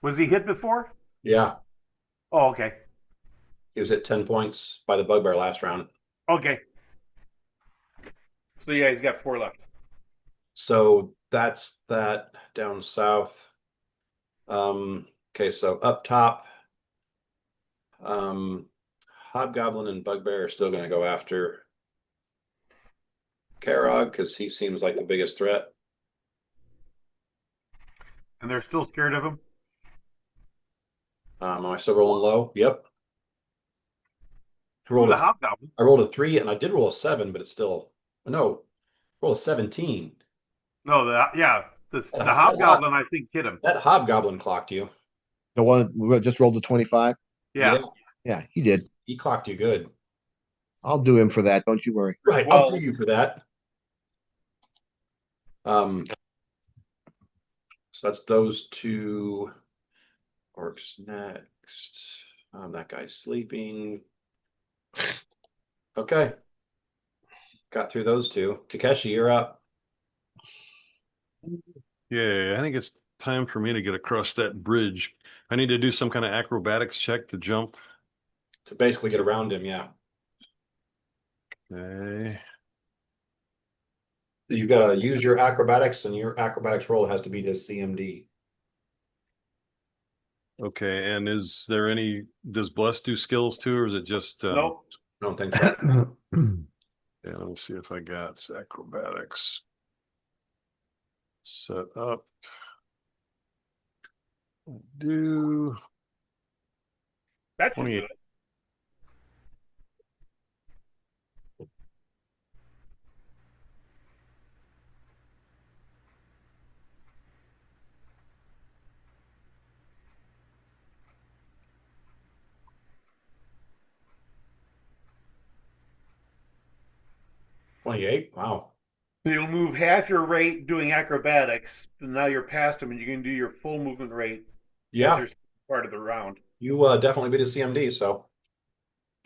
Was he hit before? Yeah, Oh, okay. he was hit 10 points by the bugbear last round. Okay. So yeah, he's got 4 left. So that's that down south. Okay, so up top, Hobgoblin and Bugbear are still going to go after Karog because he seems like the biggest threat. And they're still scared of him? Am I still rolling low? Yep. Ooh, the Hobgoblin. I rolled a 3 and I did roll a 7, but it's still no. Roll a 17. No, the Hobgoblin I think hit him. That Hobgoblin clocked you. The one we just rolled the 25. Yeah. Yeah, he did. He clocked you good. I'll do him for that. Don't you worry. Right, Well- I'll do you for that. So that's those 2 orcs next. That guy's sleeping. Okay. Got through those 2. Takeshi, you're up. Yeah, I think it's time for me to get across that bridge. I need to do some kind of acrobatics check to jump. To basically get around him, yeah. Okay. You gotta use your acrobatics, and your acrobatics roll has to beat his CMD. Okay, and does Bless do skills too, or is it just Nope. I don't think so. Yeah, let me see if I got acrobatics set up. I do That should 28. do it. $28. Wow. You'll move half your rate doing acrobatics, and now you're past him, and you can do your full movement rate. Yeah, There's part of the round. you definitely beat his CMD. So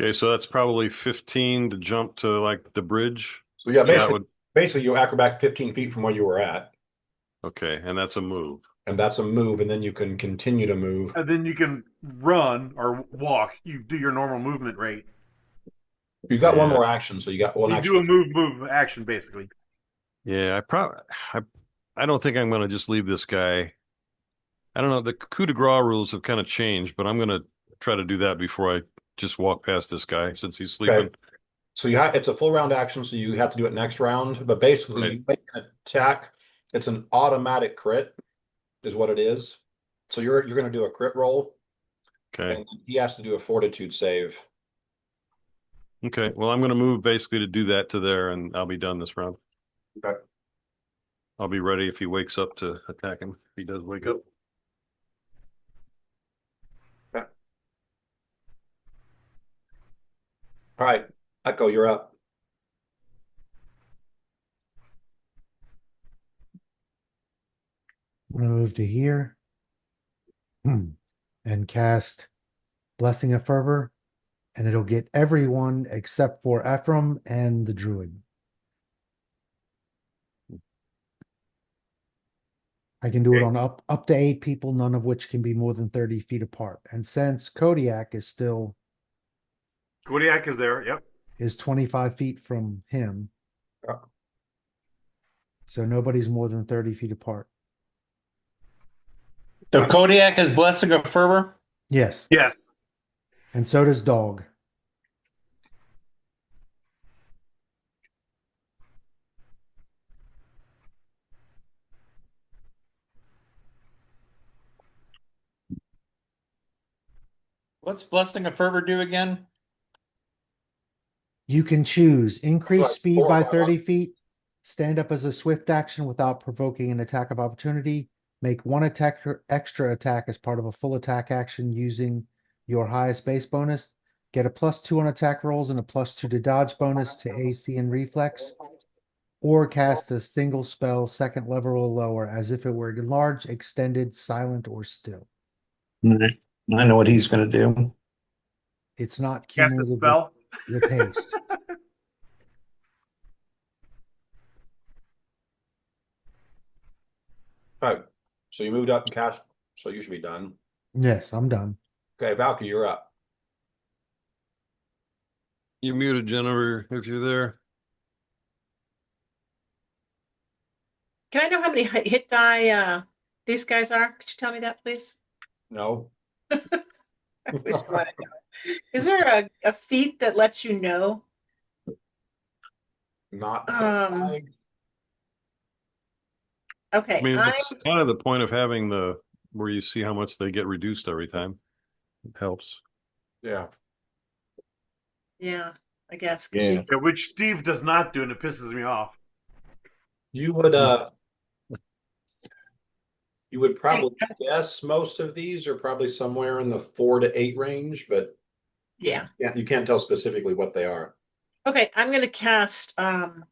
Okay, so that's probably 15 to jump to like the bridge. yeah, That would basically you acrobat 15 feet from where you were at, okay, and that's a move. and that's a move, and then you can continue to move. And then you can run or walk. You do your normal movement rate. You got one Yeah. more action, so you got one You action. do a move action basically. Yeah, I don't think I'm going to just leave this guy. I don't know. The coup de grace rules have kind of changed, but I'm going to try to do that before I just walk past this guy since he's sleeping. Okay. So it's a full round action, so you have to do it next round. But basically, Right. you make an attack. It's an automatic crit, is what it is. So you're going to do a crit roll, Okay. and he has to do a fortitude save. Okay. Well, I'm going to move basically to do that to there, and I'll be done this round. Okay. I'll be ready if he wakes up to attack him. If he does wake up. Okay. All right, Echo, you're up. I'm gonna move to here and cast Blessing of Fervor, and it'll get everyone except for Ephraim and the Druid. I can do it on up to 8 people, none of which can be more than 30 feet apart. And since Kodiak is there. Yep. 25 feet from him, Yeah. so nobody's more than 30 feet apart. So Kodiak is Blessing of Fervor? Yes, Yes. and so does Dog. What's Blessing of Fervor do again? You can choose increase Like speed 4 by or 5 30 feet, stand up as a swift action without provoking an attack of opportunity, make one extra attack as part of a full attack action using your highest base bonus, get a +2 on attack rolls and a +2 to dodge bonus to AC and reflex, or cast a single spell second level or lower as if it were large, extended, silent, or still. I know what he's going to do. It's not Cast a cumulative spell. with haste. All right. So you moved up and cast, so you should be done. Yes, I'm done. Okay, Valky, you're up. You muted, Jennifer, if you're there. Can I know how many hit die these guys are? Could you tell me that, please? No. I always want to know. Is there a feat that lets you know? Not Um, I okay, mean, that's kind of the point of having the where you see how much they get reduced every time. It helps. yeah. yeah, I guess Yeah. Yeah, which Steve does not do, and it pisses me off. You would probably guess most of these are probably somewhere in the 4 to 8 range, but yeah. you can't tell specifically what they are. Okay, I'm gonna cast. I'm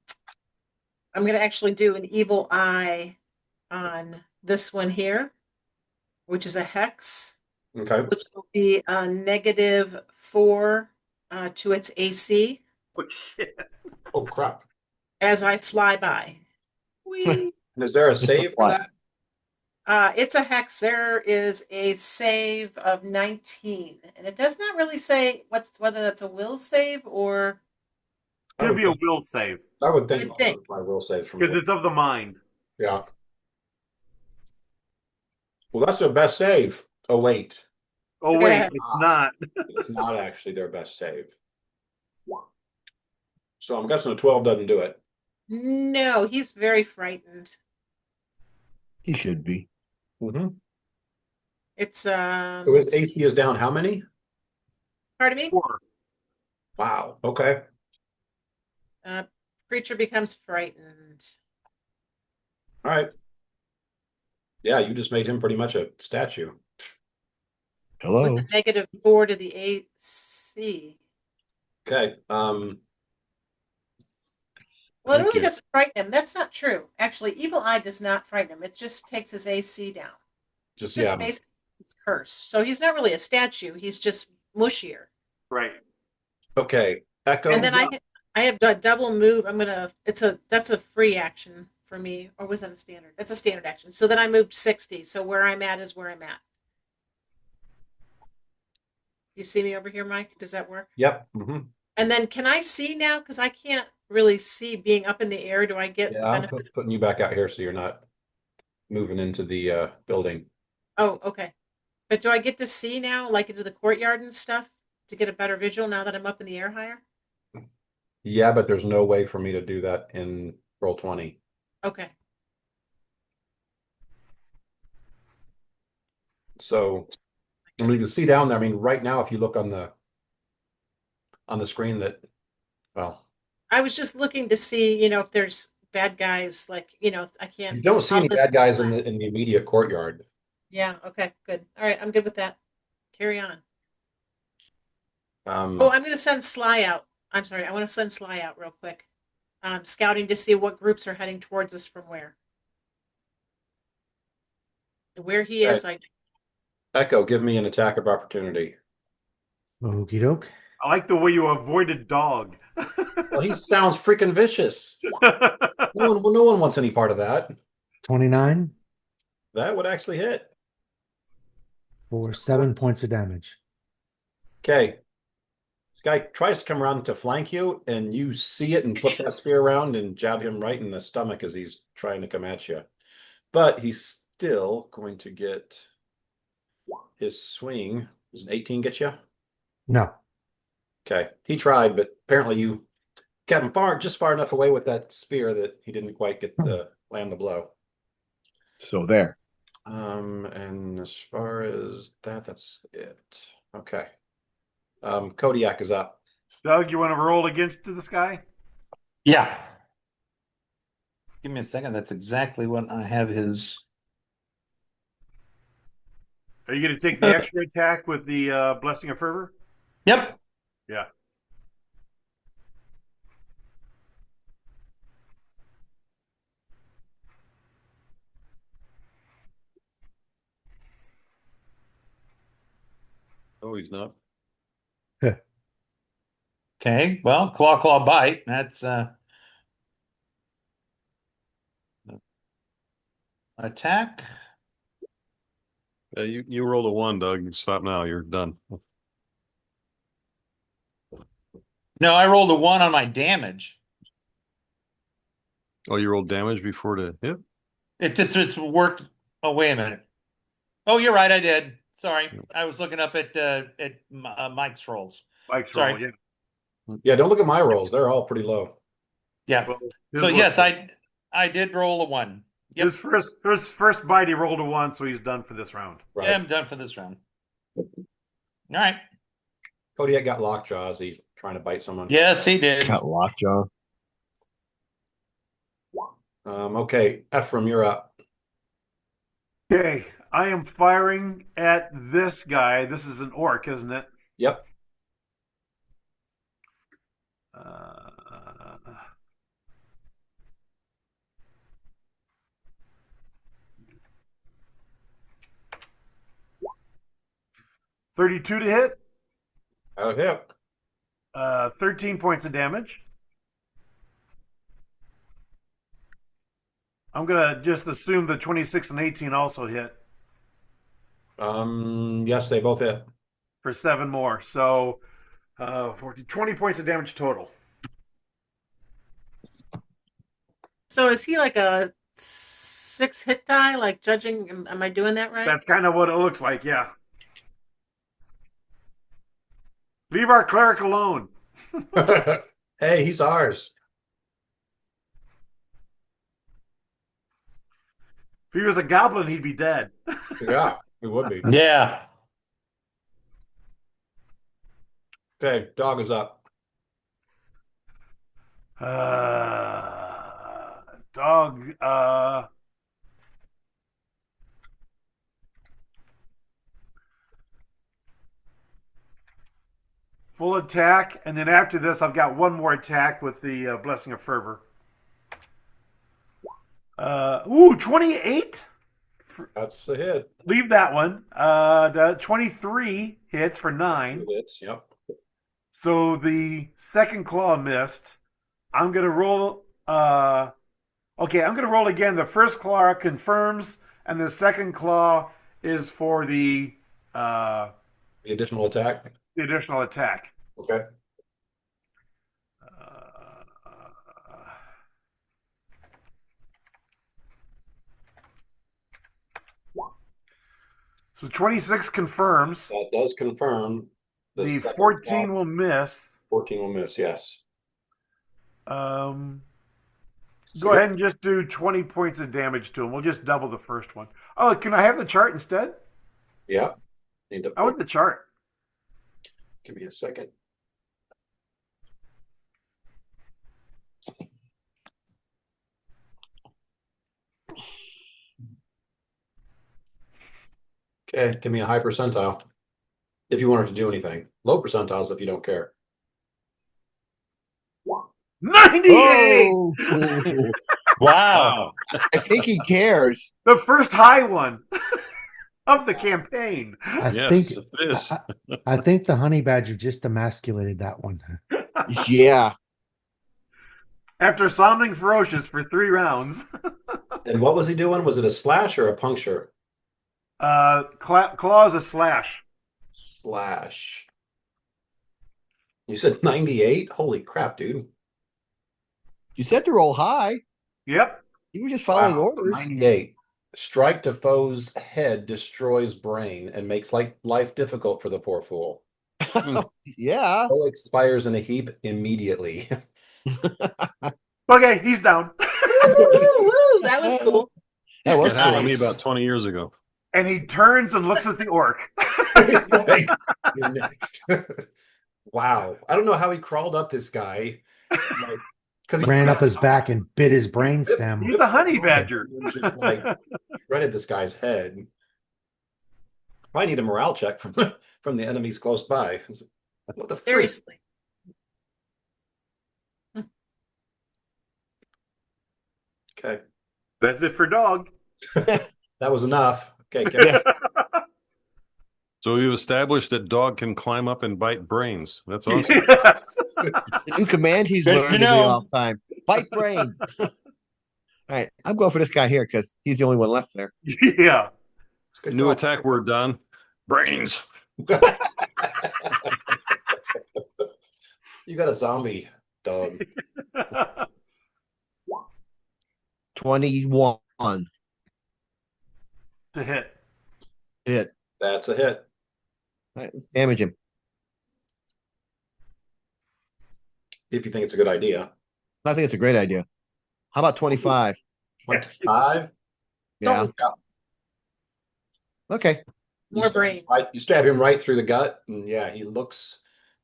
gonna actually do an evil eye on this one here, which is a hex, Okay. which will be a -4 to its AC Oh, shit. Oh crap. as I fly by. Whee! And is there a It's a save for fly. that? It's a hex. There is a save of 19, and it does not really say whether that's a will save or I Could would be a think, will save I would think I most think. of my will saves from because it's of the mind. yeah. Well, that's their best save. Oh wait, Oh wait, it's not. it's not actually their best save. So I'm guessing a 12 doesn't do it. No, he's very frightened. He should be. Mm-hmm. It's So his let's see. AC is down how many? Pardon me? 4. Wow. Okay. Uh, creature becomes frightened. All right. Yeah, you just made him pretty much a statue. Hello. With a -4 to the AC. Okay. Well, it Thank really you. doesn't frighten him. That's not true. Actually, Evil Eye does not frighten him. It just takes his AC down. Just Just yeah. basically his curse. So he's not really a statue. He's just mushier. Right. Okay. Echo. And then I have a double move. That's a free action for me, or was that a standard? That's a standard action. So then I moved 60. So where I'm at is where I'm at. You see me over here, Mike? Does that work? Yep. Mm-hmm. And then can I see now? Because I can't really see being up in the air. Do I get the Yeah, I'm benefit? putting you back out here so you're not moving into the building. Oh, okay. But do I get to see now, like into the courtyard and stuff, to get a better visual now that I'm up in the air higher? Yeah, but there's no way for me to do that in roll 20. Okay. So I mean, you can see down there. I mean, right now, if you look on the screen, that well, I was just looking to see, if there's bad guys, like, I can't. you don't see I'll any listen bad guys to in that. the immediate courtyard. Yeah. Okay. Good. All right. I'm good with that. Carry on. Um, Oh, I'm going to send Sly out. I'm sorry. I want to send Sly out real quick. Scouting to see what groups are heading towards us from where. Where he is, Echo, give me an attack of opportunity. Okie doke. I like the way you avoided dog. Well, he sounds freaking vicious. No one wants any part of that. 29 That would actually hit. for 7 points of damage. Okay. This guy tries to come around to flank you, and you see it and flip that spear around and jab him right in the stomach as he's trying to come at you. But he's still going to get his swing. Does an 18 get you? No. Okay. He tried, but apparently you kept him just far enough away with that spear that he didn't quite get the land the blow. So there. And as far as that's it. Okay. Kodiak is up. Doug, you want to roll against this guy? Yeah. Give me a second. That's exactly what I have his. Are you going to take the extra attack with the Blessing of Fervor? Yep. Yeah. Oh, he's not. Okay, well, claw bite. That's attack. You rolled a 1, Doug. You stop now. You're done. No, I rolled a 1 on my damage. Oh, you rolled damage before the hit? It's worked. Oh, wait a minute. Oh, you're right. I did. Sorry, I was looking up at Mike's rolls. Mike's Sorry. roll, yeah. Yeah, don't look at my rolls. They're all pretty low. Yeah. Well, his So was- yes, I did roll a 1. Yep. His first bite, he rolled a 1, so he's done for this round. Right. Yeah, I'm done for this round. All right. Kodiak got lockjaws. He's trying to bite someone. Yes, he did. Got lockjaw. Okay, Ephraim, you're up. Okay, I am firing at this guy. This is an orc, isn't it? Yep. Uh, 32 to hit. Out of hit. 13 points of damage. I'm gonna just assume the 26 and 18 also hit Yes, they both hit. for 7 more. So 20 points of damage total. So is he like a 6 hit die? Like judging, am I doing that right? That's kind of what it looks like, yeah. Leave our cleric alone. Hey, he's ours. If he was a goblin, he'd be dead. Yeah, it would be. Yeah. Okay, dog is up. Dog. Full attack, and then after this, I've got one more attack with the Blessing of Fervor. 28. That's the hit. Leave that one. The 23 hits for 9. Hits, yep. So the second claw missed. I'm gonna roll. Okay, I'm gonna roll again. The first claw confirms, and the second claw is for the additional attack. additional attack. Okay. So 26 confirms. That does confirm. The second 14 claw. will miss. 14 will miss, yes. Go ahead and just do 20 points of damage to him. We'll just double the first one. Oh, can I have the chart instead? Yeah. Need to I want the chart. give me a second. Okay, give me a high percentile. If you wanted to do anything. Low percentiles if you don't care. 98! Oh, Wow. I think he cares. The first high one of the campaign. I Yes, think it is. I think the honey badger just emasculated that one. Yeah. After sounding ferocious for 3 rounds. And what was he doing? Was it a slash or a puncture? Claw's a slash. Slash. You said 98? Holy crap, dude. You said to roll high. Yep. You were just following Wow, orders. 98. Strike to foe's head destroys brain and makes life difficult for the poor fool. Yeah. Foe expires in a heap immediately. Okay, he's down. Woo, that was cool. That was That happened to me nice. about 20 years ago. And he turns and looks at the orc. Like, you're next. Wow. I don't know how he crawled up this guy. Like, because Ran up his back and bit his brainstem. He's a honey badger. Just like shredded this guy's head. Probably need a morale check from the enemies close by. What the freak? Seriously. Okay. That's it for dog. That was enough. Okay, Yeah. So we've established that dog can climb up and bite brains. That's awesome. Yes. The new command he's Good to learned in the know. off time. Bite brain. All right, I'm going for this guy here because he's the only one left there. Yeah. Good New call. attack word, Don. Brains. You got a zombie dog. 21 To hit. hit. That's a hit. All right, let's damage him. If you think it's a good idea. I think it's a great idea. How about 25? 25. Yeah. Don't. Okay. More brains. You stab him right through the gut, and yeah, he looks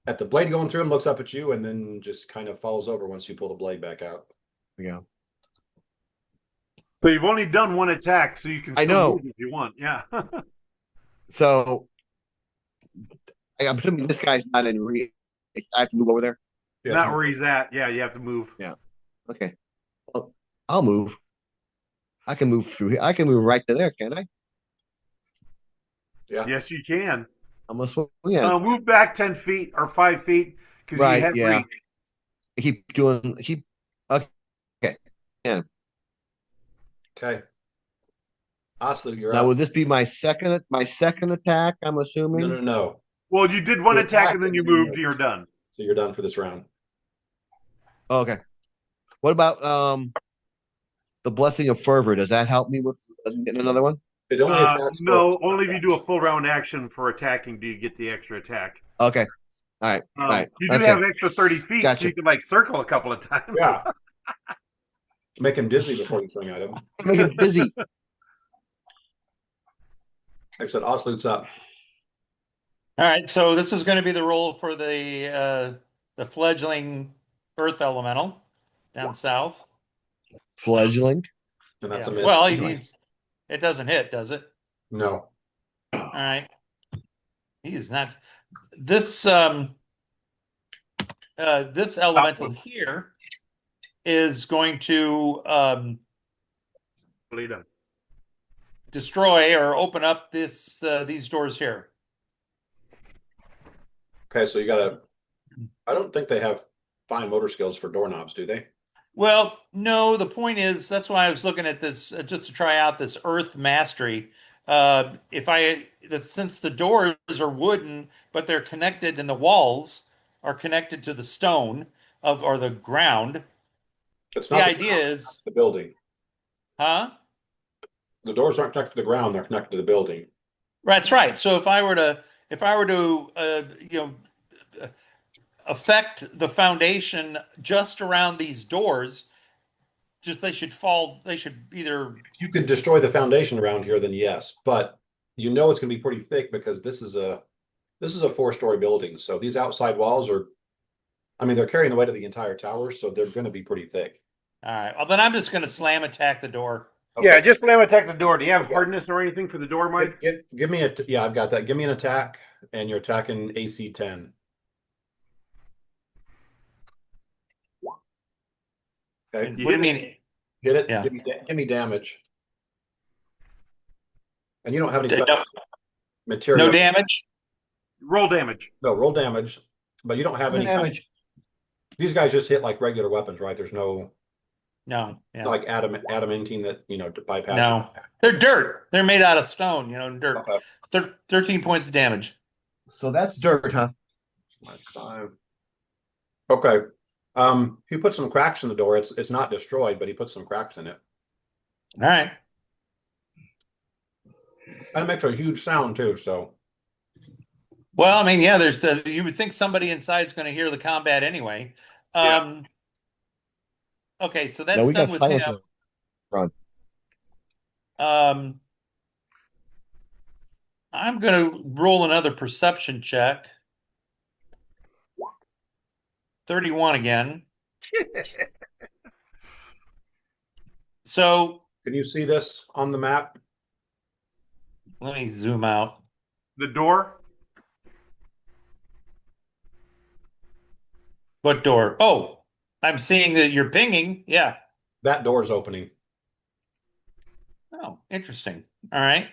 at the blade going through him, looks up at you, and then just kind of falls over once you pull the blade back out. Yeah. So you've only done one attack, so you can I still know. move if you want. Yeah. So I'm assuming this guy's not in I have to move over there. Yeah, Not where he's at. Yeah, you have to move. Okay. Well, I'll move. I can move through here. I can move right to there, can I? yeah. Yes, you can. I'm gonna swing in. Move back 10 feet or 5 feet because Right, you have yeah. reach. Keep. Okay. Yeah. Okay. Oslu, you're Now, up. would this be my second attack? I'm assuming. No. Well, you did one You attack attacked and then and you then you moved. moved. You're done. So you're done for this round. Oh, okay. What about the blessing of fervor? Does that help me with getting another one? It only attacks No, both only if you do a attacks. full round action for attacking do you get the extra attack. Okay. All right. All right. You do Okay. have an extra 30 feet, so Gotcha. you can like circle a couple of times. Yeah. Make him dizzy before you swing at him. Make it busy. Like I said, Oslu's up. All right, so this is going to be the roll for the fledgling earth elemental down south. Fledgling. And that's Yeah. a miss. Well, it doesn't hit, does it? No. All right. He is not this this elemental here is going to Lead on. destroy or open up these doors here. Okay, so you gotta. I don't think they have fine motor skills for doorknobs, do they? Well, no, the point is that's why I was looking at this just to try out this earth mastery. Since the doors are wooden, but they're connected and the walls are connected to the stone or the ground. It's The not idea ground, is, it's the building. huh? The doors aren't connected to the ground; they're connected to the building. That's right. So if I were to affect the foundation just around these doors, they should either. You could destroy the foundation around here, then yes, but you know it's going to be pretty thick because this is a 4-story building. So these outside walls are, I mean, they're carrying the weight of the entire tower, so they're going to be pretty thick. All right. Well, then I'm just going to slam attack the door. Okay. Yeah, just slam attack the door. Do you have hardness or anything for the door, Mike? Give me yeah, I've got that. Give me an attack, and you're attacking AC 10. Okay, What do you mean? hit it. Yeah. Give me damage. And you don't have any No, special material. no damage. Roll damage. No, roll damage, but you don't have any Damage. These guys just hit like regular weapons, right? There's no No. Yeah. like adamantine that to bypass. No. They're dirt. They're made out of stone. Dirt. Okay. 13 points of damage. So that's dirt, huh? Okay. He put some cracks in the door. It's not destroyed, but he put some cracks in it. All right. And it makes a huge sound too. So Well, I mean, yeah, you would think somebody inside is going to hear the combat anyway. Yeah. Okay, so that's No, we done got with silence. him. Run. I'm going to roll another perception check. 31 again. So can you see this on the map? let me zoom out. The door? What door? Oh, I'm seeing that you're pinging. Yeah. That door's opening. Oh, interesting. All right.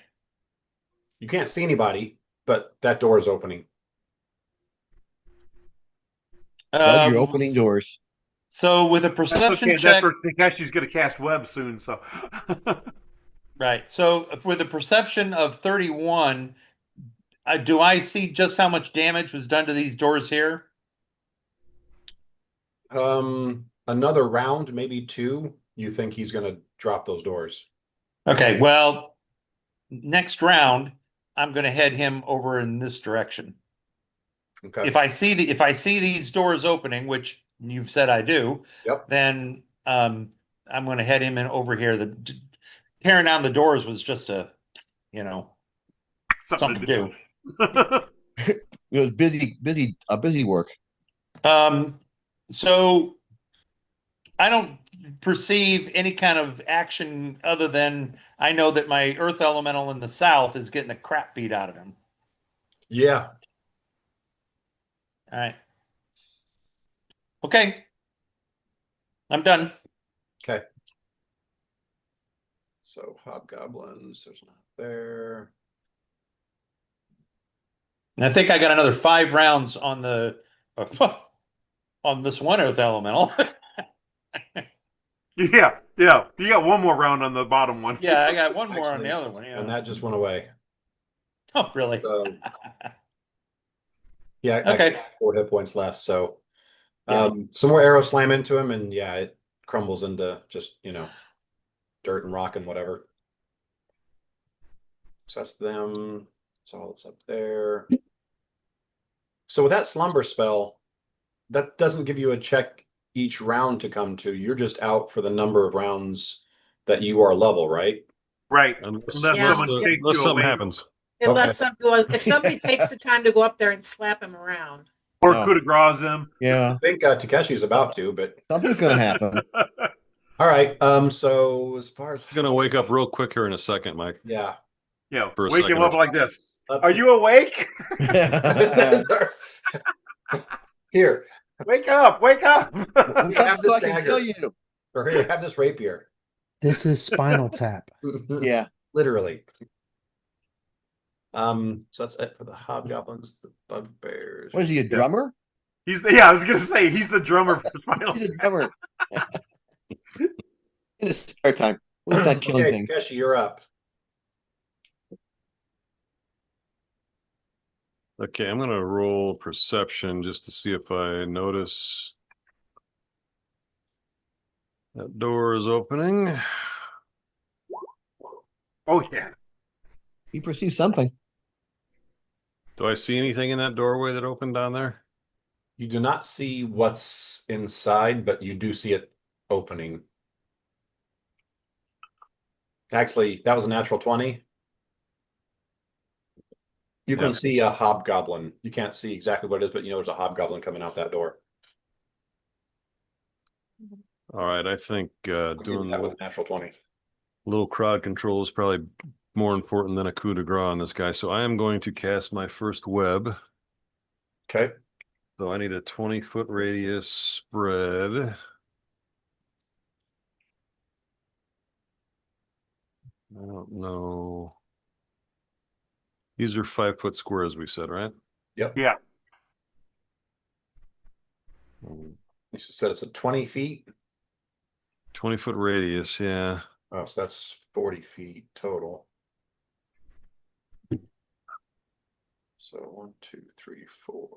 You can't see anybody, but that door is opening. Doug, you're opening Um, doors. so with a That's perception okay. That's check, where Takeshi's going to cast web soon. So right? So with a perception of 31, do I see just how much damage was done to these doors here? Another round, maybe two. You think he's going to drop those doors? Okay, well, next round, I'm going to head him over in this direction. Okay. If I see these doors opening, which you've said I do, Yep. then I'm going to head him in over here. The tearing down the doors was just something to do. It was busy work. So I don't perceive any kind of action other than I know that my earth elemental in the south is getting the crap beat out of him. Yeah. All right. Okay. I'm done. Okay. So hobgoblins, there's not there. And I think I got another 5 rounds on the on this one earth elemental. yeah, yeah. You got one more round on the bottom one. Yeah, I got one more on Actually, the other one. Yeah. And that just went away. Oh, really? So yeah, Okay. actually 4 hit points left. So Yeah. some more arrows slam into him, and yeah, it crumbles into just, dirt and rock and whatever. So that's them. That's all that's up there. So with that slumber spell, that doesn't give you a check each round to come to. You're just out for the number of rounds that you are level, right? Right. Unless, Unless Yeah. someone takes unless you something away. happens. Unless if somebody takes the time to go up there and slap him around. Or Oh. coup de grace him. Yeah, I think Takeshi's about to, but something's gonna happen. all right. So as far as I'm gonna wake up real quick here in a second, Mike. yeah. Yeah, For a wake him second. up like this. Are you awake? Here, Wake up! Wake up! Wake up have so this I can dagger. kill you. or here, have this rapier. This is Spinal Tap. Yeah. Literally. So that's it for the hobgoblins, the bugbears. What is he, a drummer? I was gonna say he's the drummer for Spinal He's a Tap. drummer. In his spare time. We'll start killing Okay, things. Takeshi, you're up. Okay, I'm gonna roll perception just to see if I notice that door is opening. Oh yeah. He perceives something. Do I see anything in that doorway that opened down there? You do not see what's inside, but you do see it opening. Actually, that was a natural 20. You can Yeah. see a hobgoblin. You can't see exactly what it is, but there's a hobgoblin coming out that door. All right, I think doing that was with a natural 20. little crowd control is probably more important than a coup de grace on this guy. So I am going to cast my first web. Okay. So I need a 20-foot radius spread. I don't know. These are 5-foot squares, we said, right? Yep. Yeah. You said it's a 20 feet. 20-foot radius, yeah. Oh, so that's 40 feet total. So 1, 2, 3, 4.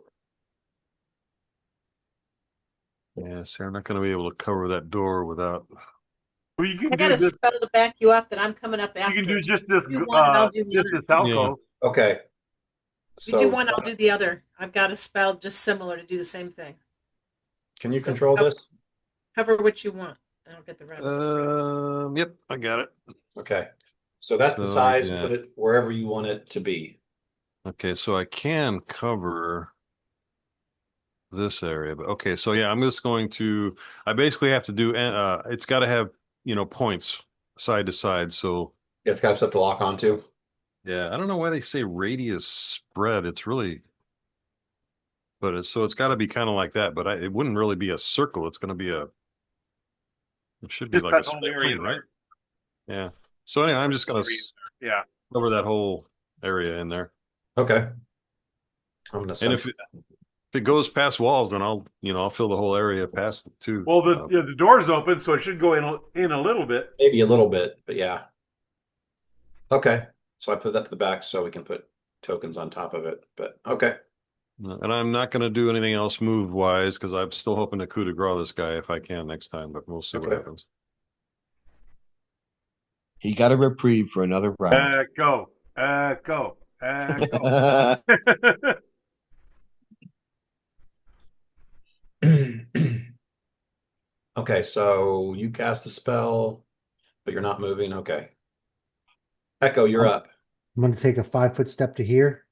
Yeah, so I'm not going to be able to cover that door without. Well, you can I do got a this. spell to back you up that I'm coming up after. You can do So just this. you do one, and I'll do the Just other. this alcove. Okay. You do one, I'll do the other. I've got a spell just similar to do the same thing. Can you So control this? Cover what you want. I don't get the rest. Yep, I got it. Okay. So that's the So, size. yeah. Put it wherever you want it to be. Okay, so I can cover this area, but okay, so yeah, I'm just going to. I basically have to do. It's got to have points side to side. So Yeah, it's got stuff to lock onto. yeah, I don't know why they say radius spread. It's really, but it's got to be kind of like that. But it wouldn't really be a circle. It's going to be a. It should be Just like that a whole split area plane, right? there. Yeah. So anyway, I'm just going to Yeah. cover that whole area in there. Okay. I'm gonna And send. if it goes past walls, then I'll fill the whole area past it too. Well, the door's open, so it should go in a little bit. Maybe a little bit, but yeah. Okay. So I put that to the back so we can put tokens on top of it. But okay. And I'm not going to do anything else move wise because I'm still hoping to coup de grace this guy if I can next time, but we'll see what Okay. happens. He got a reprieve for another round. Echo, echo, echo. Okay, so you cast the spell, but you're not moving. Okay. Echo, you're I'm, up. I'm going to take a 5 foot step to here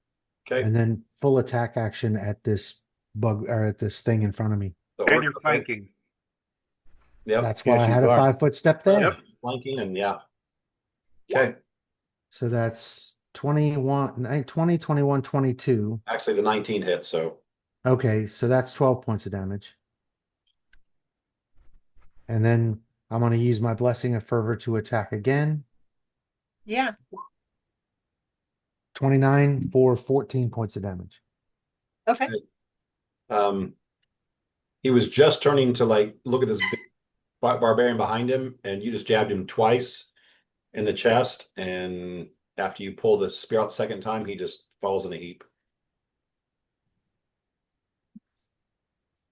Okay. and then full attack action at this bug or at this thing in front of me. The And orc, you're okay. flanking. Yep. That's why Yes, I you had a are. 5 foot step there. Yep. Flanking and yeah. Okay. So that's 20, 21, 22. Actually, the 19 hit, so Okay, so that's 12 points of damage. And then I'm going to use my Blessing of Fervor to attack again. Yeah. 29 for 14 points of damage. Okay. um he was just turning to like look at this big barbarian behind him, and you just jabbed him twice in the chest, and after you pull the spear out the second time, he just falls in a heap.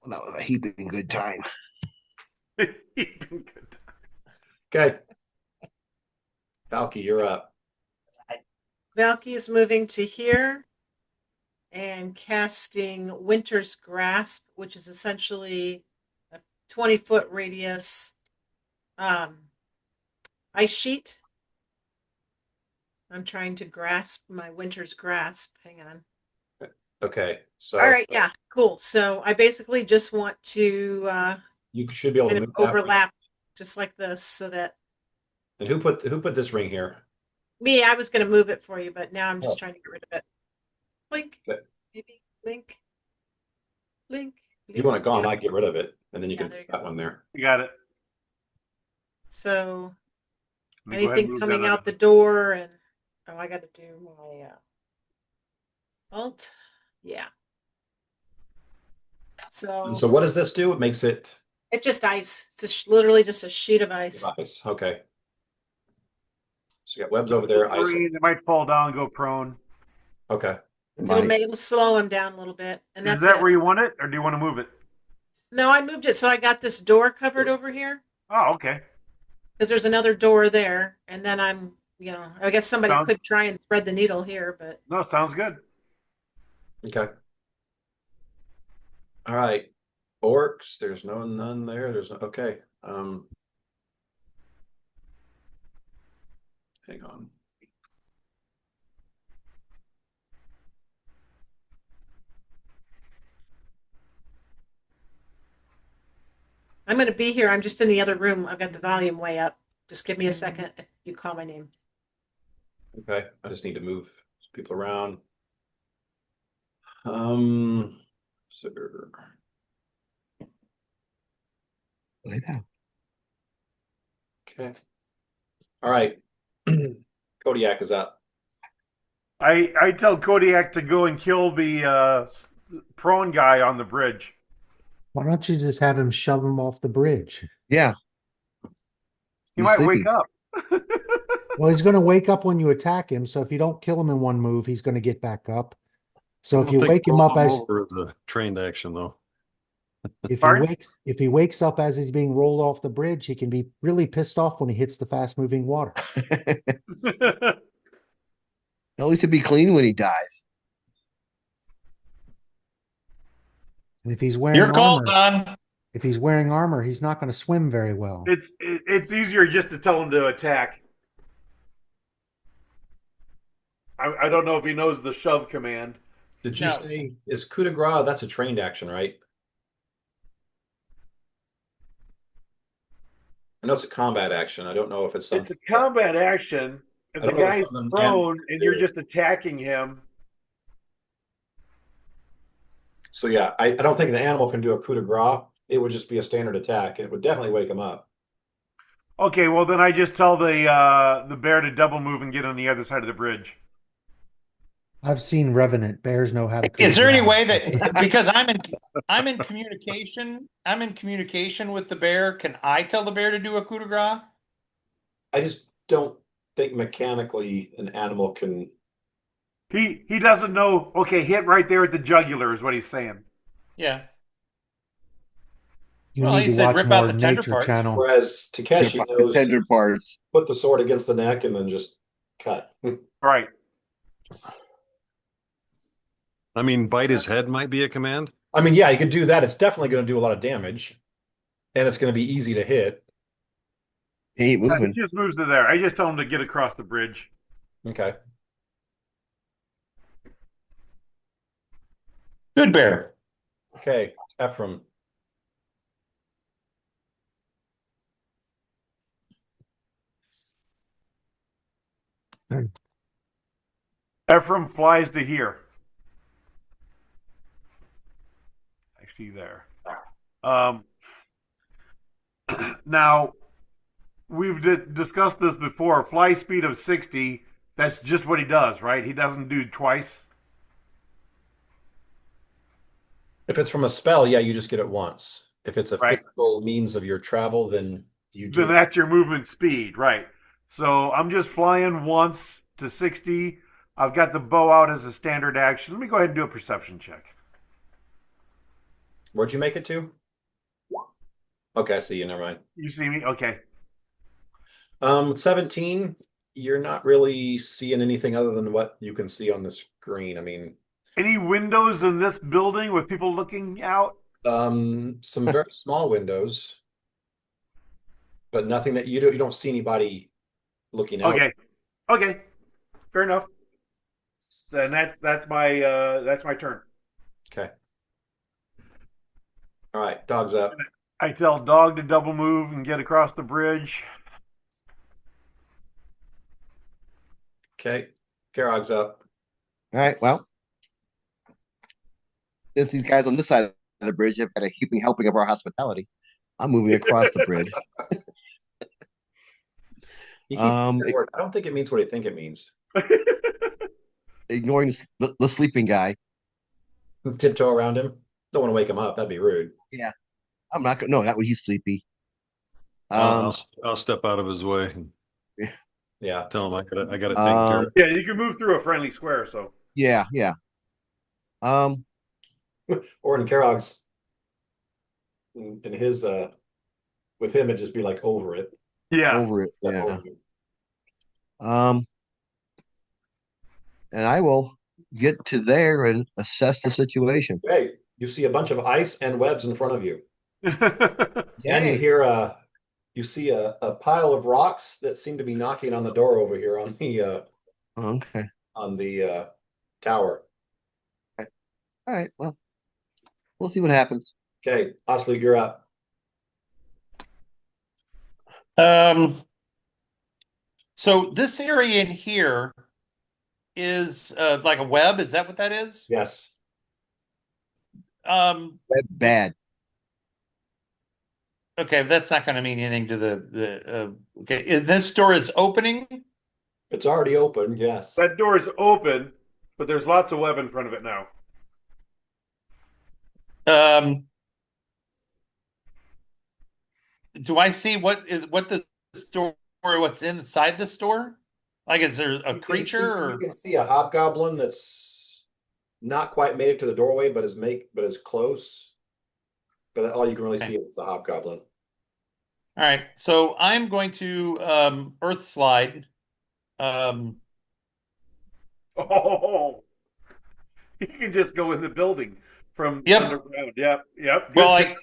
Well, that was a heaping good time. Okay. Valky, you're up. Valky is moving to here and casting Winter's Grasp, which is essentially a 20-foot radius ice sheet. I'm trying to grasp my Winter's Grasp. Hang on. Okay, so All right, yeah, cool. So I basically just want to you should be able to kind move of that ring. overlap just like this so that And who put this ring here? me, I was going to move it for you, but now I'm just Oh. trying to get rid of it. Blink, Okay. maybe blink, blink. If you want it gone, I get rid of it, and then you Yeah, can there you put that one there. You got it. So Let me go ahead and anything move coming that out the door, and I got to do my alt. Yeah. And So so what does this do? It makes it it's just ice. It's just literally just a sheet of ice. ice. Okay. So you got webs over there, ice. It might fall down and go prone. Okay. It'll slow him down a little bit, and Is that's that it. where you want it, or do you want to move it? No, I moved it so I got this door covered over here Oh, okay. because there's another door there, and then I guess somebody Sounds- could try and thread the needle here, but No, sounds good. Okay. All right. Orcs, there's none there. Okay. Hang on. I'm going to be here. I'm just in the other room. I've got the volume way up. Just give me a second if you call my name. Okay. I just need to move some people around. So Lay down. okay. All right. Kodiak is up. I tell Kodiak to go and kill the prone guy on the bridge. Why don't you just have him shove him off the bridge? Yeah. He He's might sleeping. wake up. Well, he's going to wake up when you attack him. So if you don't kill him in one move, he's going to get back up. So I if don't you think wake him up rolling as over is a trained action though. Pardon? if he wakes up as he's being rolled off the bridge, he can be really pissed off when he hits the fast moving water. At least he'll be clean when he dies. And if he's wearing Your call, armor, Don. if he's wearing armor, he's not going to swim very well. It's easier just to tell him to attack. I don't know if he knows the shove command. Did you No. say is coup de grace? That's a trained action, right? I know it's a combat action. I don't know if it's It's something. a combat action. If I the don't know if guy's it's something prone animals and you're do. just attacking him, So yeah, I don't think an animal can do a coup de grace. It would just be a standard attack. It would definitely wake him up. okay, well then I just tell the bear to double move and get on the other side of the bridge. I've seen Revenant. Bears know how to coup de Is there any grace. way that because I'm in communication with the bear, can I tell the bear to do a coup de grace? I just don't think mechanically an animal can. He doesn't know. Okay, hit right there at the jugular is what he's saying. Yeah. You Well, need he to said watch rip out more the tender Nature parts. Channel. Whereas Takeshi The knows to tender parts. put the sword against the neck and then just cut. Right. I mean, bite his head might be a command. I mean, yeah, you could do that. It's definitely going to do a lot of damage, and it's going to be easy to hit. He ain't He moving. just moves to there. I just told him to get across the bridge. Okay. Good bear. Okay. Ephraim. Ephraim flies to here. Actually, there. Now, we've discussed this before. Fly speed of 60. That's just what he does, right? He doesn't do twice. If it's from a spell, yeah, you just get it once. If it's a Right. physical means of your travel, then you Then do. that's your movement speed, right? So I'm just flying once to 60. I've got the bow out as a standard action. Let me go ahead and do a perception check. Where'd you make it to? Okay, I see you. Never mind. You see me? Okay. 17, you're not really seeing anything other than what you can see on the screen. I mean, Any windows in this building with people looking out? some very small windows, but nothing that you don't see anybody looking out. Okay. Okay. Fair enough. Then that's my turn. Okay. All right, dog's up. I tell dog to double move and get across the bridge. Okay. Karog's up. All right. Well, since these guys on this side of the bridge have got a heaping helping of our hospitality, I'm moving across the bridge. He keeps that word. I don't think it means what I think it means. Ignoring the sleeping guy. Tiptoe around him. Don't want to wake him up. That'd be rude. Yeah, I'm not gonna. No, not when he's sleepy. I'll step out of his way and Yeah. tell him I got it taken care of. Yeah, you can move through a friendly square. So Yeah, yeah. Or in Karog's, in his, with him, it'd just be like over it. yeah, Over it. Yeah. Over it. And I will get to there and assess the situation. Hey, you see a bunch of ice and webs in front of you. And you Yay. hear you see a pile of rocks that seem to be knocking on the door over here Okay. on the tower. All right. Well, we'll see what happens. Okay, Oslu, you're up. So this area in here is like a web. Is that what that is? Yes. Bad. Okay, that's not going to mean anything to the okay. This door is opening. It's already open, yes. that door is open, but there's lots of web in front of it now. Do I see what the store? What's inside the store? Like, is there a creature You or? can see a hobgoblin that's not quite made it to the doorway, but is close. But all you can really see is it's a hobgoblin. All right, so I'm going to earth slide. Oh, he can just go in the building from Yep. underground. Yep, yep. Well, I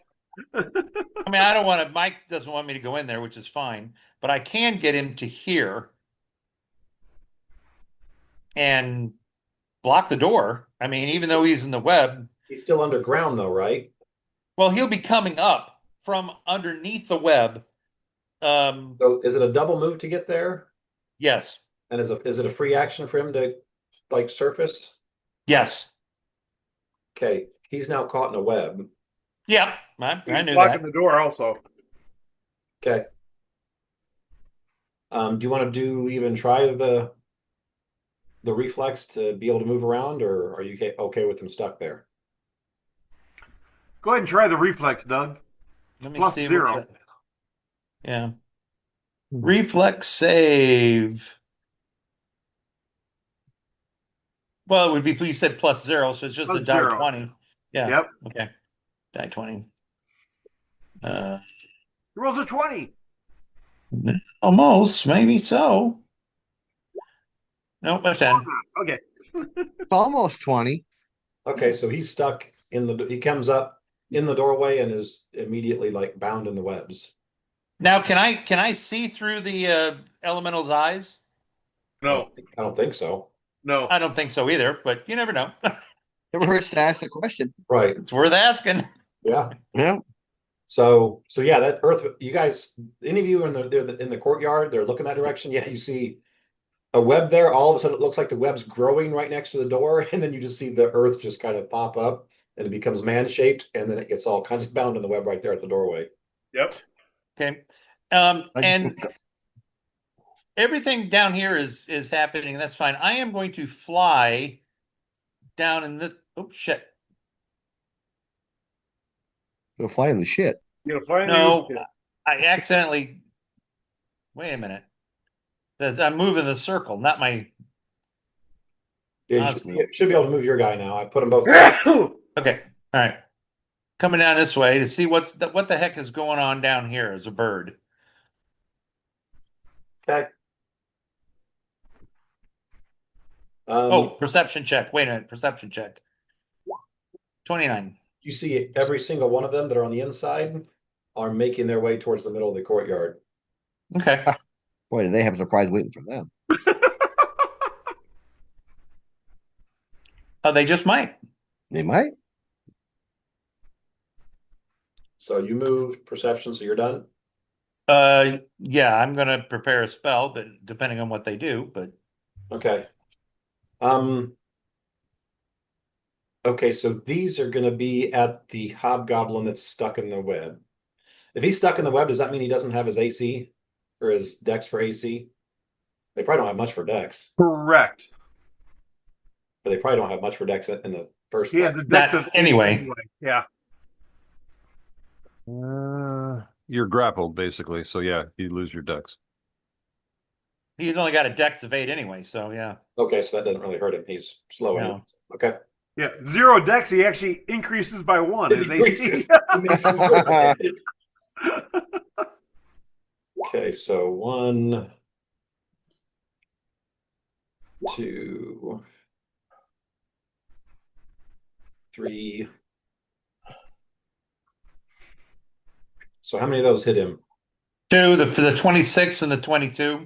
mean, I don't want to. Mike doesn't want me to go in there, which is fine. But I can get him to here and block the door. I mean, even though he's in the web, He's still underground though, right? well, he'll be coming up from underneath the web. So is it a double move to get there? Yes, And is it a free action for him to like surface? yes, Okay, he's now caught in a web. yeah. I He's knew blocking that. the door also. Okay. Do you want to even try the the reflex to be able to move around, or are you okay with them stuck there? Go ahead and try the reflex, Doug. Let me Plus see what 0. yeah. Reflex save. Well, it would be, you said plus 0, so it's just a Plus die 0. 20. Yeah. Yep. Okay. Die 20. He rolls a 20. Almost, maybe so. Nope, a 10. Okay. Almost 20. Okay, so he's stuck he comes up in the doorway and is immediately like bound in the webs. Now, can I see through the elemental's eyes? No. I don't think so. No. I don't think so either, but you never know. Never hurts to ask the question. Right. It's worth asking. Yeah. Yeah. So yeah, that earth, you guys, any of you in the courtyard, they're looking that direction. Yeah, you see a web there. All of a sudden, it looks like the web's growing right next to the door, and then you just see the earth just kind of pop up, and it becomes man-shaped, and then it gets all kinds of bound in the web right there at the doorway. Yep. Okay. I just- And everything down here is happening, and that's fine. I am going to fly down in the oh shit. It'll fly in the shit. You'll finally No, use it. I accidentally wait a minute. I'm moving the circle, not my Yeah, honestly. you should be able to move your guy now. I put them both. Okay. All right. Coming down this way to see what the heck is going on down here as a bird. Okay. Oh, perception check. Wait a minute. Perception check. 29. You see every single one of them that are on the inside are making their way towards the middle of the courtyard. Okay. Boy, do they have a surprise waiting for them. Oh, they just might. They might. So you move perception, so you're done. Yeah, I'm gonna prepare a spell, but depending on what they do, but Okay. Um, okay, so these are gonna be at the hobgoblin that's stuck in the web. If he's stuck in the web, does that mean he doesn't have his AC or his dex for AC? They probably don't have much for dex, Correct. but they probably don't have much for dex in the first He has place. a dex Not of anyway. Yeah. You're grappled basically, so yeah, you lose your dex. He's only got a dex of 8 anyway, so yeah. Okay, so that doesn't really hurt him. He's slow No. anyway. Okay. Yeah. 0 dex, he actually increases by 1 his AC. It makes him good. Okay, so 1, 2, 3. So how many of those hit him? 2, the 26 and the 22.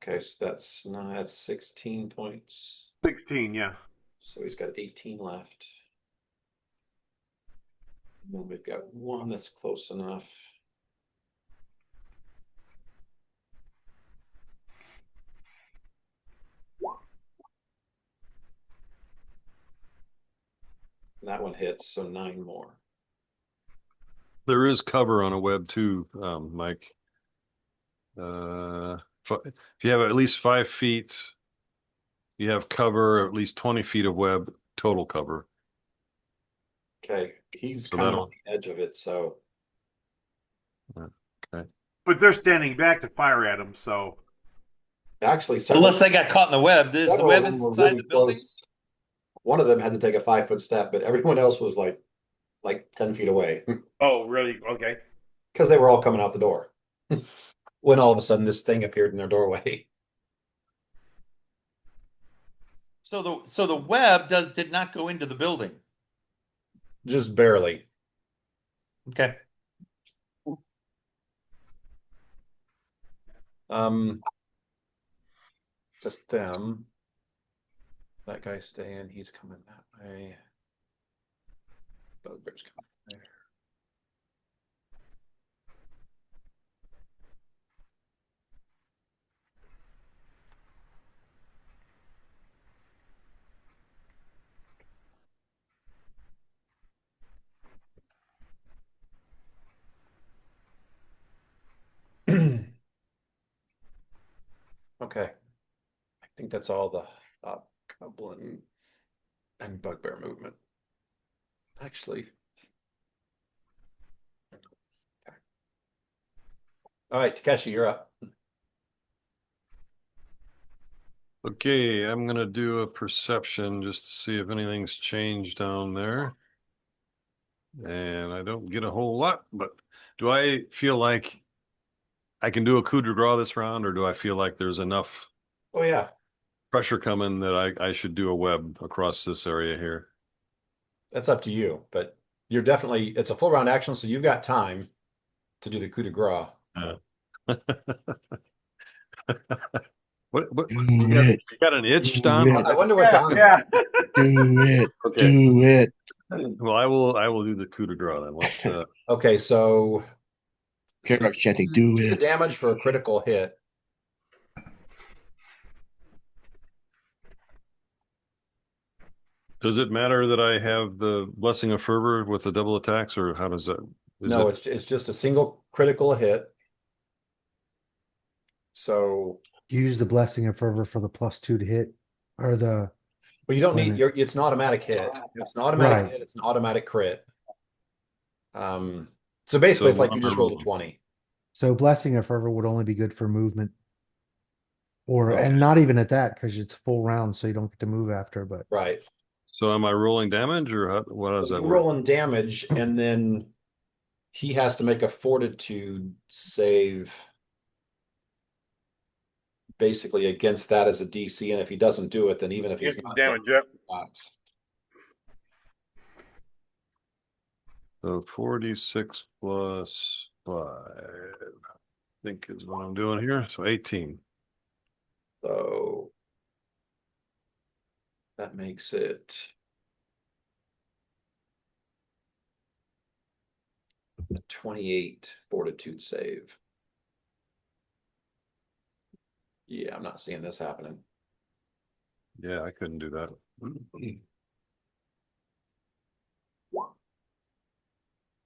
Okay, so that's 16 points. 16, yeah. So he's got 18 left. And then we've got 1 that's close enough. And that one hits, so 9 more. There is cover on a web too, Mike. If you have at least 5 feet, you have cover, at least 20 feet of web total cover. Okay, he's So kind of that'll- on the edge of it, so Okay. But they're standing back to fire at him, so. actually several, Unless they got caught in the web. Is the several web of them were inside really the building? close. One of them had to take a 5-foot step, but everyone else was like 10 feet away Oh, really? Okay. because they were all coming out the door. When all of a sudden this thing appeared in their doorway. So the web did not go into the building. Just barely. Okay. Just them. That guy's staying, he's coming that way. Bugbear's coming there. Okay. I think that's all the Goblin and bugbear movement. Actually, all right, Takeshi, you're up. Okay, I'm gonna do a perception just to see if anything's changed down there. And I don't get a whole lot, but do I feel like I can do a coup de grace this round, or do I feel like there's enough Oh yeah, pressure coming that I should do a web across this area here? that's up to you, but you're definitely it's a full round action, so you've got time to do the coup de grace. Uh, what Do you it. got an itch, Do Don? it. I wonder what Yeah, Don. yeah. Do it. Okay. Do it. Well, I will do the coup de grace then. Okay, so Carrots chanting, do do the it. damage for a critical hit. Does it matter that I have the Blessing of Fervor with the double attacks, or how does that? No, it's just a single critical hit. So, Use the blessing of fervor for the +2 to hit, or the but you don't Wait a need minute. it's an automatic hit. It's an automatic Right. hit. It's an automatic crit. So basically, So it's like what you am I just rolled a rolling? 20. So blessing of fervor would only be good for movement, or Okay. and not even at that because it's full round, so you don't get to move after. But Right. So am I rolling damage, or what does So that you're work? rolling damage, and then he has to make a fortitude save basically against that as a DC. And if he doesn't do it, then even if he's Get some not damage, yep. box. So 46 plus 5, I think is what I'm doing here. So 18. So that makes it a 28 fortitude save. Yeah, I'm not seeing this happening. Yeah, I couldn't do that.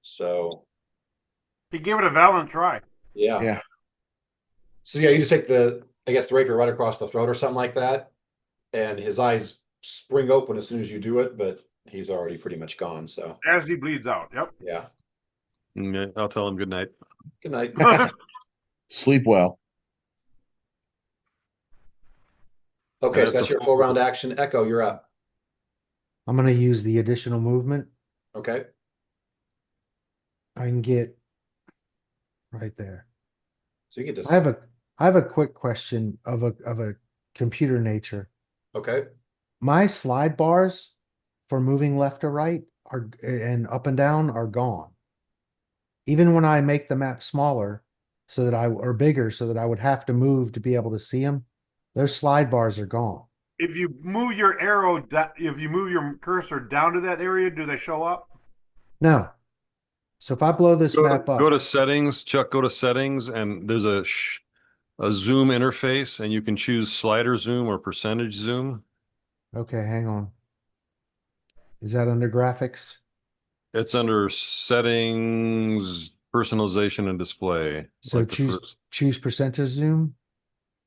So He gave it a valiant try. yeah. Yeah. So yeah, you just take I guess the rapier right across the throat or something like that, and his eyes spring open as soon as you do it, but he's already pretty much gone. So As he bleeds out. Yep. yeah. Yeah, I'll tell him good night. Good night. Sleep well. Okay, And so it's that's a your full round action. Echo, you're up. I'm gonna use the additional movement. Okay. I can get right there. So you get to I have a quick question of a computer nature. okay. My slide bars for moving left or right are and up and down are gone. Even when I make the map smaller so that or bigger so that I would have to move to be able to see them, those slide bars are gone. If you move your if you move your cursor down to that area, do they show up? No. So if I blow this map go up, to settings, Chuck, go to settings, and there's a zoom interface, and you can choose slider zoom or percentage zoom. okay, hang on. Is that under graphics? It's under settings, personalization, and display. So Like the choose percentage zoom.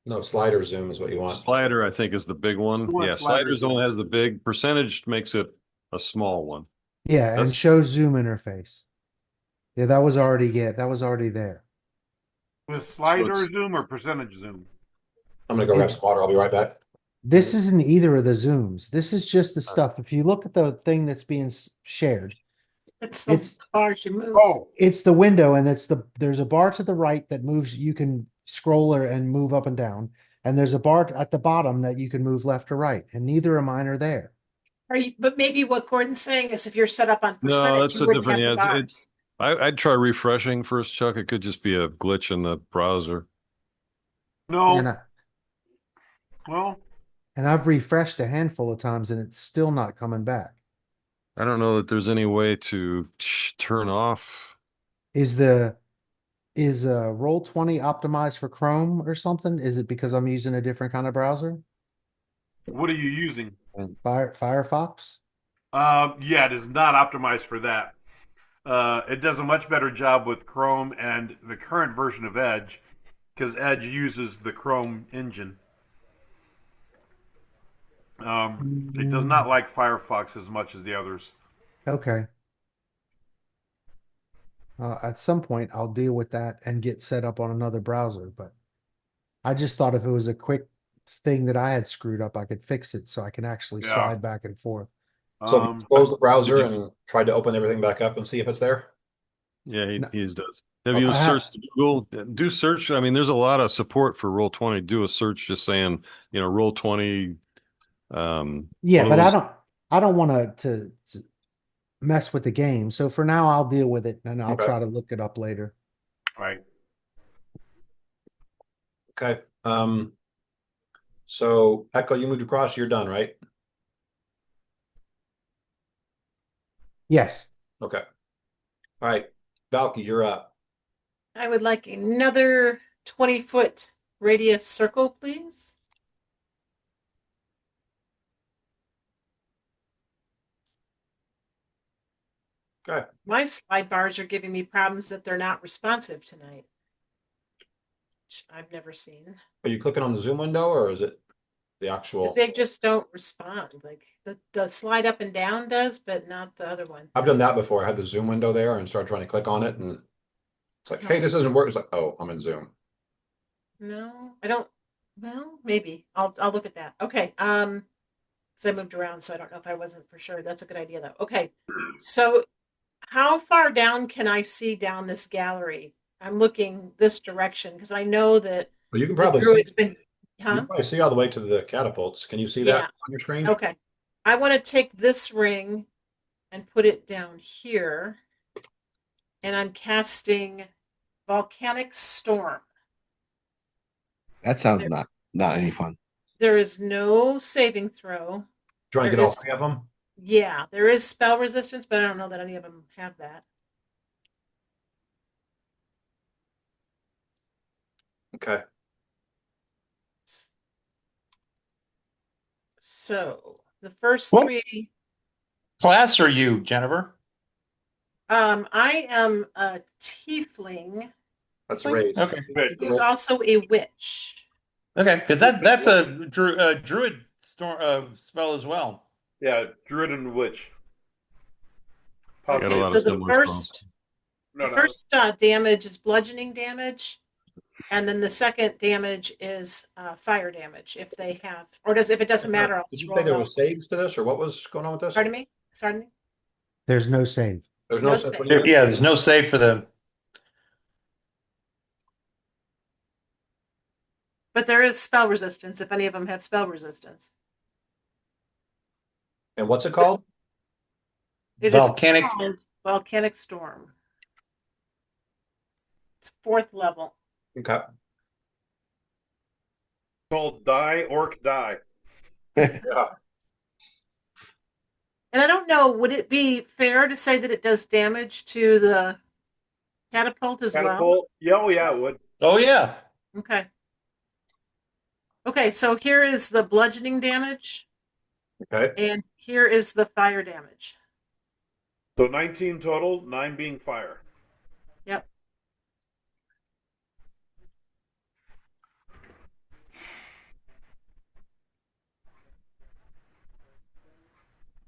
No, slider zoom is what you want. slider, I think, is the big one. You want Yeah, slider slider zoom. zone has the big percentage, makes it a small one. Yeah, and That's show zoom interface. Yeah, that was already there. With slider it's- zoom or percentage zoom? I'm gonna go grab some water. I'll be right back. This isn't either of the zooms. This is just the stuff. If you look at the thing that's being shared, It's the it's bars you move. Oh, it's the window, and there's a bar to the right that moves. You can scroll and move up and down, and there's a bar at the bottom that you can move left or right, and neither of mine are there. But maybe what Gordon's saying is if you're set up on No, percentage, that's you a wouldn't different. have the Yeah, bars. I'd try refreshing first, Chuck. It could just be a glitch in the browser. no. And Well, I've refreshed a handful of times, and it's still not coming back. I don't know that there's any way to turn off. Is Roll20 optimized for Chrome or something? Is it because I'm using a different kind of browser? what are you using? Firefox? Yeah, it is not optimized for that. It does a much better job with Chrome and the current version of Edge because Edge uses the Chrome engine. It does not like Firefox as much as the others. Okay. At some point, I'll deal with that and get set up on another browser. But I just thought if it was a quick thing that I had screwed up, I could fix it so I can actually Yeah. slide back and forth. So if you Um, close the browser and try to open everything back up and see if it's there. Yeah, No, he does. Have Okay. you I searched ha Google? Do search. I mean, there's a lot of support for Roll20. Do a search just saying, Roll20. yeah, One of but those. I don't want to mess with the game. So for now, I'll deal with it and I'll Okay. try to look it up later. right. Okay. So Echo, you moved across, you're done, right? Yes. Okay. All right. Valky, you're up. I would like another 20-foot radius circle, please. Okay. My slide bars are giving me problems that they're not responsive tonight, which I've never seen. Are you clicking on the Zoom window or is it the actual? They just don't respond. Like the slide up and down does, but not the other one. I've done that before. I had the Zoom window there and started trying to click on it and it's like, hey, this doesn't work. It's like, oh, I'm in Zoom. No, I don't. Well, maybe I'll look at that. Okay. Because I moved around, so I don't know if I wasn't for sure. That's a good idea though. Okay. So how far down can I see down this gallery? I'm looking this direction because I know that But you can the probably see, druid's been, you huh? can probably see all the way to the catapults. Can you see that Yeah. on your screen? Okay. I want to take this ring and put it down here, and I'm casting Volcanic Storm. That sounds There, not any fun. there is no saving throw. Do you want to There get all is, three of them? yeah, there is spell resistance, but I don't know that any of them have that. Okay. So the first What three, class are you, Jennifer? I am a tiefling That's raised. Okay. who's also a witch. Okay, because that's a druid spell as well. Yeah, Druid and Witch. Got a Okay, lot so of similar spells. No, the no. first damage is bludgeoning damage, and then the second damage is fire damage if they have, or does if it doesn't matter, I'll Did just you say roll it there out. was saves to this or what was going on with this? Pardon me. Pardon me. There's no save. There's No no save. such thing. Yeah, there's no save for the. But there is spell resistance if any of them have spell resistance. And what's it called? It is Volcanic. called Volcanic Storm. It's 4th level. Okay. Called Die Orc Die. Yeah. And I don't know, would it be fair to say that it does damage to the catapult as well? Catapult. Yeah, oh yeah, it would. Oh yeah. Okay. Okay, so here is the bludgeoning damage, Okay. and here is the fire damage. So 19 total, 9 being fire. Yep.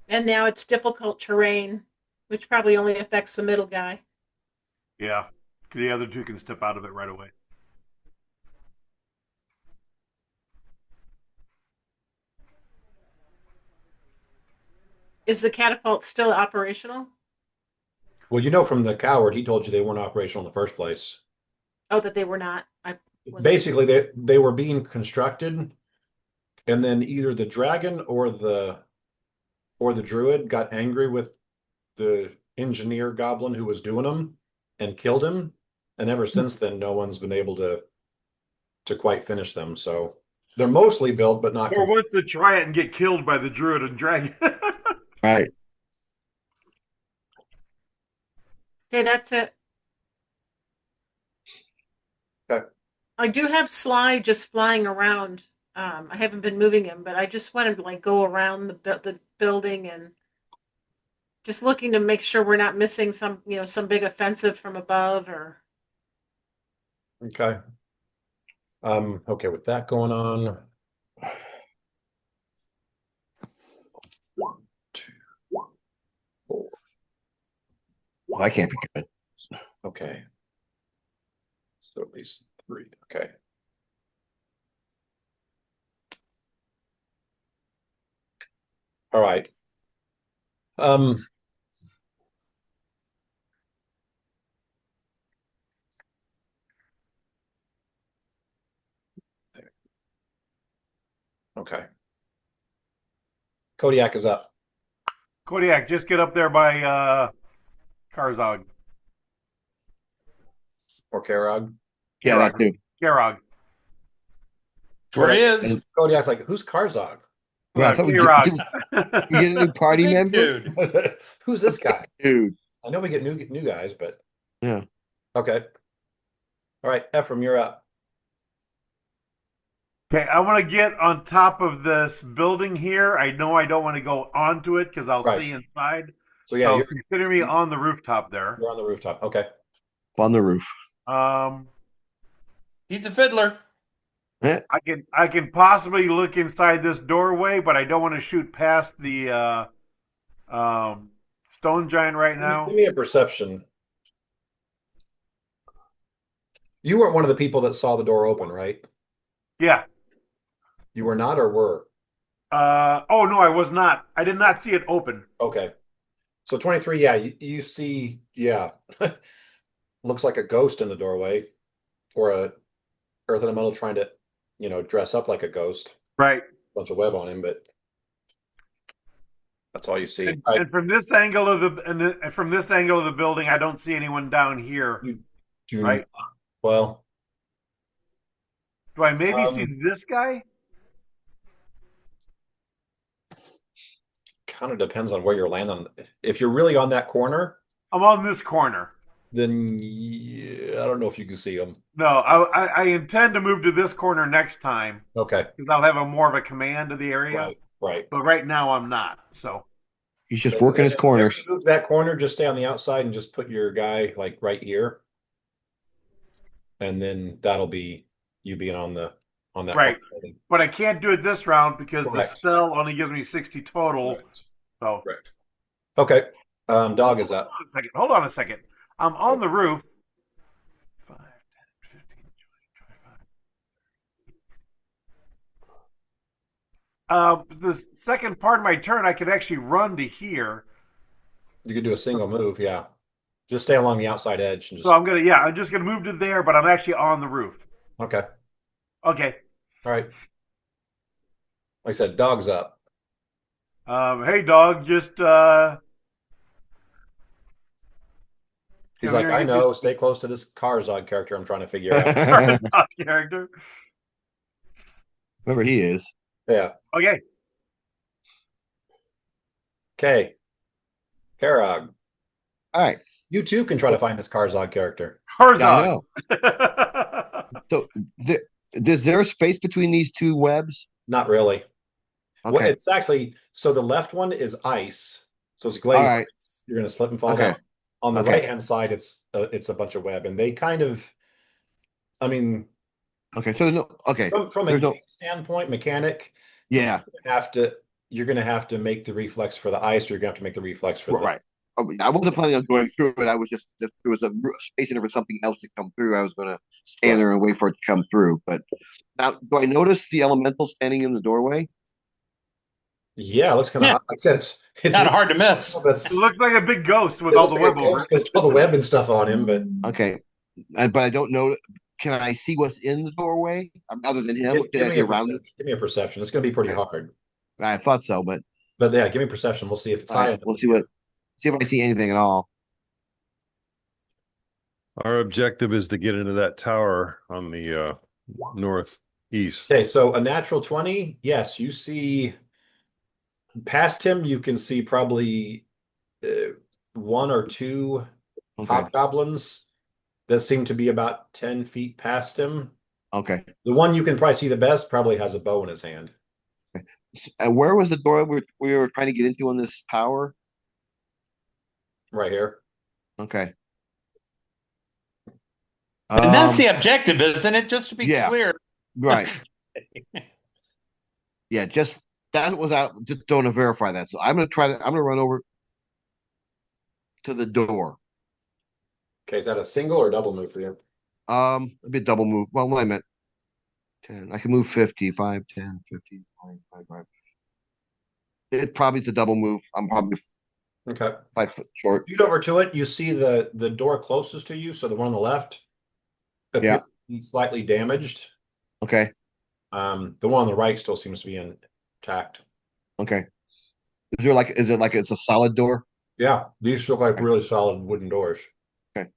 And now it's difficult terrain, which probably only affects the middle guy. Yeah. The other two can step out of it right away. Is the catapult still operational? Well, you know from the coward, he told you they weren't operational in the first place. Oh, that they were not. I wasn't. Basically, they were being constructed, and then either the dragon or the druid got angry with the engineer goblin who was doing them and killed him. And ever since then, no one's been able to quite finish them. So they're mostly built, but not. Or wants to try it and get killed by the Druid and Dragon. Right. Okay, that's it. Okay. I do have Sly just flying around. I haven't been moving him, but I just wanted to like go around the building and just looking to make sure we're not missing some big offensive from above or. Okay. Okay, with that going on. that can't be good. Okay. So at least 3. Okay. All right. Um, okay. Kodiak is up. Kodiak, just get up there by Karzog. Or Karog. Yeah, that Karog. too. Karog. Where he is. And Kodiak's like, who's Karzog? well, I thought Karog. we get a new party Big member, dude. Who's this guy? dude. I know we get new guys, but Yeah. okay. All right, Ephraim, you're up. Okay, I want to get on top of this building here. I know I don't want to go onto it because I'll Right. see inside. So yeah, So consider me on the rooftop there. you're on the rooftop. Okay. On the roof. He's a fiddler. I can possibly look inside this doorway, but I don't want to shoot past the stone giant right now. Give me a perception. You weren't one of the people that saw the door open, right? Yeah. You were not or were? Oh no, I was not. I did not see it open. Okay. So 23, yeah, you see, yeah. Looks like a ghost in the doorway or a earth elemental trying to, dress up like a ghost. Right. Bunch of web on him, but that's all you see. And, All right. and from this angle of the building, I don't see anyone down here. Right. Well, Do I maybe see this guy? kind of depends on where you're landing. If you're really on that corner, I'm on this corner. then yeah, I don't know if you can see him. No, I intend to move to this corner next time Okay. because I'll have more of a command of the area. Right. But right now I'm not. So He's just working his corners. Move that corner, just stay on the outside and just put your guy like right here. And then that'll be you being on that right. corner. But I can't do it this round because Correct. the spell only gives me 60 total. Correct. So Correct. Okay. Dog is up. Hold on a second. I'm on the roof. 5, 10, 15, 20, 25. The second part of my turn, I could actually run to here. You could do a single move, yeah. Just stay along the outside edge and just. So I'm just gonna move to there, but I'm actually on the roof. Okay. Okay. All right. Like I said, dog's up. Hey, dog, just He's come like, here I and know. get Stay close to this Karzog character I'm trying to figure out. this character. Whoever he is. Yeah. Okay. Okay. Karog, All right. you too can try to find this Karzog character. Karzog. Yeah, I know. So is there a space between these two webs? Not really. Well, Okay. it's actually so the left one is ice, so it's glazed. All right. Ice. You're gonna slip and fall Okay. down. On the Okay. right hand side, it's a bunch of web, and they kind of, I mean, Okay. So no. Okay. from a There's no. game standpoint, mechanic, Yeah. you're gonna have to make the reflex for the ice, or you're gonna have to make the reflex for the Right. I wasn't planning on going through it. I was just if there was a space in there for something else to come through. I was going to stand there and wait for it to come through. But now, do I notice the elemental standing in the doorway? Yeah, it looks kind of Yeah. like I said, it's Kind of hard to miss. It looks like a big ghost with all the web over it. It's all the web and stuff on him, but Okay. But I don't know. Can I see what's in the doorway other than him? Can I see around it? give me a perception. It's gonna be pretty Okay. hard. I thought so, but Yeah, give me perception. We'll see if it's all high right, enough. we'll see if I see anything at all. Our objective is to get into that tower on the northeast. Okay, so a natural 20. Yes, you see past him, you can see probably 1 or 2 Okay. hobgoblins that seem to be about 10 feet past him. Okay. The one you can probably see the best probably has a bow in his hand. And where was the door we were trying to get into on this tower? Right here. Okay. And that's the objective, isn't it? Just to be yeah. clear. Right. Yeah, just that was out. Just don't want to verify that. So I'm gonna run over to the door. Okay, is that a single or double move for you? A bit double move. Well, I meant 10. I can move 50, 5, 10, 15, 5, 5, 5. It probably is a double move. I'm probably Okay. 5 foot short. Shoot over to it. You see the door closest to you, so the one on the left appears Yeah. to be slightly damaged. Okay. The one on the right still seems to be intact. Okay. Is it like it's a solid door? Yeah, these look like Okay. really solid wooden doors. Okay.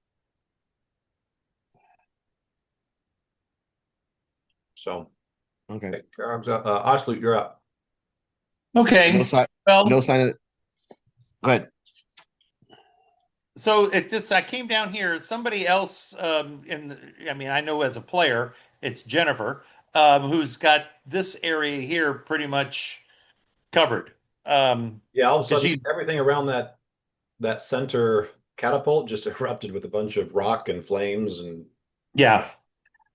So, Okay. okay, Osloot, you're up. Okay. No sign. Well, No sign of. Go ahead. so it just I came down here. Somebody else I mean, I know as a player, it's Jennifer, who's got this area here pretty much covered. Yeah, all of a 'Cause sudden, everything around that center catapult just erupted with a bunch of rock and flames and yeah.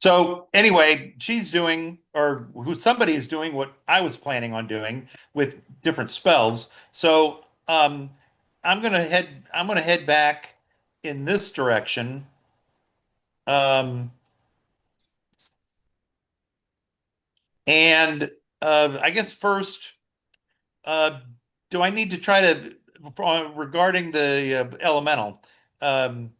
So anyway, she's doing, or who somebody is doing what I was planning on doing with different spells. So I'm gonna head back in this direction. Um, and I guess first, uh, do I need to try to regarding the elemental? Um,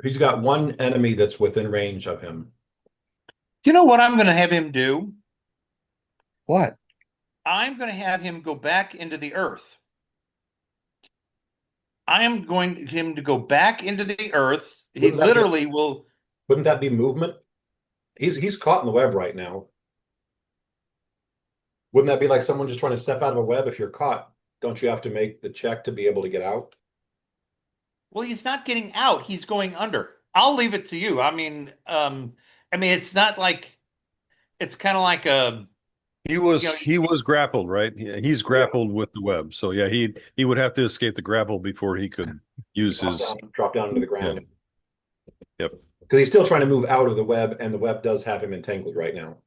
he's got one enemy that's within range of him. you know what I'm gonna have him do? What? I'm gonna have him go back into the earth. I am going him to go back into the earth. He Wouldn't that be, literally will. wouldn't that be movement? He's caught in the web right now. Wouldn't that be like someone just trying to step out of a web? If you're caught, don't you have to make the check to be able to get out? Well, he's not getting out. He's going under. I'll leave it to you. I mean, it's not like it's kind of like a you know. He was grappled, right? Yeah, he's grappled with the web. So yeah, he would have to escape the grapple before he could use his Drop down into the yeah. ground. Yep. Because he's still trying to move out of the web, and the web does have him entangled right now.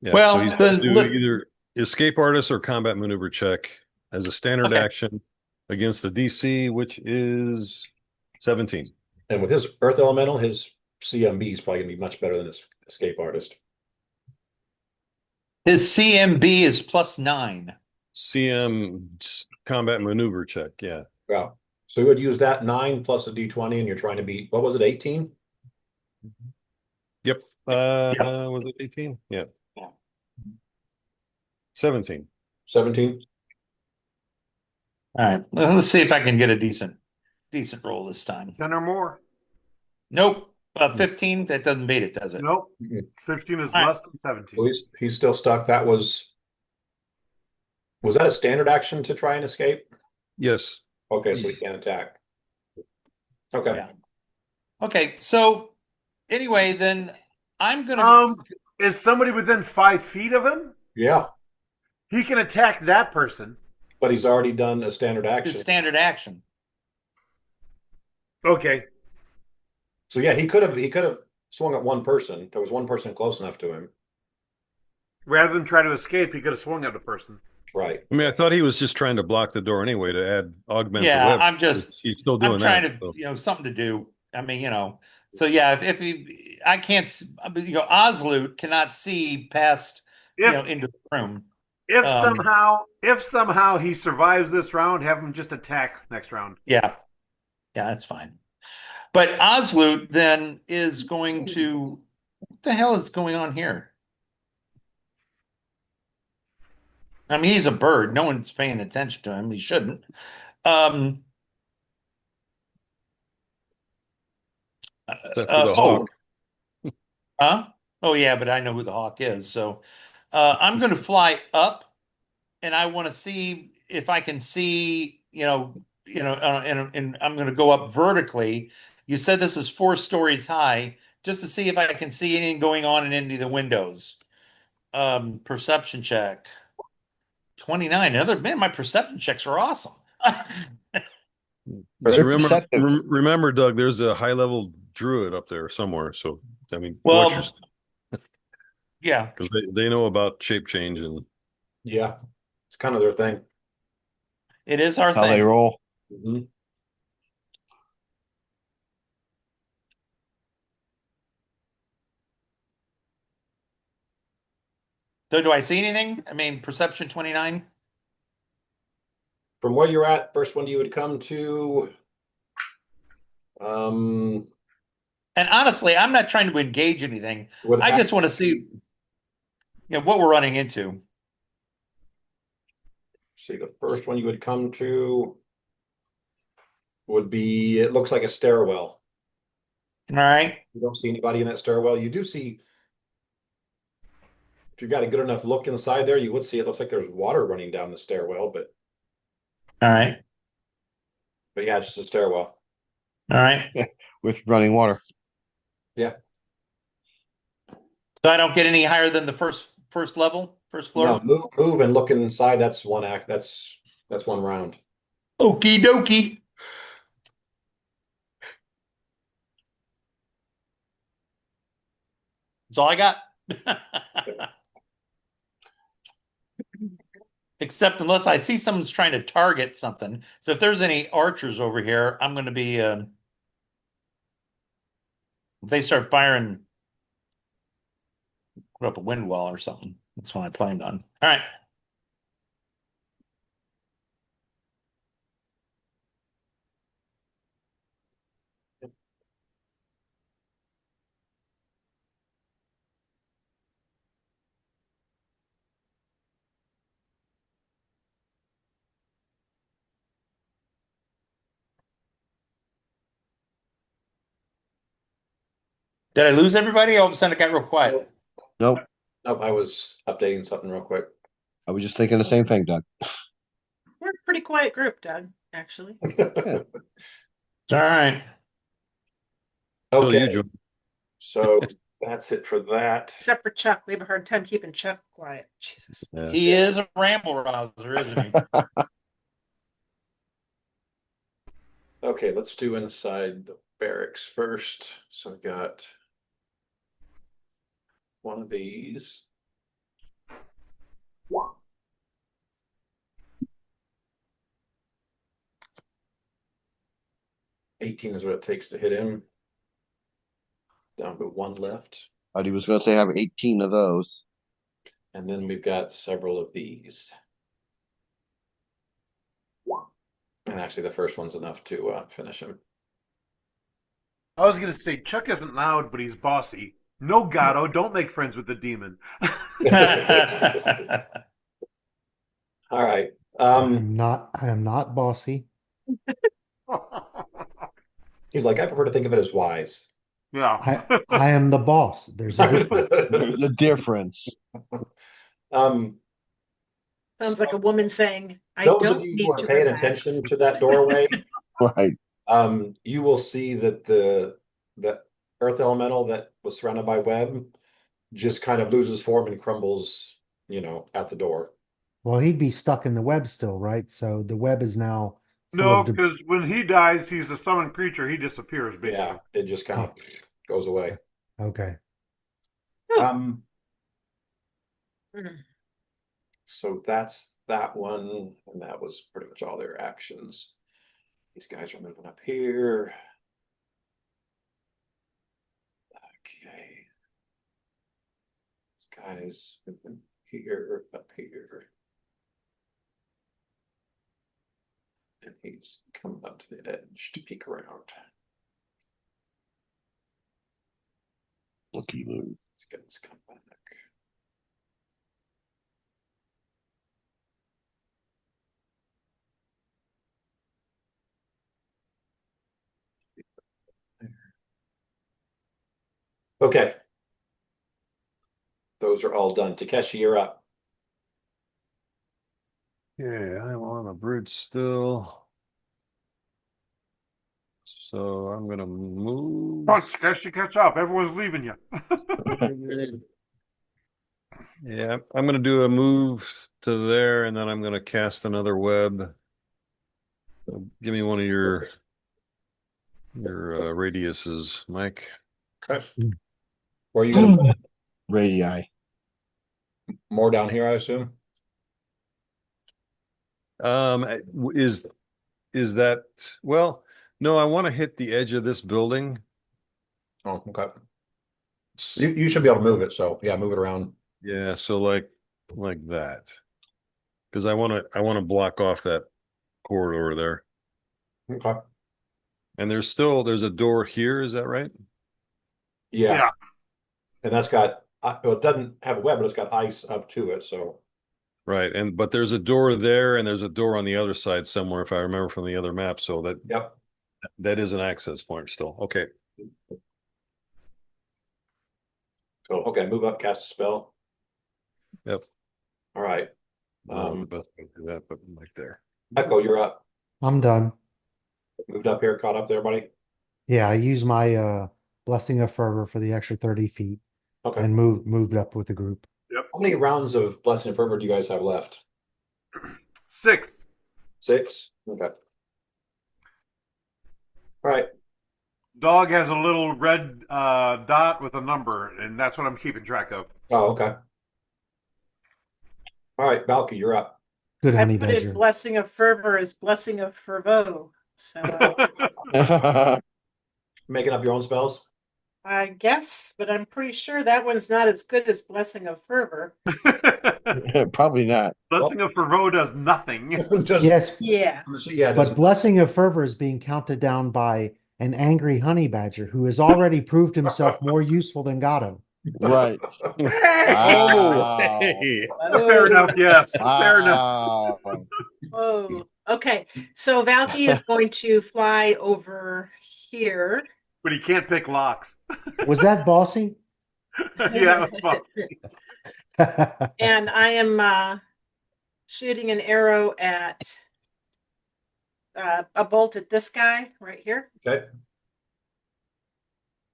Yeah. Well, So he's got to then do look. either escape artist or combat maneuver check as a standard Okay. action against the DC, which is 17. And with his Earth Elemental, his CMB is probably going to be much better than his Escape Artist. His CMB is +9. CM combat maneuver check. Yeah. Yeah. So we would use that 9 plus a D20, and you're trying to beat, what was it, 18? Yep. Was it 18? Yeah. 17. 17? All right. Well, let's see if I can get a decent roll this time. 10 or more. Nope. 15. That doesn't beat it, does it? Nope. Mhm. 15 is All right. less than 17. So he's still stuck. That was that a standard action to try and escape? Yes. Okay, so he can't attack. Okay. Yeah. Okay. So anyway, then I'm gonna. Is somebody within 5 feet of him? Yeah, He can attack that person. but he's already done a standard action. his standard action. Okay. So yeah, he could have swung at one person. There was one person close enough to him. Rather than try to escape, he could have swung at a person. Right. I mean, I thought he was just trying to block the door anyway to augment Yeah, the web. I'm just. He's still doing I'm trying that. to, something to do. I mean, So yeah, if he, I can't, Osloot cannot see past, If into the room. if Um, somehow he survives this round, have him just attack next round. Yeah, that's fine. But Osloot then is going to. What the hell is going on here? I mean, he's a bird. No one's paying attention to him. He shouldn't. Um, Except for the hawk. Huh? Oh yeah, but I know who the hawk is. So I'm going to fly up, and I want to see if I can see, and I'm going to go up vertically. You said this is 4 stories high, just to see if I can see anything going on in any of the windows. Perception check. 29. Man, my perception checks are awesome. Very Remember, perceptive. remember, Doug, there's a high level druid up there somewhere. So, I mean, Well, watch your, yeah. because they know about shape change and Yeah. It's kind of their thing. It is our How they thing. roll. Mhm. So do I see anything? I mean, perception 29. From where you're at, first one you would come to. Um, And honestly, I'm not trying to engage anything. would I have, just want to see what we're running into. see, the first one you would come to would be, it looks like a stairwell. All right. You don't see anybody in that stairwell. You do see, if you got a good enough look inside there, you would see it looks like there's water running down the stairwell, All right. but yeah, it's just a stairwell. All right. With running water. Yeah. So I don't get any higher than the first level, first No, floor. move and look inside. That's one act. That's one round. Okie dokie. That's all I got. Except unless I see someone's trying to target something. So if there's any archers over here, I'm going to be. If they start firing, put up a wind wall or something. That's what I planned on. All right. Did I lose everybody? All of a sudden it got real quiet. Nope. Nope, I was updating something real quick. I was just thinking the same thing, Doug. We're a pretty quiet group, Doug, actually. Yeah. All right. Till you Okay, join. so that's it for that. Except for Chuck. We have a hard time keeping Chuck quiet. Jesus. Yeah. He is a ramble rouser, isn't he? Okay, let's do inside the barracks first. So we got one of these. 18 is what it takes to hit him. Down to one left. But he was going to say have 18 of those. And then we've got several of these. And actually, the first one's enough to finish him. I was gonna say Chuck isn't loud, but he's bossy. No, Gato, don't make friends with the demon. All right. I am not bossy. He's like, I prefer to think of it as wise. Yeah. I am the boss. There's a difference. There's a difference. Um, Sounds like a woman saying, I those of don't you need who are to paying relax. attention to that doorway, Right. you will see that the earth elemental that was surrounded by web just kind of loses form and crumbles, at the door. Well, he'd be stuck in the web still, right? So the web is now full No, of because when he dies, he's a summoned creature. He disappears, basically. Yeah, it just kind of goes away. Okay. Um, Mm. so that's that one, and that was pretty much all their actions. These guys are moving up here. Okay. This guy's moving here, up here. And he's coming up to the edge to peek around. Looky Lou. Let's get this come back. Okay. Those are all done. Takeshi, you're up. Yeah, I'm on a bridge still. So I'm gonna move. Catch up. Everyone's leaving you. Yeah, I'm gonna do a move to there, and then I'm gonna cast another web. So give me one of your radiuses, Mike. Okay. Where are you going to put it? Radii. More down here, I assume? Is that, well, no, I want to hit the edge of this building. Oh, okay. You should be able to move it. So yeah, move it around. Yeah, so like that. Because I want to block off that corridor there. Okay. And there's a door here, is that right? Yeah. Yeah. And that's got, well, it doesn't have a web, but it's got ice up to it. So Right. But there's a door there and there's a door on the other side somewhere, if I remember from the other map. So yep. that is an access point still. Okay. So okay, move up, cast a spell. Yep. All right. I don't know the best way to do that, but like there. Echo, you're up. I'm done. Moved up here, caught up there, buddy. Yeah, I used my blessing of fervor for the extra 30 feet Okay. and moved up with the group. How many rounds of Blessing and Fervor do you guys have left? 6. 6? Okay. All right. Dog has a little red dot with a number, and that's what I'm keeping track of. Oh, okay. All right, Valky, you're up. Good I honey put in badger. blessing of fervor as blessing of fervo. So Making up your own spells? I guess, but I'm pretty sure that one's not as good as blessing of fervor. Probably not. Blessing of Fervo does nothing. Just, Yes, Yeah. yeah, it but doesn't- blessing of fervor is being counted down by an angry honey badger who has already proved himself more useful than Gato. Right. Oh, Wow. hey. Fair enough, yes. Fair enough. Wow. Oh, okay. So Valky is going to fly over here. But he can't pick locks. Was that bossy? Yeah, it was fun. And I am shooting an arrow at a bolt at this guy right here. Okay.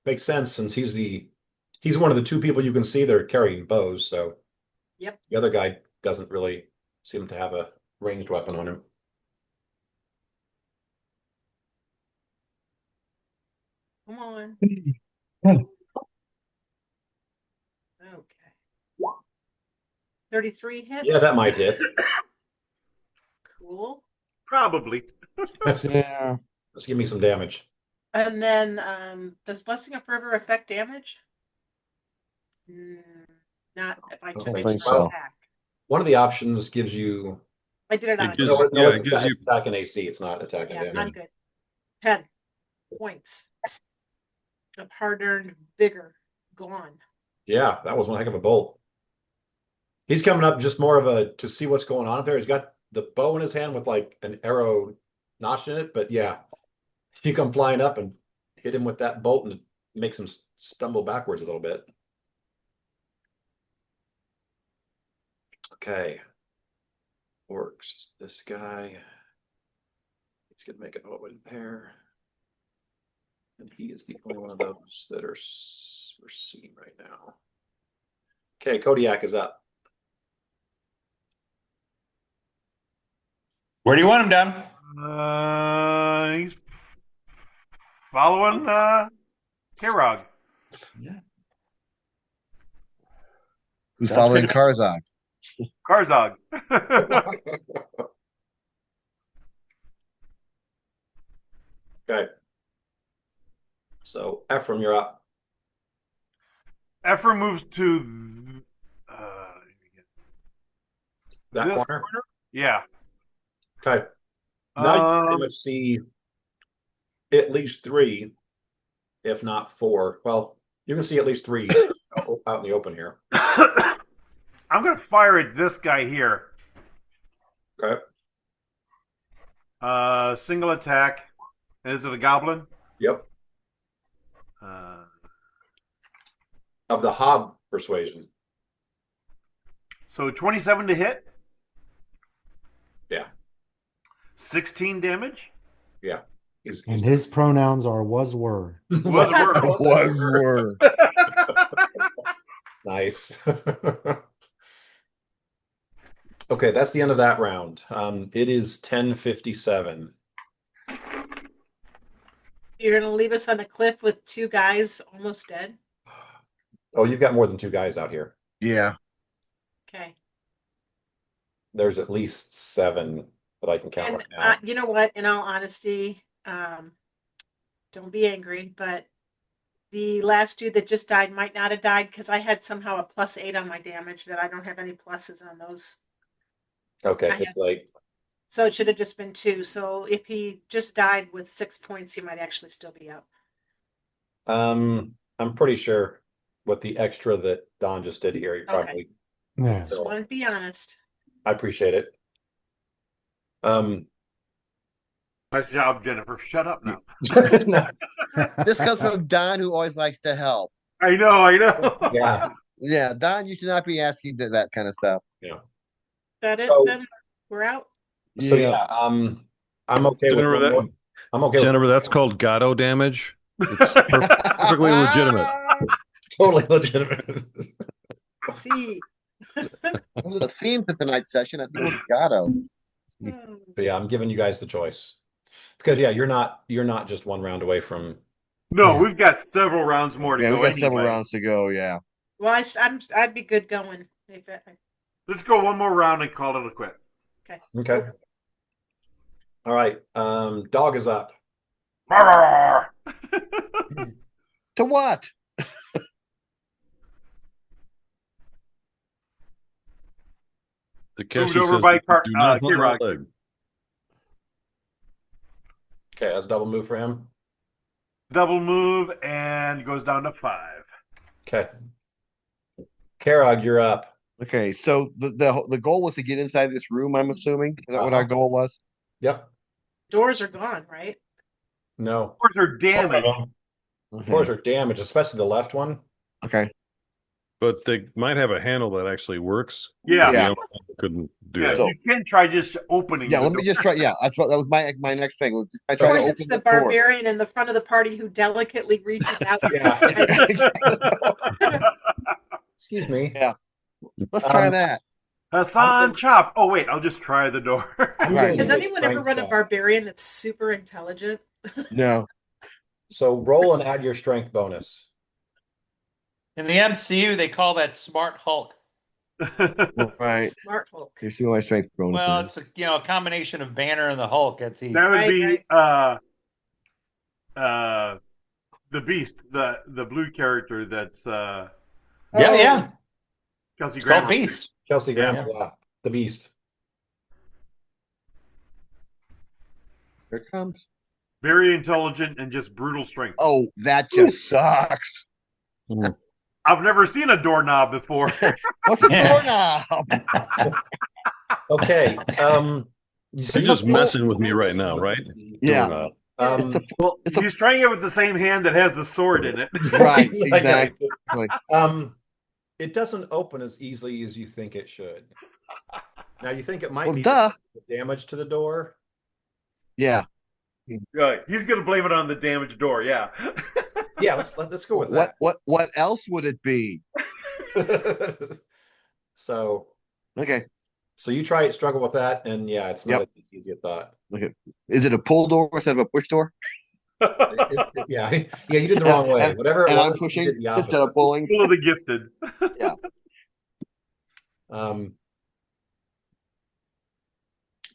Makes sense since he's one of the two people you can see that are carrying bows, so Yep. the other guy doesn't really seem to have a ranged weapon on him. Come on. Okay. 33 hits. Yeah, that might hit. Cool. Probably. Yeah. Let's give me some damage. And then does blessing of fervor affect damage? Not if I took don't a think full so. attack. One of the options gives you I did it on It a gives- no, two. no, yeah, it's, it gives it's you- attacking AC. It's not attacking Yeah, damage. not good. 10 points of hard-earned vigor gone. Yeah, that was one heck of a bolt. He's coming up just more of a to see what's going on up there. He's got the bow in his hand with like an arrow notch in it, but yeah, you come flying up and hit him with that bolt and it makes him stumble backwards a little bit. Okay. Works. This guy. He's gonna make it all the way there. And he is the only one of those that are we're seeing right now. Okay, Kodiak is up. Where do you want him down? He's following K-Rog. Who's following Karzak? Karzog. Okay. So Ephraim, you're up. Ephraim moves to That this corner. Yeah. Okay. Now you pretty Um, much see at least 3, if not 4. Well, you can see at least 3 out in the open here. I'm going to fire at this guy here. Okay. Single attack. Is it a goblin? Yep. Uh, Of the Hob persuasion. so 27 to hit. Yeah. 16 damage. Yeah. He's And his pronouns are was were. Was were. Nice. Okay, that's the end of that round. It is 10:57. You're gonna leave us on the cliff with 2 guys almost dead. Oh, you've got more than 2 guys out here. Yeah. Okay. There's at least 7 that I can count And right now. you know what? In all honesty, don't be angry, but the last dude that just died might not have died because I had somehow a +8 on my damage that I don't have any pluses on those. Okay, I it's have, late. so it should have just been 2. So if he just died with 6 points, he might actually still be up. I'm pretty sure with the extra that Don just did here, you Okay. probably. Yeah. Just wanted to be honest. I appreciate it. Nice job, Jennifer. Shut up now. No, This comes from Don, who always likes to help. I know. yeah, Yeah, Don, you should not be asking that kind of stuff. yeah. That it? So- Then we're out. So yeah, I'm okay with Jennifer, one more. I'm okay with Jennifer, that's called Gatto damage. It's perfectly legitimate. totally legitimate. See. It was a theme to tonight's session. I think it was Gatto. But yeah, I'm giving you guys the choice because yeah, you're not just one round away from. No, Yeah. we've got several rounds more to Yeah, go. we got several anyway. rounds to go. Yeah. Well, I'd be good going. Let's go one more round and call it a quit. Okay. All right. Dog is up. To what? Takeshi over says, by do not hunt K-Rock. that leg. Okay, that's a double move for him. Double move and goes down to 5. Okay. Karog, you're up. Okay, so the goal was to get inside this room. I'm assuming is that what our goal was? Yep. Doors are gone, right? No. Doors are damaged. Doors are damaged, especially the left one. Okay. But they might have a handle that actually works. Yeah. The Yeah. other one couldn't do Yeah, that. So- you can try just opening. Yeah, the let me door. just try. Yeah, that was my next thing. I Of try to course, open it's the this door. barbarian in the front of the party who delicately reaches out. Yeah. Excuse me. Yeah. Let's try Um, that. Hassan Chop. Oh wait, I'll just try the door. I'm Right. gonna Has do a anyone ever strength run a check. barbarian that's super intelligent? No. So roll and add your strength bonus. In the MCU, they call that Smart Hulk. Right. Smart Hulk. Here's my strength bonus. Well, it's a combination of Banner and the Hulk. That's he. That would Right, be right. the Beast, the blue character that's Yeah, Oh. yeah. Kelsey It's called Grammer. Beast. Chelsea Graham, Yeah. yeah. The beast. Here it comes. Very intelligent and just brutal strength. Oh, that just sucks. I've never seen a doorknob before. What's the Yeah. doorknob? Okay. So You're you just roll- messing with me right now, right? Yeah. Doorknob. Well, It's a- he's trying it with the same hand that has the sword in it. Right, Yeah, exactly. It doesn't open as easily as you think it should. Now you think it might Well, be duh. damage to the door. Yeah. Right. He's gonna blame it on the damaged door. Yeah. Yeah, let's go with What else would it be? that. So Okay. you try it, struggle with that, and yeah, it's not Yep. as easy as you thought. Is it a pull door instead of a push door? Yeah, you did the wrong way. And- Whatever it And was, I'm you pushing did the instead of opposite. pulling. Full of the gifted.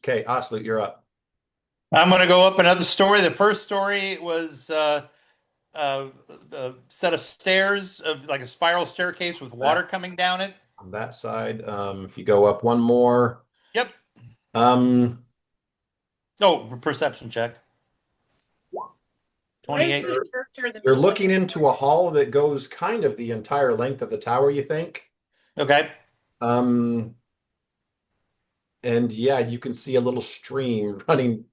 Okay, Oslet, you're up. I'm going to go up another story. The first story was a set of stairs, like a spiral staircase with water coming down it. On that side, if you go up one more, Yep. um, Oh, perception check. Why is 28. the character in the you're middle looking of- into a hall that goes kind of the entire length of the tower, you think. Okay. And yeah, you can see a little stream running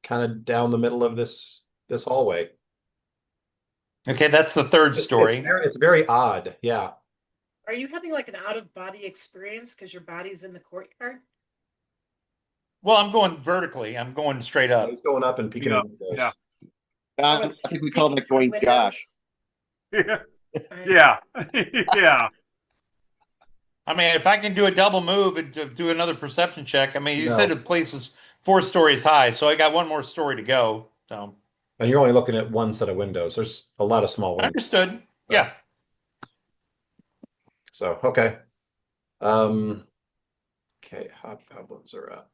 kind of down the middle of this hallway. Okay, that's the third It's story. it's very odd. Yeah. Are you having like an out of body experience because your body's in the courtyard? Well, I'm going vertically. I'm going straight up. He's going up and peeking Yeah, at windows. yeah. I think we call that going gosh. Yeah. Yeah. Yeah. I mean, if I can do a double move and do another perception check, I mean, you No. said the place is 4 stories high, so I got one more story to go. So And you're only looking at one set of windows. There's a lot of small windows. understood. Yeah. So okay. Okay, hobgoblins are up.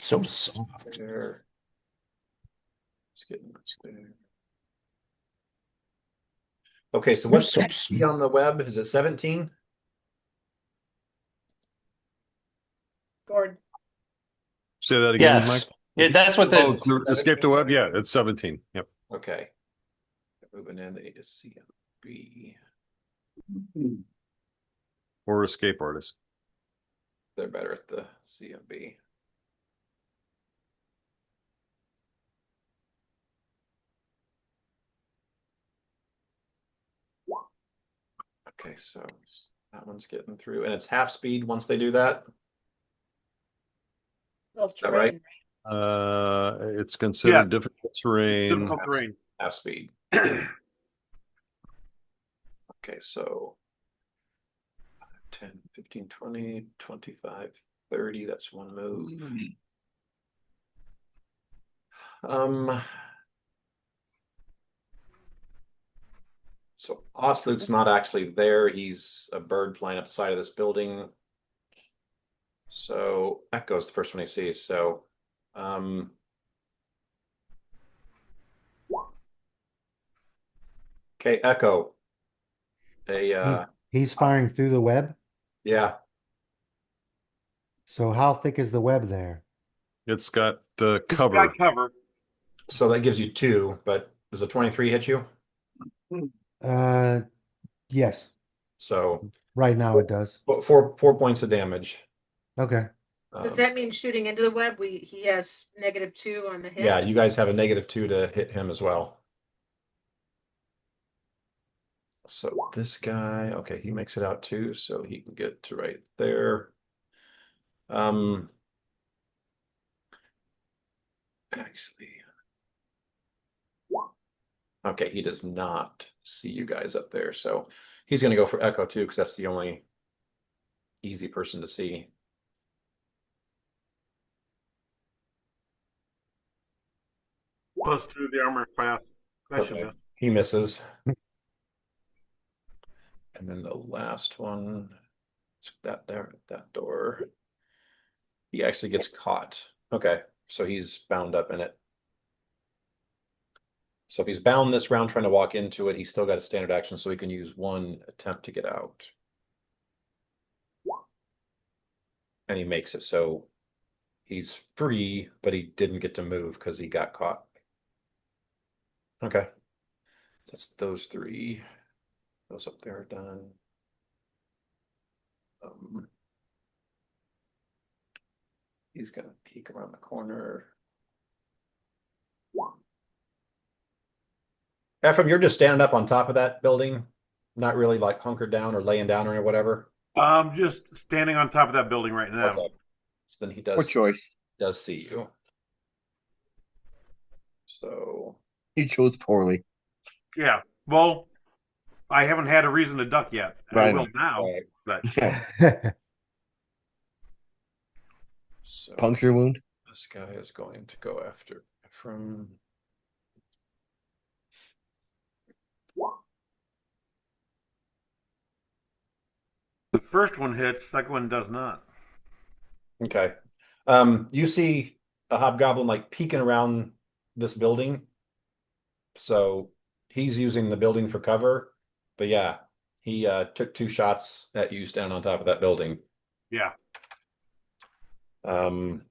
So soft. There. It's getting there. Okay, so what's So the speed on the web? Is it 17? Gordon. Say that again, Mike. Yes. Yeah, that's what Oh, the to escape the web? Yeah, it's 17. Yep. Okay. Moving in, they need to CMB. Or escape artist. They're better at the CMB. Okay, so that one's getting through, and it's half speed once they do that. Well, that right? terrain. It's considered Yes. difficult terrain. Difficult terrain. Half speed. Okay, so 10, 15, 20, 25, 30, that's one move. So Osluke's not actually there. He's a bird flying up the side of this building. So Echo's the first one he sees. So okay, Echo. He's firing through the web. Yeah. So how thick is the web there? It's got Got cover. cover. So that gives you 2, but does a 23 hit you? Yes. So Right now it does. 4 points of damage. Okay. Does that mean shooting into the web? He has -2 on the hit. Yeah, you guys have a -2 to hit him as well. So this guy, okay, he makes it out too, so he can get to right there. Actually, okay, he does not see you guys up there, so he's going to go for Echo too, because that's the only easy person to see. +2 the armor class. That should Okay, do. he misses. And then the last one, that there, that door. He actually gets caught. Okay, so he's bound up in it. So if he's bound this round trying to walk into it, he's still got a standard action, so he can use 1 attempt to get out. And he makes it, so he's free, but he didn't get to move because he got caught. Okay. That's those 3. Those up there are done. He's gonna peek around the corner. Ephraim, you're just standing up on top of that building, not really like hunkered down or laying down or whatever. I'm just standing on top of that building right now. Okay. So then he For choice. does see you. So He chose poorly. Yeah. Well, I haven't had a reason to duck yet. I Right. will now, Right. but so Puncture wound. this guy is going to go after Ephraim. the first one hits, second one does not. Okay. You see a hobgoblin like peeking around this building. So he's using the building for cover. But yeah, he took 2 shots at you standing on top of that building. Yeah. So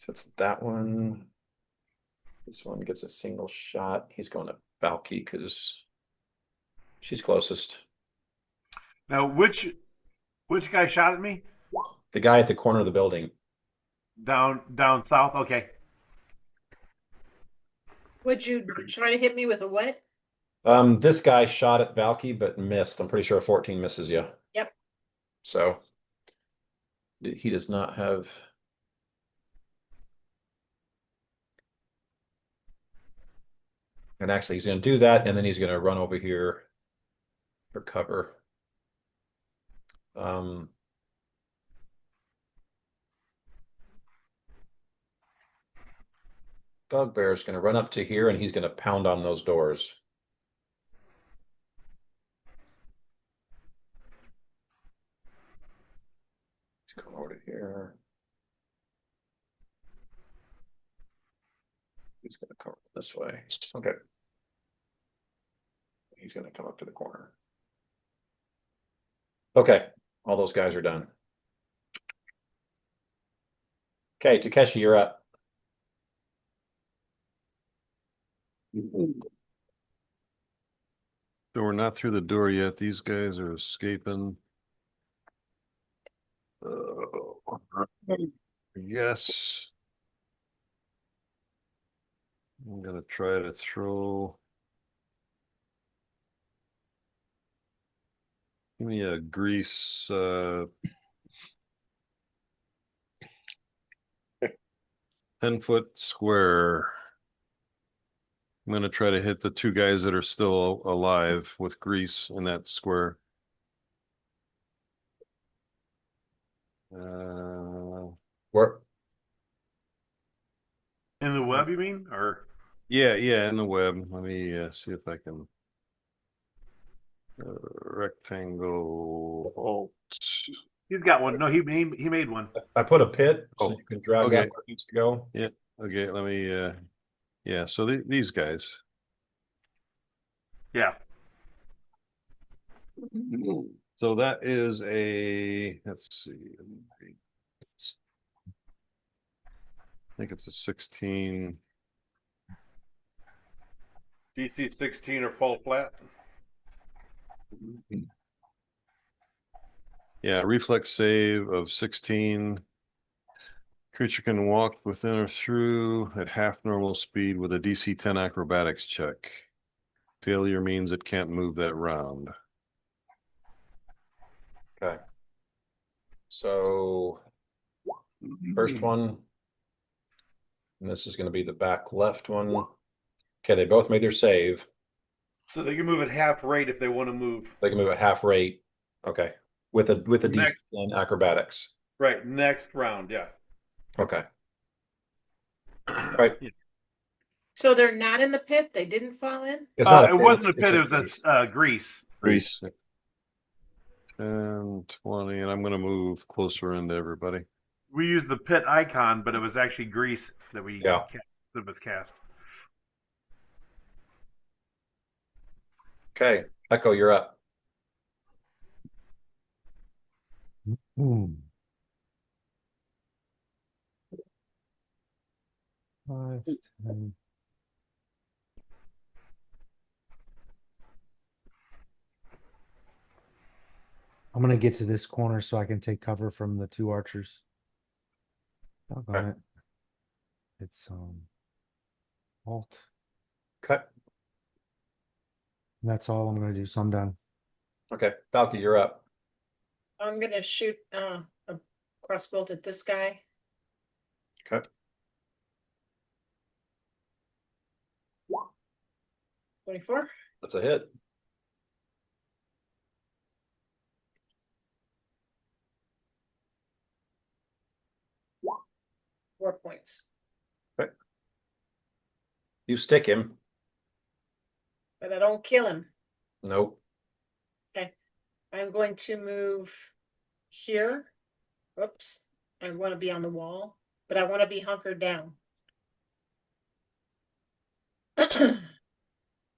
it's that one. This one gets a single shot. He's going to Valky because she's closest. Now, which guy shot at me? The guy at the corner of the building. Down south. Okay. Would you try to hit me with a what? This guy shot at Valky but missed. I'm pretty sure a 14 misses you. Yep. So he does not have. And actually, he's going to do that, and then he's going to run over here for cover. Bugbear is going to run up to here, and he's going to pound on those doors. He's going over to here. He's gonna come this way. Okay. He's gonna come up to the corner. Okay, all those guys are done. Okay, Takeshi, you're up. So we're not through the door yet. These guys are escaping. Yes. I'm gonna try to throw. Give me a grease 10-foot square. I'm gonna try to hit the two guys that are still alive with grease in that square. Where? In the web, you mean? Or Yeah, in the web. Let me see if I can. Rectangle alt. he's got one. No, he made one. I put a pit so Oh, you can drag okay. that where it needs to go. Yeah. Okay. Let me. Yeah. So these guys. Yeah. So that is a. Let's see. I think it's a 16. DC 16 or fall flat. Yeah, reflex save of 16. Creature can walk within or through at half normal speed with a DC 10 acrobatics check. Failure means it can't move that round. Okay. So first one, and this is going to be the back left one. Okay, they both made their save. So they can move at half rate if they want to move. They can move at half rate. Okay, with a DC Next. 10 acrobatics. Right, next round, yeah. Okay. Right. Yeah. So they're not in the pit. They didn't fall in. It's not It wasn't a it's pit. It just was a grease. Grease. 10, 20, and I'm going to move closer into everybody. We used the pit icon, but it was actually grease that that was cast. Okay, Echo, you're up. Hmm. 5, 10. I'm gonna get to this corner so I can take cover from the two archers. Doggone Okay. it. It's alt. Cut. And that's all I'm gonna do. So I'm done. Okay, Falky, you're up. I'm gonna shoot a crossbolt at this guy. Okay. 24. That's a hit. Four points. Okay. You stick him. But I don't kill him. Nope. Okay. I'm going to move here. Oops. I want to be on the wall, but I want to be hunkered down.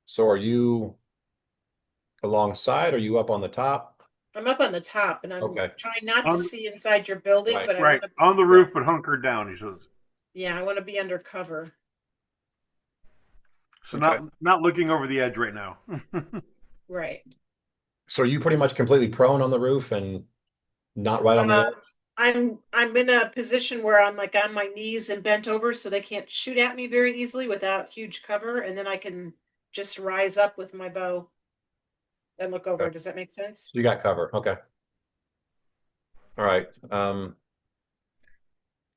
So are you alongside? Or are you up on the top? I'm up on the top, and I'm Okay. trying not to see inside your building, Right. but I Right, want to. on the roof, but hunkered down. He says. Yeah, I want to be under cover. So Okay. not looking over the edge right now. Right. So are you pretty much completely prone on the roof and not right on the edge? I'm in a position where I'm like on my knees and bent over, so they can't shoot at me very easily without huge cover, and then I can just rise up with my bow and look over. Okay. Does that make sense? You got cover. Okay. All right. I'm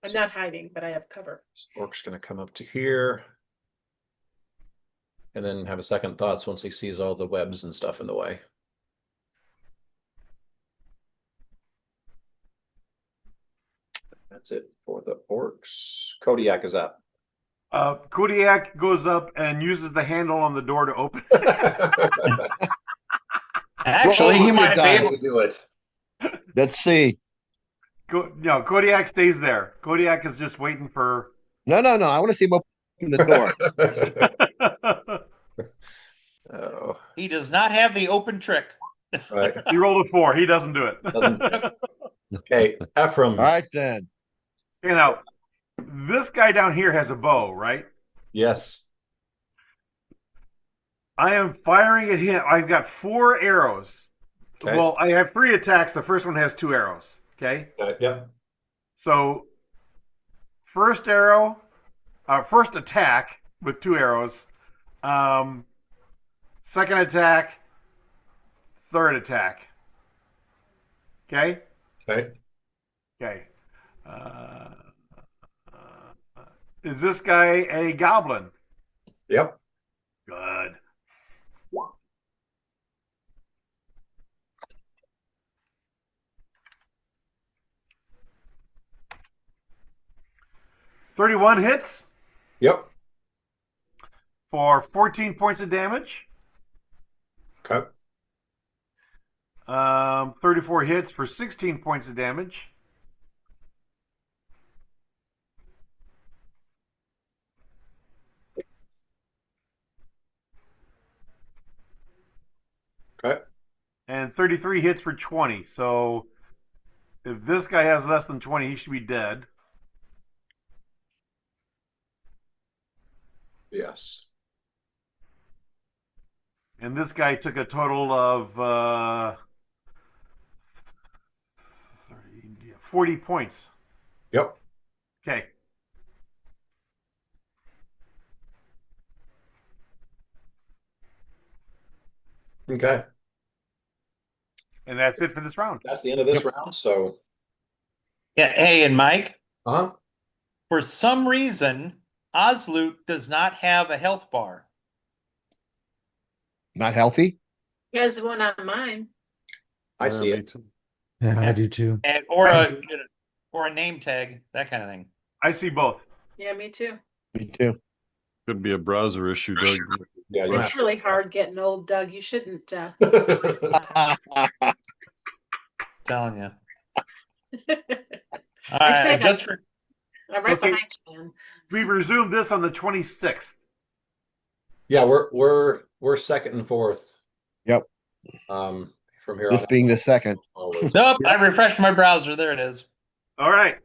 not hiding, but I have cover. Orc's gonna come up to here. And then have a second thoughts once he sees all the webs and stuff in the way. That's it for the orcs. Kodiak is up. Kodiak goes up and uses the handle on the door to open. Actually, he might be able. do it. Let's see. No, Kodiak stays there. Kodiak is just waiting for. No. I want to see him open open the door. Oh, He does not have the open trick. right. He rolled a 4. He doesn't do it. Doesn't- Okay, Ephraim. All right then. Okay, now this guy down here has a bow, right? Yes. I am firing at him. I've got 4 arrows. Okay. Well, I have 3 attacks. The first one has 2 arrows. Okay. Yep. So first attack with 2 arrows. Second attack, third attack. Okay. Okay. Okay. Is this guy a goblin? Yep. Good. $31 hits Yep. for 14 points of damage. Okay. 34 hits for 16 points of damage. Okay. And 33 hits for 20. So if this guy has less than 20, he should be dead. Yes. And this guy took a total of 40 points. Yep. Okay. Okay. And that's it for this round. That's the end of this round. So, Yeah. Hey, and Mike, uh-huh. for some reason, Osloot does not have a health bar. Not healthy? He has one on mine. I see me it. too. Yeah, I Yeah. do too. And, or a name tag, that kind of thing. I see both. Yeah, me too. Me too. Could be a browser issue, Doug. Yeah, you It's really hard getting old, Doug. You shouldn't. Telling you. I say Just that. for I'm right Okay. behind you, man. We resumed this on the 26th. Yeah, we're second and fourth. Yep. From here This on being out. the second. Always. nope, I refreshed my browser. There it is. All right.